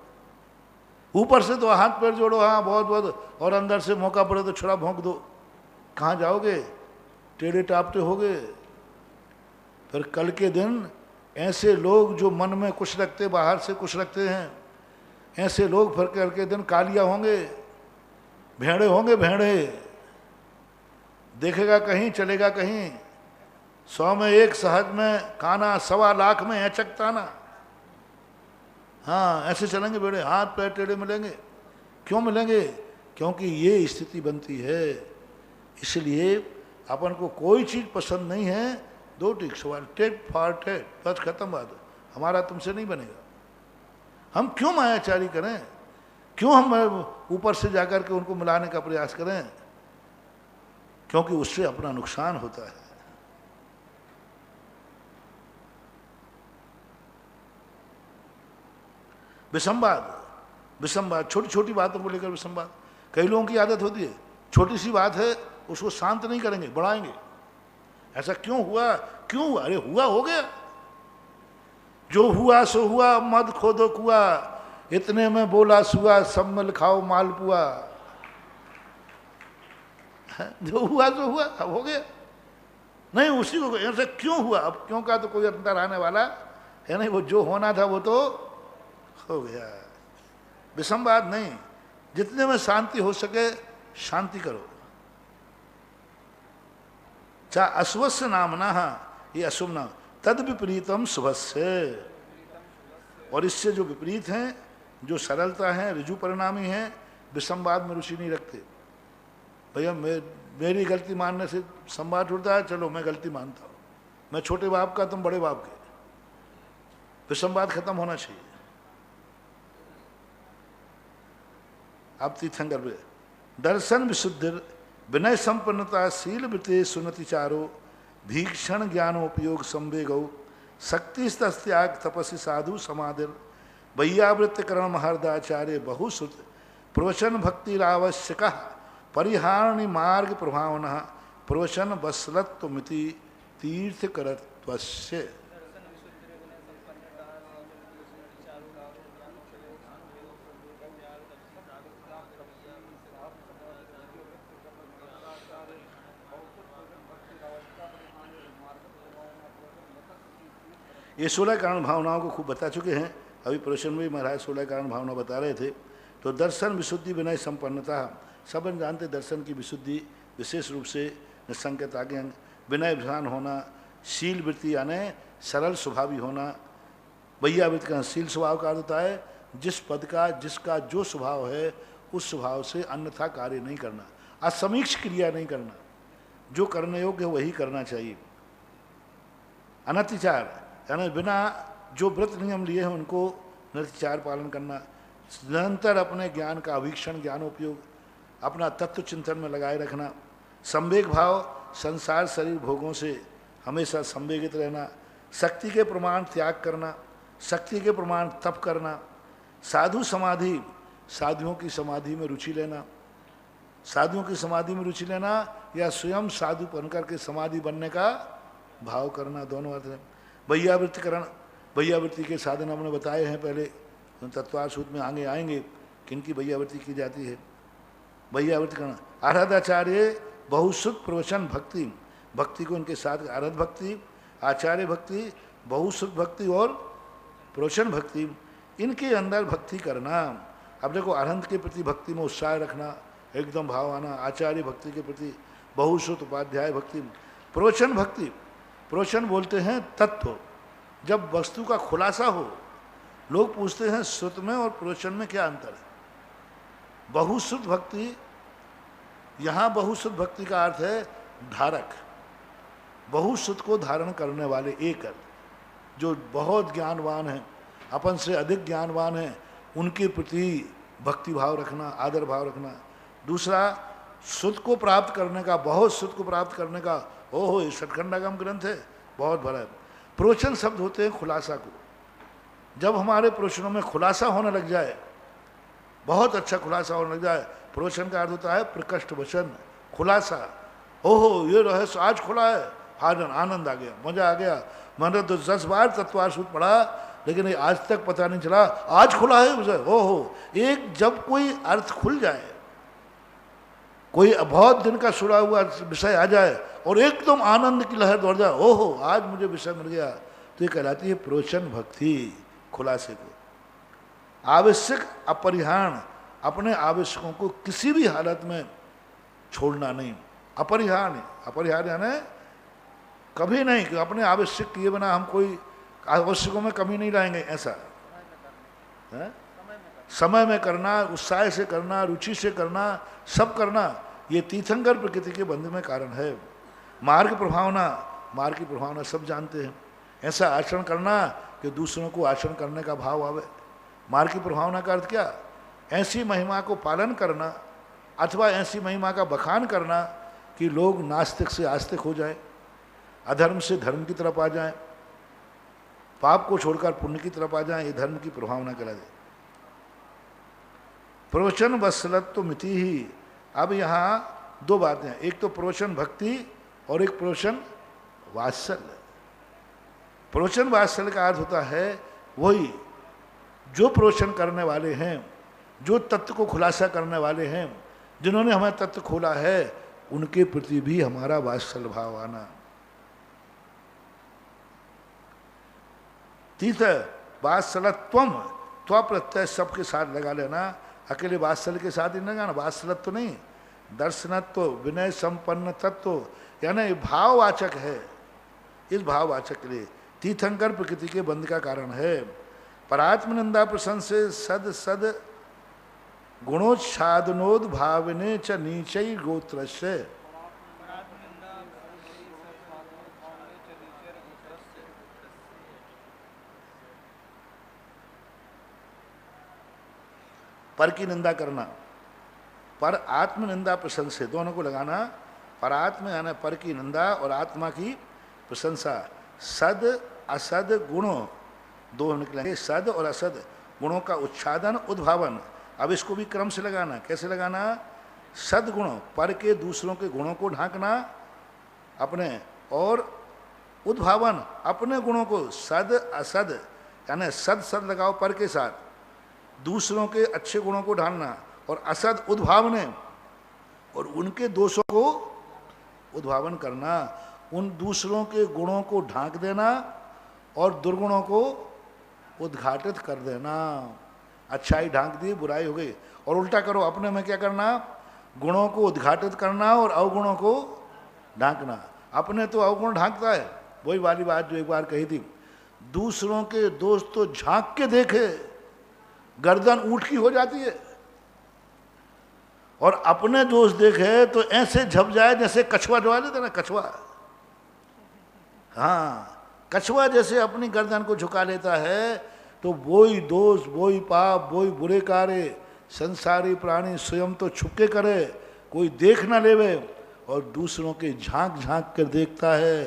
ऊपर से तो हाथ पैर जोड़ो, हाँ बहुत बहुत, और अंदर से मौका पड़े तो छुरा भोंक दो। कहाँ जाओगे? टेढ़े टापटे होगे। फिर कल के दिन ऐसे लोग जो मन में कुछ रखते, बाहर से कुछ रखते हैं, ऐसे लोग फिर कल के दिन कालिया होंगे, भेड़े होंगे, भेड़े। देखेगा कहीं, चलेगा कहीं। 100 में 1 सहज में काना, 1.25 लाख में ऐचकता ना। हाँ, ऐसे चलेंगे भेड़े, हाथ पैर टेढ़े मिलेंगे। क्यों मिलेंगे? क्योंकि ये स्थिति बनती है। इसलिए अपन को कोई चीज़ पसंद नहीं है, दो टिक सवाल, टेट फॉर टेट, बस खत्म बात। हमारा तुमसे नहीं बनेगा। हम क्यों मायाचारी करें? क्यों हम ऊपर से जाकर के उनको मिलाने का प्रयास करें? क्योंकि उससे अपना नुकसान होता है। विसंवाद, विषमवाद, छोटी छोटी बातों को लेकर विषमवाद। कई लोगों की आदत होती है, छोटी सी बात है उसको शांत नहीं करेंगे, बढ़ाएंगे। ऐसा क्यों हुआ, क्यों हुआ? अरे हुआ, हो गया, जो हुआ सो हुआ, मत खोदो कुआ, इतने में बोला सुआ, सब में खाओ मालपुआ। जो हुआ सो हुआ, अब हो गया। नहीं, उसी को ऐसा क्यों हुआ, अब क्यों का तो कोई अंतर आने वाला है नहीं, वो जो होना था वो तो हो गया। विषमवाद नहीं, जितने में शांति हो सके शांति करो। चाहे अश्वस्य नामना, ये अशुभ नाम, तद विपरीतम शुभस्य, और इससे जो विपरीत हैं, जो सरलता है, ऋजु परिणामी हैं, विषमवाद में रुचि नहीं रखते। भैया मेरी गलती मानने से संवाद उठता है, चलो मैं गलती मानता हूँ, मैं छोटे बाप का, तुम बड़े बाप के, विषमवाद खत्म होना चाहिए। आप तीर्थंकर पे दर्शन विशुद्धि, विनय संपन्नता, शील वृत्ति, सुनति चारो, भीक्षण ज्ञानोपयोग संवेगौ, शक्ति त्याग तपस्वी साधु समाधिर, वैयावृत्ति करण महर्दाचार्य बहुश्रुत, प्रवचन भक्तिरावश्यक, परिहारणी मार्ग प्रभावना, प्रवचन वत्सलत्वमिति तीर्थकरत्वस्य। ये 16 कारण भावनाओं को खूब बता चुके हैं। अभी प्रश्न में महाराज 16 कारण भावना बता रहे थे। तो दर्शन विशुद्धि, विनय संपन्नता, सब जानते दर्शन की विशुद्धि विशेष रूप से निसंकता के अंग, विनय विधान होना, शील वृत्ति यानी सरल स्वभावी होना, वैयावृत्ति का शील स्वभाव का अर्थ होता है जिस पद का, जिसका जो स्वभाव है उस स्वभाव से अन्यथा कार्य नहीं करना, असमीक्ष क्रिया नहीं करना, जो करने योग्य है वही करना चाहिए। अनतिचार यानी बिना जो व्रत नियम लिए हैं उनको निरतिचार पालन करना, निरंतर अपने ज्ञान का अवीक्षण, ज्ञानोपयोग, अपना तत्व चिंतन में लगाए रखना, संवेग भाव, संसार शरीर भोगों से हमेशा संवेगित रहना, शक्ति के प्रमाण त्याग करना, शक्ति के प्रमाण तप करना, साधु समाधि, साधुओं की समाधि में रुचि लेना, साधुओं की समाधि में रुचि लेना या स्वयं साधु बन करके समाधि बनने का भाव करना, दोनों अर्थ हैं। वैयावृत्तिकरण, वैयावृत्ति के साधन हमने बताए हैं पहले, तत्वार सूत्र में आगे आएंगे किनकी वैयावृत्ति की जाती है। वैयावृत्तिकरण, आराधाचार्य बहुश्रुत प्रवचन भक्ति, भक्ति को उनके साथ आराध भक्ति, आचार्य भक्ति, बहुश्रुत भक्ति और प्रवचन भक्ति, इनके अंदर भक्ति करना। अब देखो, आनंद के प्रति भक्ति में उत्साह रखना, एकदम भाव आना, आचार्य भक्ति के प्रति बहुश्रुत उपाध्याय भक्ति, प्रवचन भक्ति, प्रवचन बोलते हैं तत्व, जब वस्तु का खुलासा हो। लोग पूछते हैं श्रुत में और प्रवचन में क्या अंतर है। बहुश्रुत भक्ति, यहाँ बहुश्रुत भक्ति का अर्थ है धारक, बहुश्रुत को धारण करने वाले, एक जो बहुत ज्ञानवान हैं, अपन से अधिक ज्ञानवान हैं, उनके प्रति भक्ति भाव रखना, आदर भाव रखना। दूसरा, श्रुत को प्राप्त करने का, बहुत श्रुत को प्राप्त करने का, ओहो ये सतखंडागम ग्रंथ है, बहुत बड़ा है। प्रवचन शब्द होते हैं खुलासा को। जब हमारे प्रवचनों में खुलासा होने लग जाए, बहुत अच्छा खुलासा होने लग जाए, प्रवचन का अर्थ होता है प्रकष्ट वचन, खुलासा। ओहो ये रहस्य आज खुला है, आनंद आ गया, मजा आ गया। मैंने तो 10 बार तत्वार सूत्र पढ़ा लेकिन आज तक पता नहीं चला, आज खुला है विषय। ओहो, एक जब कोई अर्थ खुल जाए, कोई बहुत दिन का सुना हुआ विषय आ जाए और एकदम आनंद की लहर दौड़ जाए, ओहो आज मुझे विषय मिल गया, तो ये कहलाती है प्रवचन भक्ति, खुलासे को। आवश्यक अपरिहार, अपने आवश्यकों को किसी भी हालत में छोड़ना नहीं। अपरिहार नहीं, अपरिहार यानी कभी नहीं कि अपने आवश्यक किए बिना हम कोई आवश्यकों में कमी नहीं लाएंगे, ऐसा है? समय में करना, उत्साह से करना, रुचि से करना, सब करना, ये तीर्थंकर प्रकृति के बंध में कारण है। मार्ग प्रभावना, मार्ग की प्रभावना सब जानते हैं, ऐसा आचरण करना कि दूसरों को आचरण करने का भाव आवे। मार्ग की प्रभावना का अर्थ क्या? ऐसी महिमा को पालन करना अथवा ऐसी महिमा का बखान करना कि लोग नास्तिक से आस्तिक हो जाए, अधर्म से धर्म की तरफ आ जाएं, पाप को छोड़कर पुण्य की तरफ आ जाएं, ये धर्म की प्रभावना करा दे। प्रवचन वत्सलत्व मिति ही। अब यहाँ दो बातें हैं, एक तो प्रवचन भक्ति और एक प्रवचन वात्सल्य। प्रवचन वात्सल्य का अर्थ होता है वही जो प्रवचन करने वाले हैं, जो तत्व को खुलासा करने वाले हैं, जिन्होंने हमें तत्व खोला है, उनके प्रति भी हमारा वात्सल्य भाव आना। तीसरा वात्सलत्वम, त्व प्रत्यय सबके साथ लगा लेना, अकेले वात्सल्य के साथ ही लगाना। वात्सलत्व नहीं, दर्शनत्व, विनय संपन्न तत्व, यानी भाववाचक है। इस भाववाचक के लिए तीर्थंकर प्रकृति के बंध का कारण है। परात्म निंदा प्रशंसे सद सद गुणोच्छादनोद भावने च नीचै गोत्रस्य। पर की निंदा करना, पर आत्म निंदा प्रशंसे, दोनों को लगाना। पर आत्म यानी पर की निंदा और आत्मा की प्रशंसा। सद असद गुणों दो निकलेंगे, सद और असद गुणों का उच्छादन उद्भावन। अब इसको भी क्रम से लगाना। कैसे लगाना? सदगुण पर के दूसरों के गुणों को ढांकना अपने, और उद्भावन अपने गुणों को। सद असद यानी सद सद लगाओ पर के साथ, दूसरों के अच्छे गुणों को ढालना, और असद उद्भावने, और उनके दोषों को उद्भावन करना। उन दूसरों के गुणों को ढांक देना और दुर्गुणों को उद्घाटित कर देना। अच्छाई ढांक दी, बुराई हो गई। और उल्टा करो, अपने में क्या करना? गुणों को उद्घाटित करना और अवगुणों को ढांकना। अपने तो अवगुण ढांकता है, वही वाली बात जो एक बार कही थी, दूसरों के दोष तो झांक के देखे गर्दन ऊँट की हो जाती है, और अपने दोष देखे तो ऐसे झप जाए जैसे कछुआ जो लेते ना, कछुआ। हाँ, कछुआ जैसे अपनी गर्दन को झुका लेता है, तो वही दोष, वही पाप, वही बुरे कार्य संसारी प्राणी स्वयं तो छुपके करे, कोई देख ना लेवे, और दूसरों के झांक झांक कर देखता है।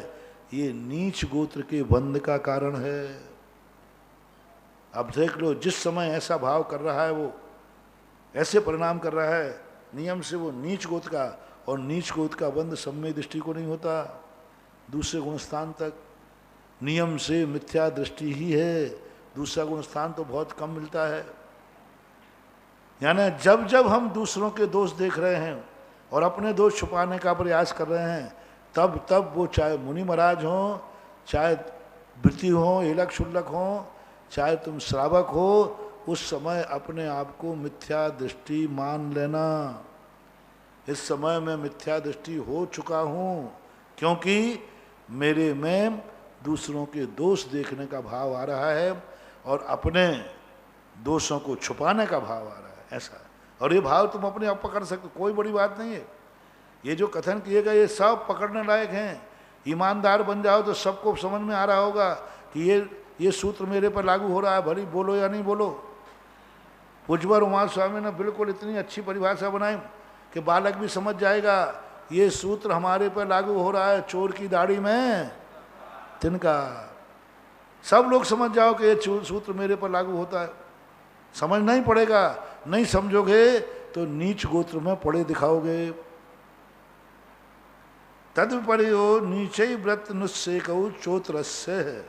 ये नीच गोत्र के बंध का कारण है। अब देख लो, जिस समय ऐसा भाव कर रहा है, वो ऐसे परिणाम कर रहा है, नियम से वो नीच गोत्र का, और नीच गोत्र का बंध सम्यक दृष्टि को नहीं होता, दूसरे गुणस्थान तक। नियम से मिथ्या दृष्टि ही है, दूसरा गुणस्थान तो बहुत कम मिलता है। यानी जब जब हम दूसरों के दोष देख रहे हैं और अपने दोष छुपाने का प्रयास कर रहे हैं, तब तब वो चाहे मुनि महाराज हों, चाहे वृत्ति हो, एलक शुल्लक हो, चाहे तुम श्रावक हो, उस समय अपने आप को मिथ्या दृष्टि मान लेना। इस समय मैं मिथ्या दृष्टि हो चुका हूँ, क्योंकि मेरे में दूसरों के दोष देखने का भाव आ रहा है और अपने दोषों को छुपाने का भाव आ रहा है, ऐसा। और ये भाव तुम अपने आप पकड़ सकते, कोई बड़ी बात नहीं है। ये जो कथन किए गए ये सब पकड़ने लायक हैं। ईमानदार बन जाओ तो सबको समझ में आ रहा होगा कि ये सूत्र मेरे पर लागू हो रहा है, भली बोलो या नहीं बोलो। पूज्यवर उमा स्वामी ने बिल्कुल इतनी अच्छी परिभाषा बनाई कि बालक भी समझ जाएगा, ये सूत्र हमारे पर लागू हो रहा है। चोर की दाढ़ी में तिनका, सब लोग समझ जाओ कि ये सूत्र मेरे पर लागू होता है। समझना ही पड़ेगा, नहीं समझोगे तो नीच गोत्र में पड़े दिखाओगे। तदपरियो नीचे व्रत नुस्सेकौ चोत्रस्य है।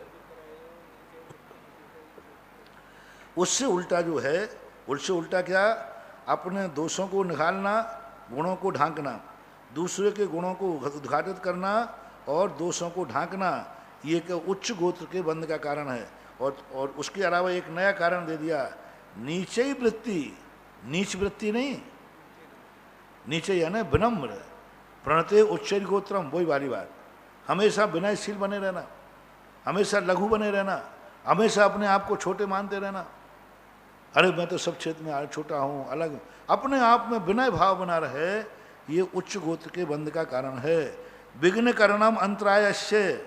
उससे उल्टा जो है, उससे उल्टा क्या? अपने दोषों को निकालना, गुणों को ढांकना, दूसरे के गुणों को उद्घाटित करना और दोषों को ढांकना, ये एक उच्च गोत्र के बंध का कारण है। और उसके अलावा एक नया कारण दे दिया, नीचे वृत्ति। नीच वृत्ति नहीं, नीचे यानी विनम्र, प्रणते उच्चैर गोत्रम, वही वाली बात। हमेशा विनयशील बने रहना, हमेशा लघु बने रहना, हमेशा अपने आप को छोटे मानते रहना। अरे मैं तो सब क्षेत्र में छोटा हूँ, अलग, अपने आप में विनय भाव बना रहे, ये उच्च गोत्र के बंध का कारण है। विघ्न करणम अंतरायस्य,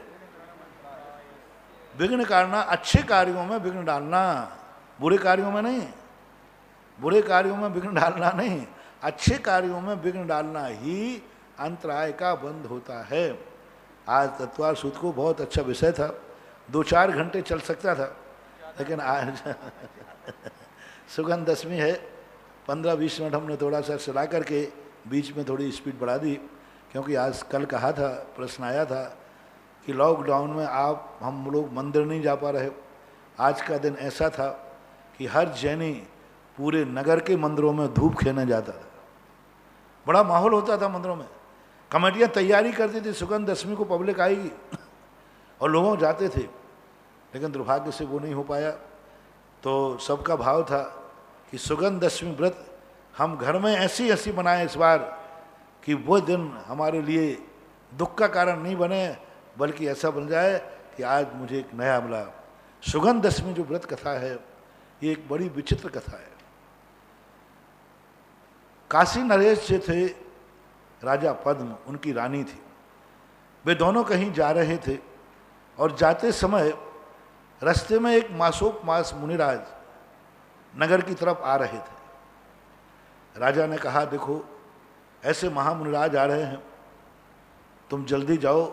विघ्न करना, अच्छे कार्यों में विघ्न डालना, बुरे कार्यों में नहीं। बुरे कार्यों में विघ्न डालना नहीं, अच्छे कार्यों में विघ्न डालना ही अंतराय का बंध होता है। आज तत्वार सूत्र को बहुत अच्छा विषय था, 2-4 घंटे चल सकता था, लेकिन आज सुगंध दशमी है, 15-20 मिनट हमने थोड़ा सा चला करके बीच में थोड़ी स्पीड बढ़ा दी, क्योंकि आज कल कहा था, प्रश्न आया था कि लॉकडाउन में हम लोग मंदिर नहीं जा पा रहे। आज का दिन ऐसा था कि हर जैनी पूरे नगर के मंदिरों में धूप खेलने जाता था। बड़ा माहौल होता था मंदिरों में, कमेटियाँ तैयारी करती थी सुगंध दशमी को पब्लिक आएगी और लोग जाते थे, लेकिन दुर्भाग्य से वो नहीं हो पाया। तो सबका भाव था कि सुगंध दशमी व्रत हम घर में ऐसी ऐसी बनाएं इस बार कि वो दिन हमारे लिए दुख का कारण नहीं बने, बल्कि ऐसा बन जाए कि आज मुझे एक नया मिला। सुगंध दशमी जो व्रत कथा है, ये एक बड़ी विचित्र कथा है। काशी नरेश जो थे, राजा पद्म उनकी रानी थी, वे दोनों कहीं जा रहे थे और जाते समय रास्ते में एक मासोपमास मुनिराज नगर की तरफ आ रहे थे। राजा ने कहा, देखो ऐसे महामुनिराज आ रहे हैं, तुम जल्दी जाओ,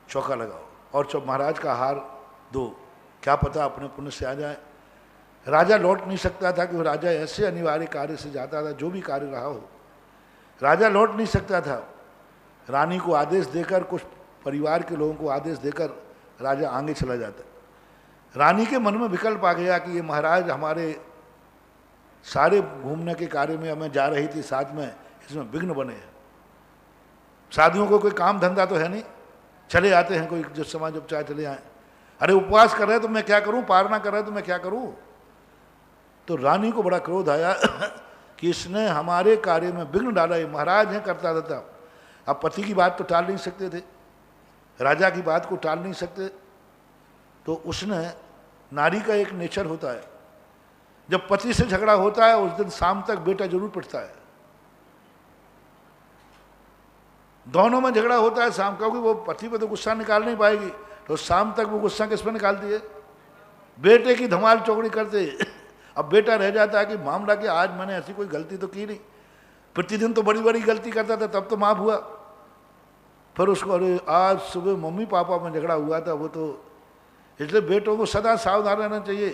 चौका लगाओ और महाराज का हार दो, क्या पता अपने पुण्य से आ जाए। राजा लौट नहीं सकता था कि राजा ऐसे अनिवार्य कार्य से जाता था, जो भी कार्य रहा हो, राजा लौट नहीं सकता था। रानी को आदेश देकर, कुछ परिवार के लोगों को आदेश देकर राजा आगे चला जाता। रानी के मन में विकल्प आ गया कि ये महाराज हमारे सारे घूमने के कार्य में हमें जा रही थी साथ में, इसमें विघ्न बने हैं। साधुओं को कोई काम धंधा तो है नहीं, चले आते हैं कोई जिस समय जब चाहे चले आए। अरे उपवास कर रहे तो मैं क्या करूं, पारना कर रहे तो मैं क्या करूं। तो रानी को बड़ा क्रोध आया कि इसने हमारे कार्य में विघ्न डाला, ये महाराज है करता रहता। अब पति की बात तो टाल नहीं सकते थे, राजा की बात को टाल नहीं सकते, तो उसने, नारी का एक नेचर होता है, जब पति से झगड़ा होता है उस दिन शाम तक बेटा जरूर पिटता है। दोनों में झगड़ा होता है शाम का, क्योंकि वो पति पे तो गुस्सा निकाल नहीं पाएगी, तो शाम तक वो गुस्सा किस पे निकालती है, बेटे की धमाल चौकड़ी करते। अब बेटा रह जाता है कि मामला कि आज मैंने ऐसी कोई गलती तो की नहीं, प्रतिदिन तो बड़ी बड़ी गलती करता था, तब तो माफ हुआ। फिर उसको, अरे आज सुबह मम्मी पापा में झगड़ा हुआ था, वो तो, इसलिए बेटों को सदा सावधान रहना चाहिए।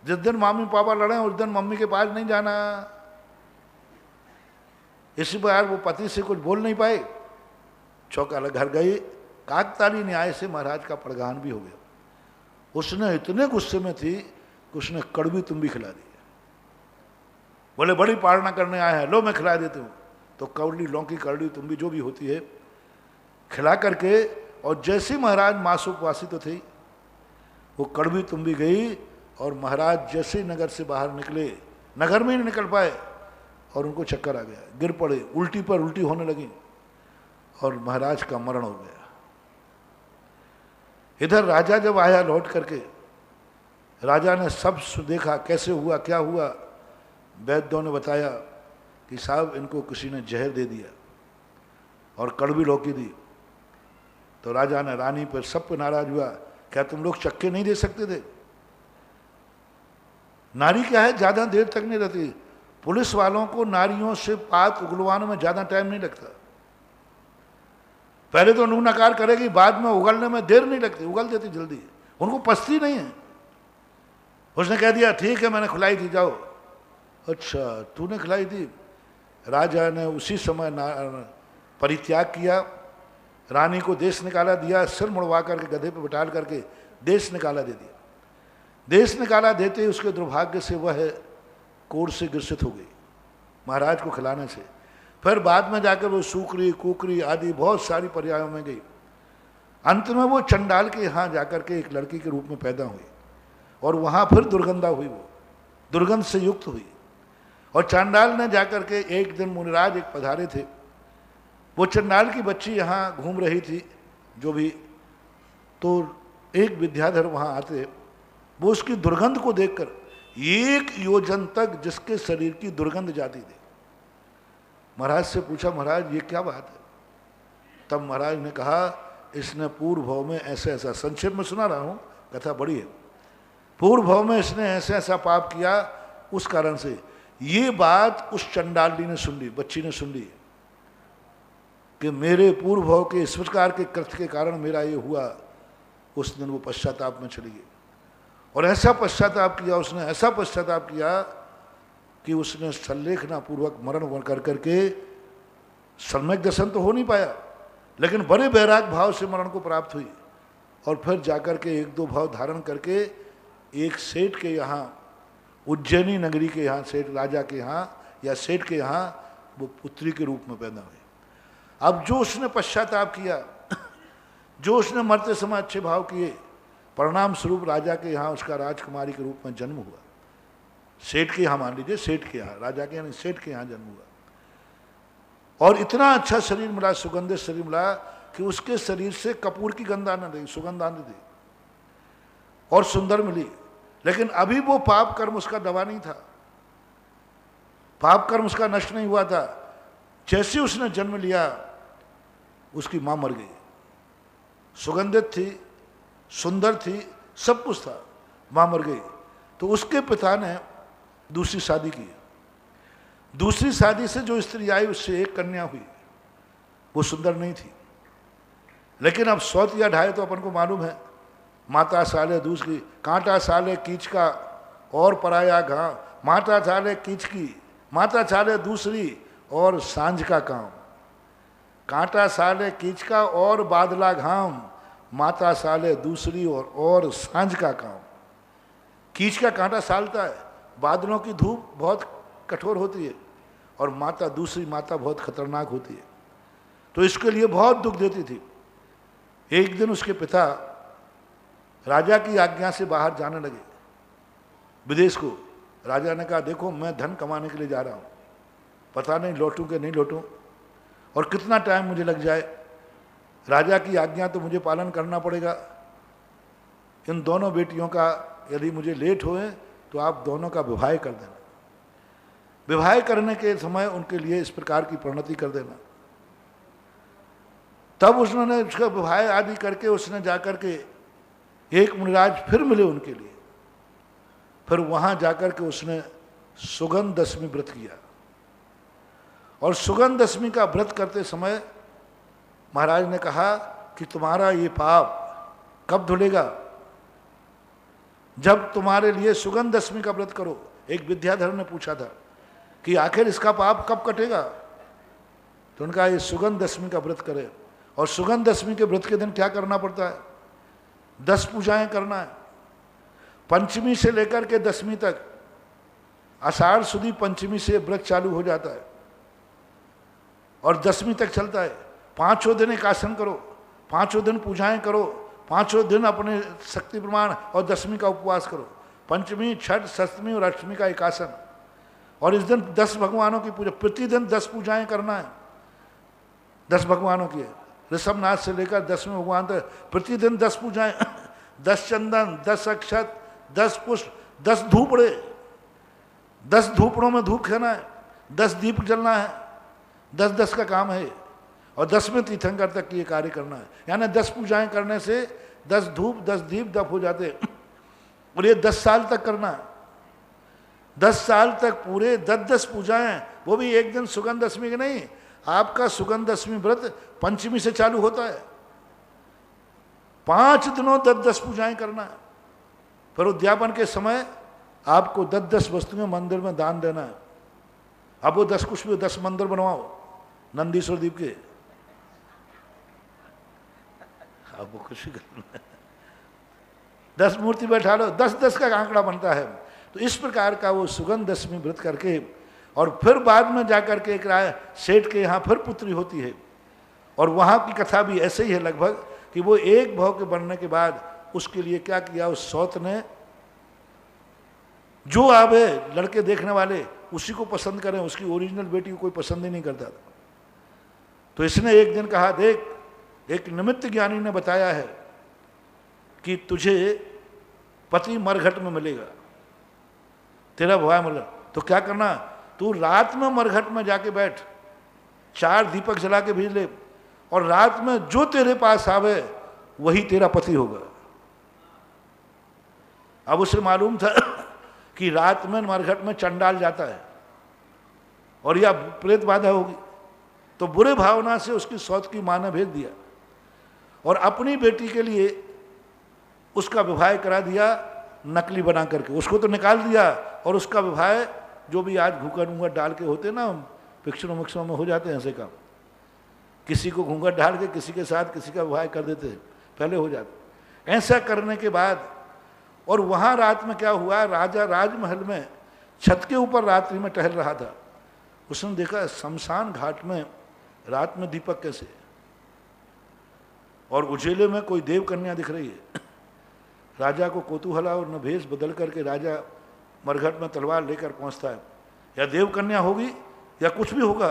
जिस दिन मम्मी पापा लड़े उस दिन मम्मी के पास नहीं जाना। इसी बार वो पति से कुछ बोल नहीं पाए, चौका लगा, घर गई, काकताली न्याय से महाराज का प्रगान भी हो गया। उसने इतने गुस्से में थी कि उसने कड़वी तुम्बी खिला दी। बोले बड़ी पालना करने आए हैं, लो मैं खिला देती हूँ। तो कौड़ी लौकी कड़वी तुम्बी जो भी होती है खिला करके, और जैसे महाराज मासोपवासी तो थे, वो कड़वी तुम्बी गई और महाराज जैसे नगर से बाहर निकले, नगर में ही नहीं निकल पाए और उनको चक्कर आ गया, गिर पड़े, उल्टी पर उल्टी होने लगी और महाराज का मरण हो गया। इधर राजा जब आया लौट करके, राजा ने सब देखा कैसे हुआ क्या हुआ। वैद्यों ने बताया कि साहब इनको किसी ने जहर दे दिया और कड़वी लौकी दी। तो राजा ने रानी पर सब पे नाराज हुआ, क्या तुम लोग चक्के नहीं दे सकते थे। नारी क्या है, ज्यादा देर तक नहीं रहती। पुलिस वालों को नारियों से पात उगलवाने में ज्यादा टाइम नहीं लगता। पहले तो नूनकार करेगी, बाद में उगलने में देर नहीं लगती, उगल देती जल्दी, उनको पछती नहीं है। उसने कह दिया ठीक है मैंने खिलाई थी, जाओ। अच्छा तूने खिलाई थी। राजा ने उसी समय परित्याग किया, रानी को देश निकाला दिया, सिर मुड़वा करके गधे पे बिठाल करके देश निकाला दे दिया। देश निकाला देते ही उसके दुर्भाग्य से वह कोढ़ से ग्रसित हो गई महाराज को खिलाने से। फिर बाद में जाकर वो सूकरी कुकरी आदि बहुत सारी पर्यायों में गई। अंत में वो चंडाल के यहाँ जाकर के एक लड़की के रूप में पैदा हुई और वहाँ फिर दुर्गंधा हुई, वो दुर्गंध से युक्त हुई। और चंडाल ने जाकर के, एक दिन मुनिराज एक पधारे थे, वो चंडाल की बच्ची यहाँ घूम रही थी जो भी, तो एक विद्याधर वहाँ आते, वो उसकी दुर्गंध को देखकर 1 योजन तक जिसके शरीर की दुर्गंध जाती थी। महाराज से पूछा, महाराज ये क्या बात है। तब महाराज ने कहा इसने पूर्व भाव में ऐसा ऐसा, संक्षेप में सुना रहा हूँ, कथा बड़ी है, पूर्व भाव में इसने ऐसा ऐसा पाप किया, उस कारण से। ये बात उस चंडाली ने सुन ली, बच्ची ने सुन ली कि मेरे पूर्व भाव के इस प्रकार के कृत्य के कारण मेरा ये हुआ। उस दिन वो पश्चाताप में चली गई और ऐसा पश्चाताप किया उसने, ऐसा पश्चाताप किया कि उसने संलेखना पूर्वक मरण कर करके सम्यक दर्शन तो हो नहीं पाया, लेकिन बड़े बैराग भाव से मरण को प्राप्त हुई। और फिर जाकर के एक दो भाव धारण करके एक सेठ के यहाँ, उज्जैनी नगरी के यहाँ, सेठ राजा के यहाँ या सेठ के यहाँ वो पुत्री के रूप में पैदा हुई। अब जो उसने पश्चाताप किया, जो उसने मरते समय अच्छे भाव किए, परिणाम स्वरूप राजा के यहाँ उसका राजकुमारी के रूप में जन्म हुआ। सेठ के यहाँ, मान लीजिए सेठ के यहाँ, राजा के यहाँ सेठ के यहाँ जन्म हुआ। और इतना अच्छा शरीर मिला, सुगंधित शरीर मिला कि उसके शरीर से कपूर की गंध आने लगी, सुगंध आने लगी और सुंदर मिली। लेकिन अभी वो पाप कर्म उसका दबा नहीं था, पाप कर्म उसका नष्ट नहीं हुआ था। जैसे उसने जन्म लिया उसकी मां मर गई। सुगंधित थी, सुंदर थी, सब कुछ था, मां मर गई। तो उसके पिता ने दूसरी शादी की। दूसरी शादी से जो स्त्री आई उससे एक कन्या हुई, वो सुंदर नहीं थी। लेकिन अब सौत या ढाई तो अपन को मालूम है, माता साले दूसरी, कांटा साले कीच का और पराया घाव, माता साले कीच की, माता साले दूसरी और सांझ का काम, कांटा साले कीच का और बादला घाम, माता साले दूसरी और सांझ का काम। कीच का कांटा सालता है, बादलों की धूप बहुत कठोर होती है, और माता दूसरी माता बहुत खतरनाक होती है, तो इसके लिए बहुत दुख देती थी। एक दिन उसके पिता राजा की आज्ञा से बाहर जाने लगे विदेश को। राजा ने कहा देखो मैं धन कमाने के लिए जा रहा हूँ, पता नहीं लौटूं कि नहीं लौटूं और कितना टाइम मुझे लग जाए, राजा की आज्ञा तो मुझे पालन करना पड़ेगा। इन दोनों बेटियों का यदि मुझे लेट होए तो आप दोनों का विवाह कर देना, विवाह करने के समय उनके लिए इस प्रकार की प्रणति कर देना। तब उसने उसका विवाह आदि करके उसने जाकर के एक मुनिराज फिर मिले उनके लिए, फिर वहां जाकर के उसने सुगंध दशमी व्रत किया। और सुगंध दशमी का व्रत करते समय महाराज ने कहा कि तुम्हारा ये पाप कब धुलेगा, जब तुम्हारे लिए सुगंध दशमी का व्रत करो। एक विद्याधर ने पूछा था कि आखिर इसका पाप कब कटेगा, तो उनका ये सुगंध दशमी का व्रत करे। और सुगंध दशमी के व्रत के दिन क्या करना पड़ता है, 10 पूजाएं करना है। पंचमी से लेकर के दशमी तक, आषाढ़ सुदी पंचमी से व्रत चालू हो जाता है और दशमी तक चलता है। 5 दिन एक आसन करो, 5 दिन पूजाएं करो, 5 दिन अपने शक्ति प्रमाण और दशमी का उपवास करो। पंचमी, छठ, सप्तमी और अष्टमी का एक आसन। और इस दिन 10 भगवानों की पूजा, प्रतिदिन 10 पूजाएं करना है 10 भगवानों की, ऋषभनाथ से लेकर 10वें भगवान तक प्रतिदिन 10 पूजाएं, 10 चंदन, 10 अक्षत, 10 पुष्प, 10 धूपड़े, 10 धूपड़ों में धूप खेना है, 10 दीप जलना है, 10-10 का काम है। और 10वें तीर्थंकर तक ये कार्य करना है, यानी 10 पूजाएं करने से 10 धूप 10 दीप दप हो जाते। और ये 10 साल तक करना है, 10 साल तक पूरे 10-10 पूजाएं, वो भी एक दिन सुगंध दशमी के नहीं। आपका सुगंध दशमी व्रत पंचमी से चालू होता है, 5 दिनों 10-10 पूजाएं करना है। फिर उद्यापन के समय आपको 10-10 वस्तुएं मंदिर में दान देना है। अब वो 10 कुछ भी 10 मंदिर बनवाओ नंदीश्वर द्वीप के, अब वो खुशी करना, 10 मूर्ति बैठा लो, 10-10 का आंकड़ा बनता है। तो इस प्रकार का वो सुगंध दशमी व्रत करके, और फिर बाद में जाकर के एक राय सेठ के यहाँ फिर पुत्री होती है। और वहाँ की कथा भी ऐसे ही है लगभग, कि वो एक भाव के बनने के बाद उसके लिए क्या किया, उस सौत ने जो आवे लड़के देखने वाले उसी को पसंद करें, उसकी ओरिजिनल बेटी को कोई पसंद ही नहीं करता था। तो इसने एक दिन कहा देख, एक निमित्त ज्ञानी ने बताया है कि तुझे पति मरघट में मिलेगा, तेरा भवा मिला, तो क्या करना, तू रात में मरघट में जाके बैठ, 4 दीपक जला के भेज ले, और रात में जो तेरे पास आवे वही तेरा पति होगा। अब उसे मालूम था कि रात में मरघट में चंडाल जाता है और या प्रेत बाधा होगी, तो बुरे भावना से उसकी सौत की मां ने भेज दिया और अपनी बेटी के लिए उसका विवाह करा दिया नकली बना करके। उसको तो निकाल दिया और उसका विवाह जो भी आज घूंघट घूंघट डाल के होते ना पिक्चरों मिक्सरों में हो जाते हैं ऐसे काम, किसी को घूंघट डाल के किसी के साथ किसी का विवाह कर देते हैं, पहले हो जाता। ऐसा करने के बाद और वहाँ रात में क्या हुआ, राजा राजमहल में छत के ऊपर रात्रि में टहल रहा था, उसने देखा शमशान घाट में रात में दीपक कैसे, और उजेले में कोई देव कन्या दिख रही है। राजा को कौतूहल और न भेष बदल करके राजा मरघट में तलवार लेकर पहुंचता है, या देव कन्या होगी या कुछ भी होगा,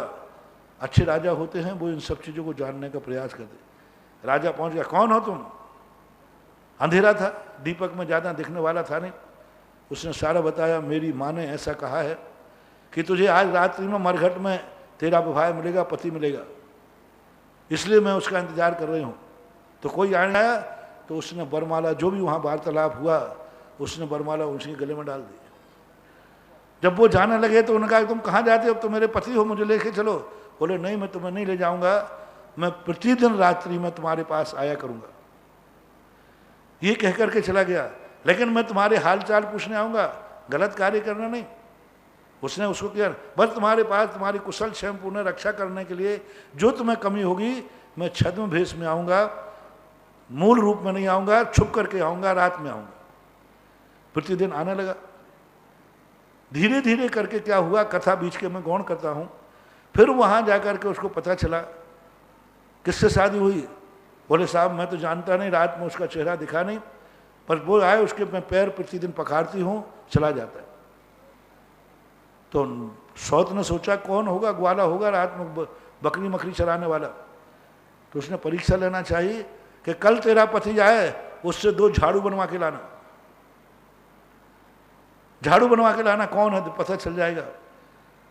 अच्छे राजा होते हैं वो इन सब चीज़ों को जानने का प्रयास करते। राजा पहुंच गया, कौन हो तुम? अंधेरा था, दीपक में ज़्यादा दिखने वाला था नहीं। उसने सारा बताया, मेरी माँ ने ऐसा कहा है कि तुझे आज रात्रि में मरघट में तेरा विवाह मिलेगा, पति मिलेगा, इसलिए मैं उसका इंतजार कर रही हूँ। तो कोई आया तो उसने बरमाला, जो भी वहाँ वार्तालाप हुआ, उसने बरमाला उसी गले में डाल दी। जब वो जाने लगे तो उन्होंने कहा, तुम कहाँ जाते हो? अब तो मेरे पति हो, मुझे लेके चलो। बोले नहीं, मैं तुम्हें नहीं ले जाऊंगा, मैं प्रतिदिन रात्रि में तुम्हारे पास आया करूंगा। ये कह करके चला गया, लेकिन मैं तुम्हारे हाल चाल पूछने आऊंगा, गलत कार्य करना नहीं। उसने उसको किया, बस तुम्हारे पास तुम्हारी कुशल क्षेम पूर्ण रक्षा करने के लिए जो तुम्हें कमी होगी, मैं छद्म भेष में आऊंगा, मूल रूप में नहीं आऊंगा, छुप करके आऊंगा, रात में आऊंगा। प्रतिदिन आने लगा। धीरे धीरे करके क्या हुआ, कथा बीच के मैं गौण करता हूं, फिर वहां जाकर के उसको पता चला किससे शादी हुई। बोले साहब मैं तो जानता नहीं, रात में उसका चेहरा दिखा नहीं, पर वो आए, उसके मैं पैर प्रतिदिन पखारती हूं, चला जाता है। तो सौत ने सोचा कौन होगा, ग्वाला होगा रात में बकरी मकरी चराने वाला। तो उसने परीक्षा लेना चाहिए कि कल तेरा पति आए, उससे 2 झाड़ू बनवा के लाना, झाड़ू बनवा के लाना, कौन है तो पता चल जाएगा।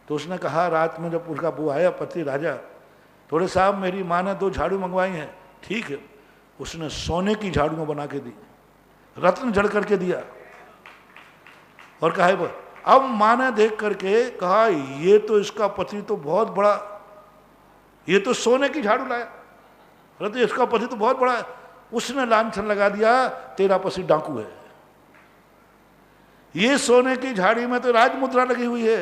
तो उसने कहा, रात में जब उसका वो आया पति राजा, थोड़े साहब मेरी माँ ने 2 झाड़ू मंगवाई हैं, ठीक है। उसने सोने की झाड़ू बना के दी, रत्न जड़ करके दिया, और कहा है अब माँ ने देख करके कहा, ये तो इसका पति तो बहुत बड़ा, ये तो सोने की झाड़ू लाया, अरे तो इसका पति तो बहुत बड़ा है। उसने लांछन लगा दिया, तेरा पति डाकू है। ये सोने की झाड़ी में तो राजमुद्रा लगी हुई है,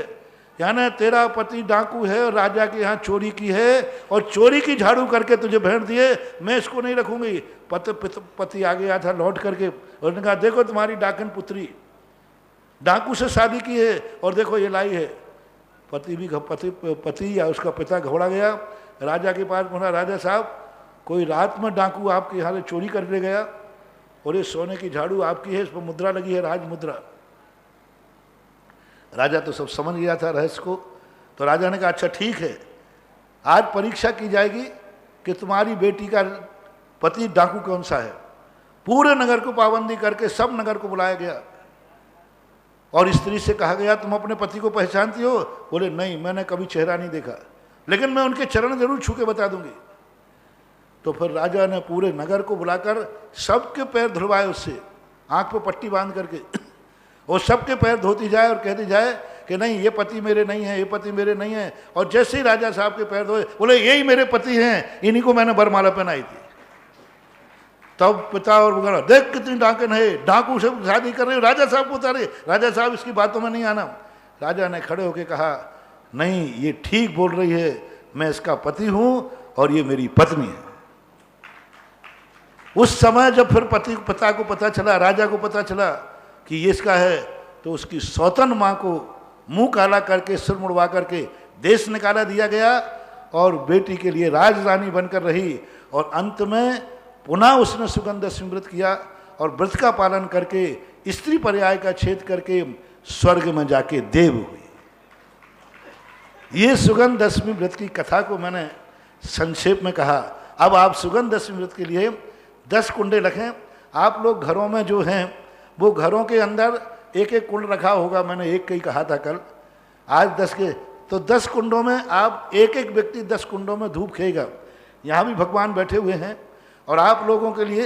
यानी तेरा पति डाकू है और राजा के यहाँ चोरी की है, और चोरी की झाड़ू करके तुझे भेंट दिए, मैं इसको नहीं रखूंगी। पति आ गया था लौट करके, उसने कहा देखो तुम्हारी डाकन पुत्री डाकू से शादी की है, और देखो ये लाई है। पति या उसका पिता घबरा गया, राजा के पास बोला, राजा साहब कोई रात में डाकू आपके यहाँ से चोरी कर ले गया, और ये सोने की झाड़ू आपकी है, इस पर मुद्रा लगी है, राजमुद्रा। राजा तो सब समझ गया था रहस्य को। तो राजा ने कहा, अच्छा ठीक है, आज परीक्षा की जाएगी कि तुम्हारी बेटी का पति डाकू कौन सा है। पूरे नगर को पाबंदी करके सब नगर को बुलाया गया, और स्त्री से कहा गया, तुम अपने पति को पहचानती हो? बोले नहीं, मैंने कभी चेहरा नहीं देखा, लेकिन मैं उनके चरण जरूर छू के बता दूंगी। तो फिर राजा ने पूरे नगर को बुलाकर सबके पैर धुलवाए, उससे आंख पे पट्टी बांध करके, और सबके पैर धोती जाए और कहती जाए कि नहीं ये पति मेरे नहीं है, ये पति मेरे नहीं है। और जैसे ही राजा साहब के पैर धोए, बोले यही मेरे पति हैं, इन्हीं को मैंने बरमाला पहनाई थी। तब पिता और वगैरह, देख कितनी डाकन है, डाकू से शादी कर रहे हो, राजा साहब को उतारे, राजा साहब इसकी बातों में नहीं आना। राजा ने खड़े होकर कहा, नहीं ये ठीक बोल रही है, मैं इसका पति हूं और ये मेरी पत्नी है। उस समय जब फिर पिता को पता चला, राजा को पता चला कि ये इसका है, तो उसकी सौतन माँ को मुंह काला करके सिर मुड़वा करके देश निकाला दिया गया, और बेटी के लिए राजरानी बनकर रही। और अंत में पुनः उसने सुगंध दशमी व्रत किया, और व्रत का पालन करके स्त्री पर्याय का छेद करके स्वर्ग में जाके देव हुई। ये सुगंध दशमी व्रत की कथा को मैंने संक्षेप में कहा। अब आप सुगंध दशमी व्रत के लिए 10 कुंडे रखें। आप लोग घरों में जो हैं वो घरों के अंदर एक एक कुंड रखा होगा, मैंने एक कई कहा था कल, आज 10 के, तो 10 कुंडों में आप एक एक व्यक्ति 10 कुंडों में धूप खेगा। यहाँ भी भगवान बैठे हुए हैं, और आप लोगों के लिए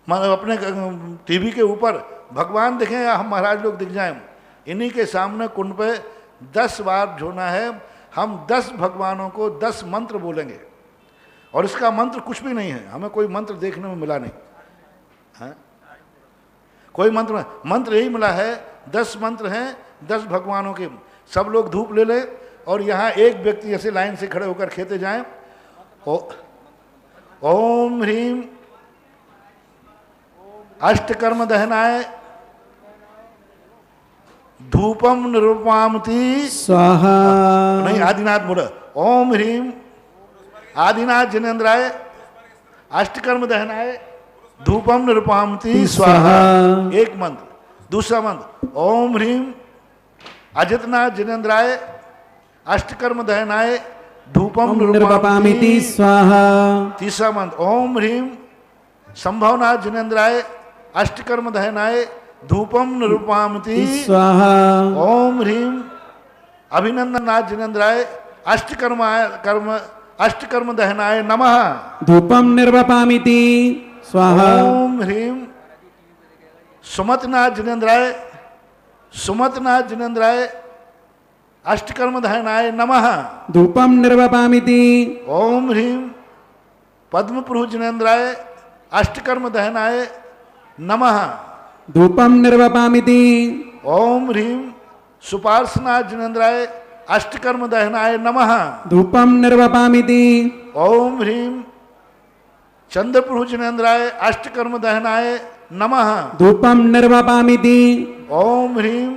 अपने टीवी के ऊपर भगवान दिखें या हम महाराज लोग दिख जाएं, इन्हीं के सामने कुंड पे 10 बार झोना है। हम 10 भगवानों को 10 मंत्र बोलेंगे, और इसका मंत्र कुछ भी नहीं है, हमें कोई मंत्र देखने में मिला नहीं है, कोई मंत्र यही मिला है। 10 मंत्र हैं 10 भगवानों के, सब लोग धूप ले लें और यहाँ एक व्यक्ति ऐसे लाइन से खड़े होकर खेते जाएं। ओम ह्रीम अष्टकर्म दहनाय धूपम निरूपामति स्वाहा। नहीं, आदिनाथ बोला। ओम ह्रीम आदिनाथ जिनेन्द्राय अष्टकर्म दहनाय धूपम निरूपामति स्वाहा। एक मंत्र। दूसरा मंत्र ओम ह्रीम अजितनाथ जिनेन्द्राय अष्टकर्म दहनाय धूपम निरूपामति स्वाहा। तीसरा मंत्र ओम ह्रीम संभवनाथ जिनेन्द्राय अष्टकर्म दहनाय धूपम निरूपामति स्वाहा। ओम ह्रीम अभिनंदननाथ जिनेन्द्राय अष्टकर्म दहनाय नमः धूपम निर्वपामिति स्वाहा। ओम ह्रीम सुमतनाथ जिनेन्द्राय अष्टकर्म दहनाय नमः धूपम निर्वपामिति। ओम ह्रीम पद्मपुरु जिनेन्द्राय अष्टकर्म दहनाय नमः धूपम निर्वपामिति। ओम ह्रीम सुपार्शनाथ जिनेन्द्राय अष्टकर्म दहनाय नमः धूपम निर्वपामिति। ओम ह्रीम चंद्रपुरु जिनेन्द्राय अष्टकर्म दहनाय नमः धूपम निर्वपामिति। ओम ह्रीम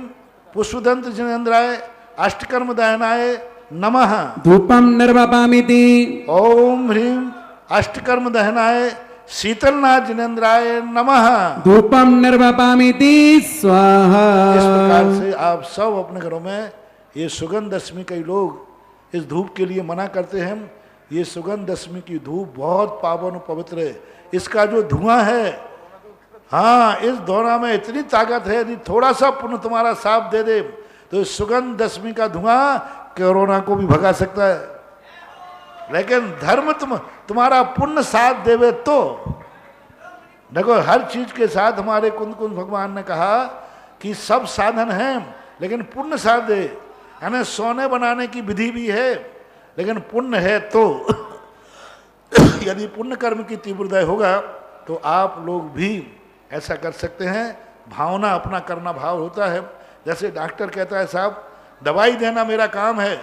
पुष्पदंत जिनेन्द्राय अष्टकर्म दहनाय नमः धूपम निर्वपामिति। ओम ह्रीम अष्टकर्म दहनाय शीतलनाथ जिनेन्द्राय नमः धूपम निर्वपामिति स्वाहा। इस प्रकार से आप सब अपने घरों में ये सुगंध दशमी, कई लोग इस धूप के लिए मना करते हैं। ये सुगंध दशमी की धूप बहुत पावन और पवित्र है। इसका जो धुआं है, हाँ, इस धोना में इतनी ताकत है, यदि थोड़ा सा पुण्य तुम्हारा साथ दे दे तो इस सुगंध दशमी का धुआं कोरोना को भी भगा सकता है। लेकिन धर्म तुम्हारा पुण्य साथ देवे तो। देखो, हर चीज के साथ हमारे कुंद भगवान ने कहा कि सब साधन हैं लेकिन पुण्य साथ दे। यानी सोने बनाने की विधि भी है लेकिन पुण्य है तो यदि पुण्य कर्म की तीव्रता होगा तो आप लोग भी ऐसा कर सकते हैं। भावना अपना करना भाव होता है। जैसे डॉक्टर कहता है साहब दवाई देना मेरा काम है,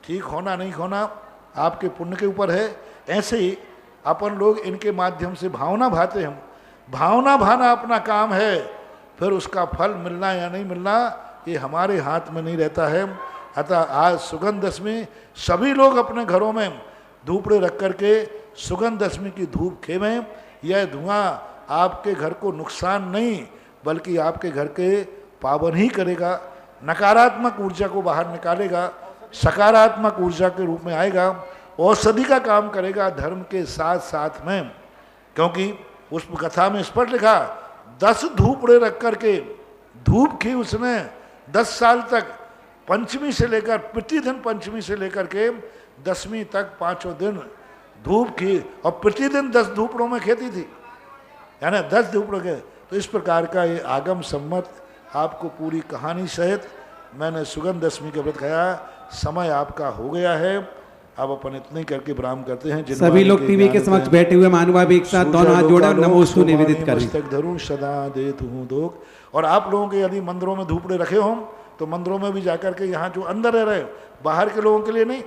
ठीक होना नहीं होना आपके पुण्य के ऊपर है। ऐसे ही अपन लोग इनके माध्यम से भावना भाते हैं। भावना भाना अपना काम है, फिर उसका फल मिलना या नहीं मिलना ये हमारे हाथ में नहीं रहता है। अतः आज सुगंध दशमी सभी लोग अपने घरों में धूपड़े रख करके सुगंध दशमी की धूप खेवें। यह धुआं आपके घर को नुकसान नहीं बल्कि आपके घर के पावन ही करेगा। नकारात्मक ऊर्जा को बाहर निकालेगा, सकारात्मक ऊर्जा के रूप में आएगा, औषधि का काम करेगा धर्म के साथ साथ में। क्योंकि उस कथा में स्पष्ट लिखा 10 धूपड़े रख करके धूप की उसने 10 साल तक, पंचमी से लेकर प्रतिदिन, पंचमी से लेकर के दसवीं तक 5 दिन धूप की, और प्रतिदिन 10 धूपड़ों में खेती थी, यानी 10 धूपड़ों के। तो इस प्रकार का ये आगम सम्मत आपको पूरी कहानी सहित मैंने सुगंध दशमी के व्रत खाया। समय आपका हो गया है, अब अपन इतने करके विराम करते हैं। सभी लोग टीवी के समक्ष बैठे हुए महानुभाव एक साथ दोनों हाथ जोड़े और नमोस्तु निवेदित करें। धरूं सदा देतु हूँ दोग। और आप लोगों के यदि मंदिरों में धूपड़े रखे हों तो मंदिरों में भी जाकर के यहाँ जो अंदर रह रहे, बाहर के लोगों के लिए नहीं,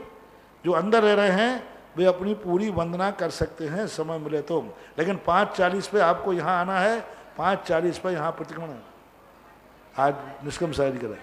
जो अंदर रह रहे हैं वे अपनी पूरी वंदना कर सकते हैं समय मिले तो। लेकिन 5:40 पे आपको यहाँ आना है, 5:40 पे यहाँ प्रतिक्रमण है। आज निष्कम शायरी करें।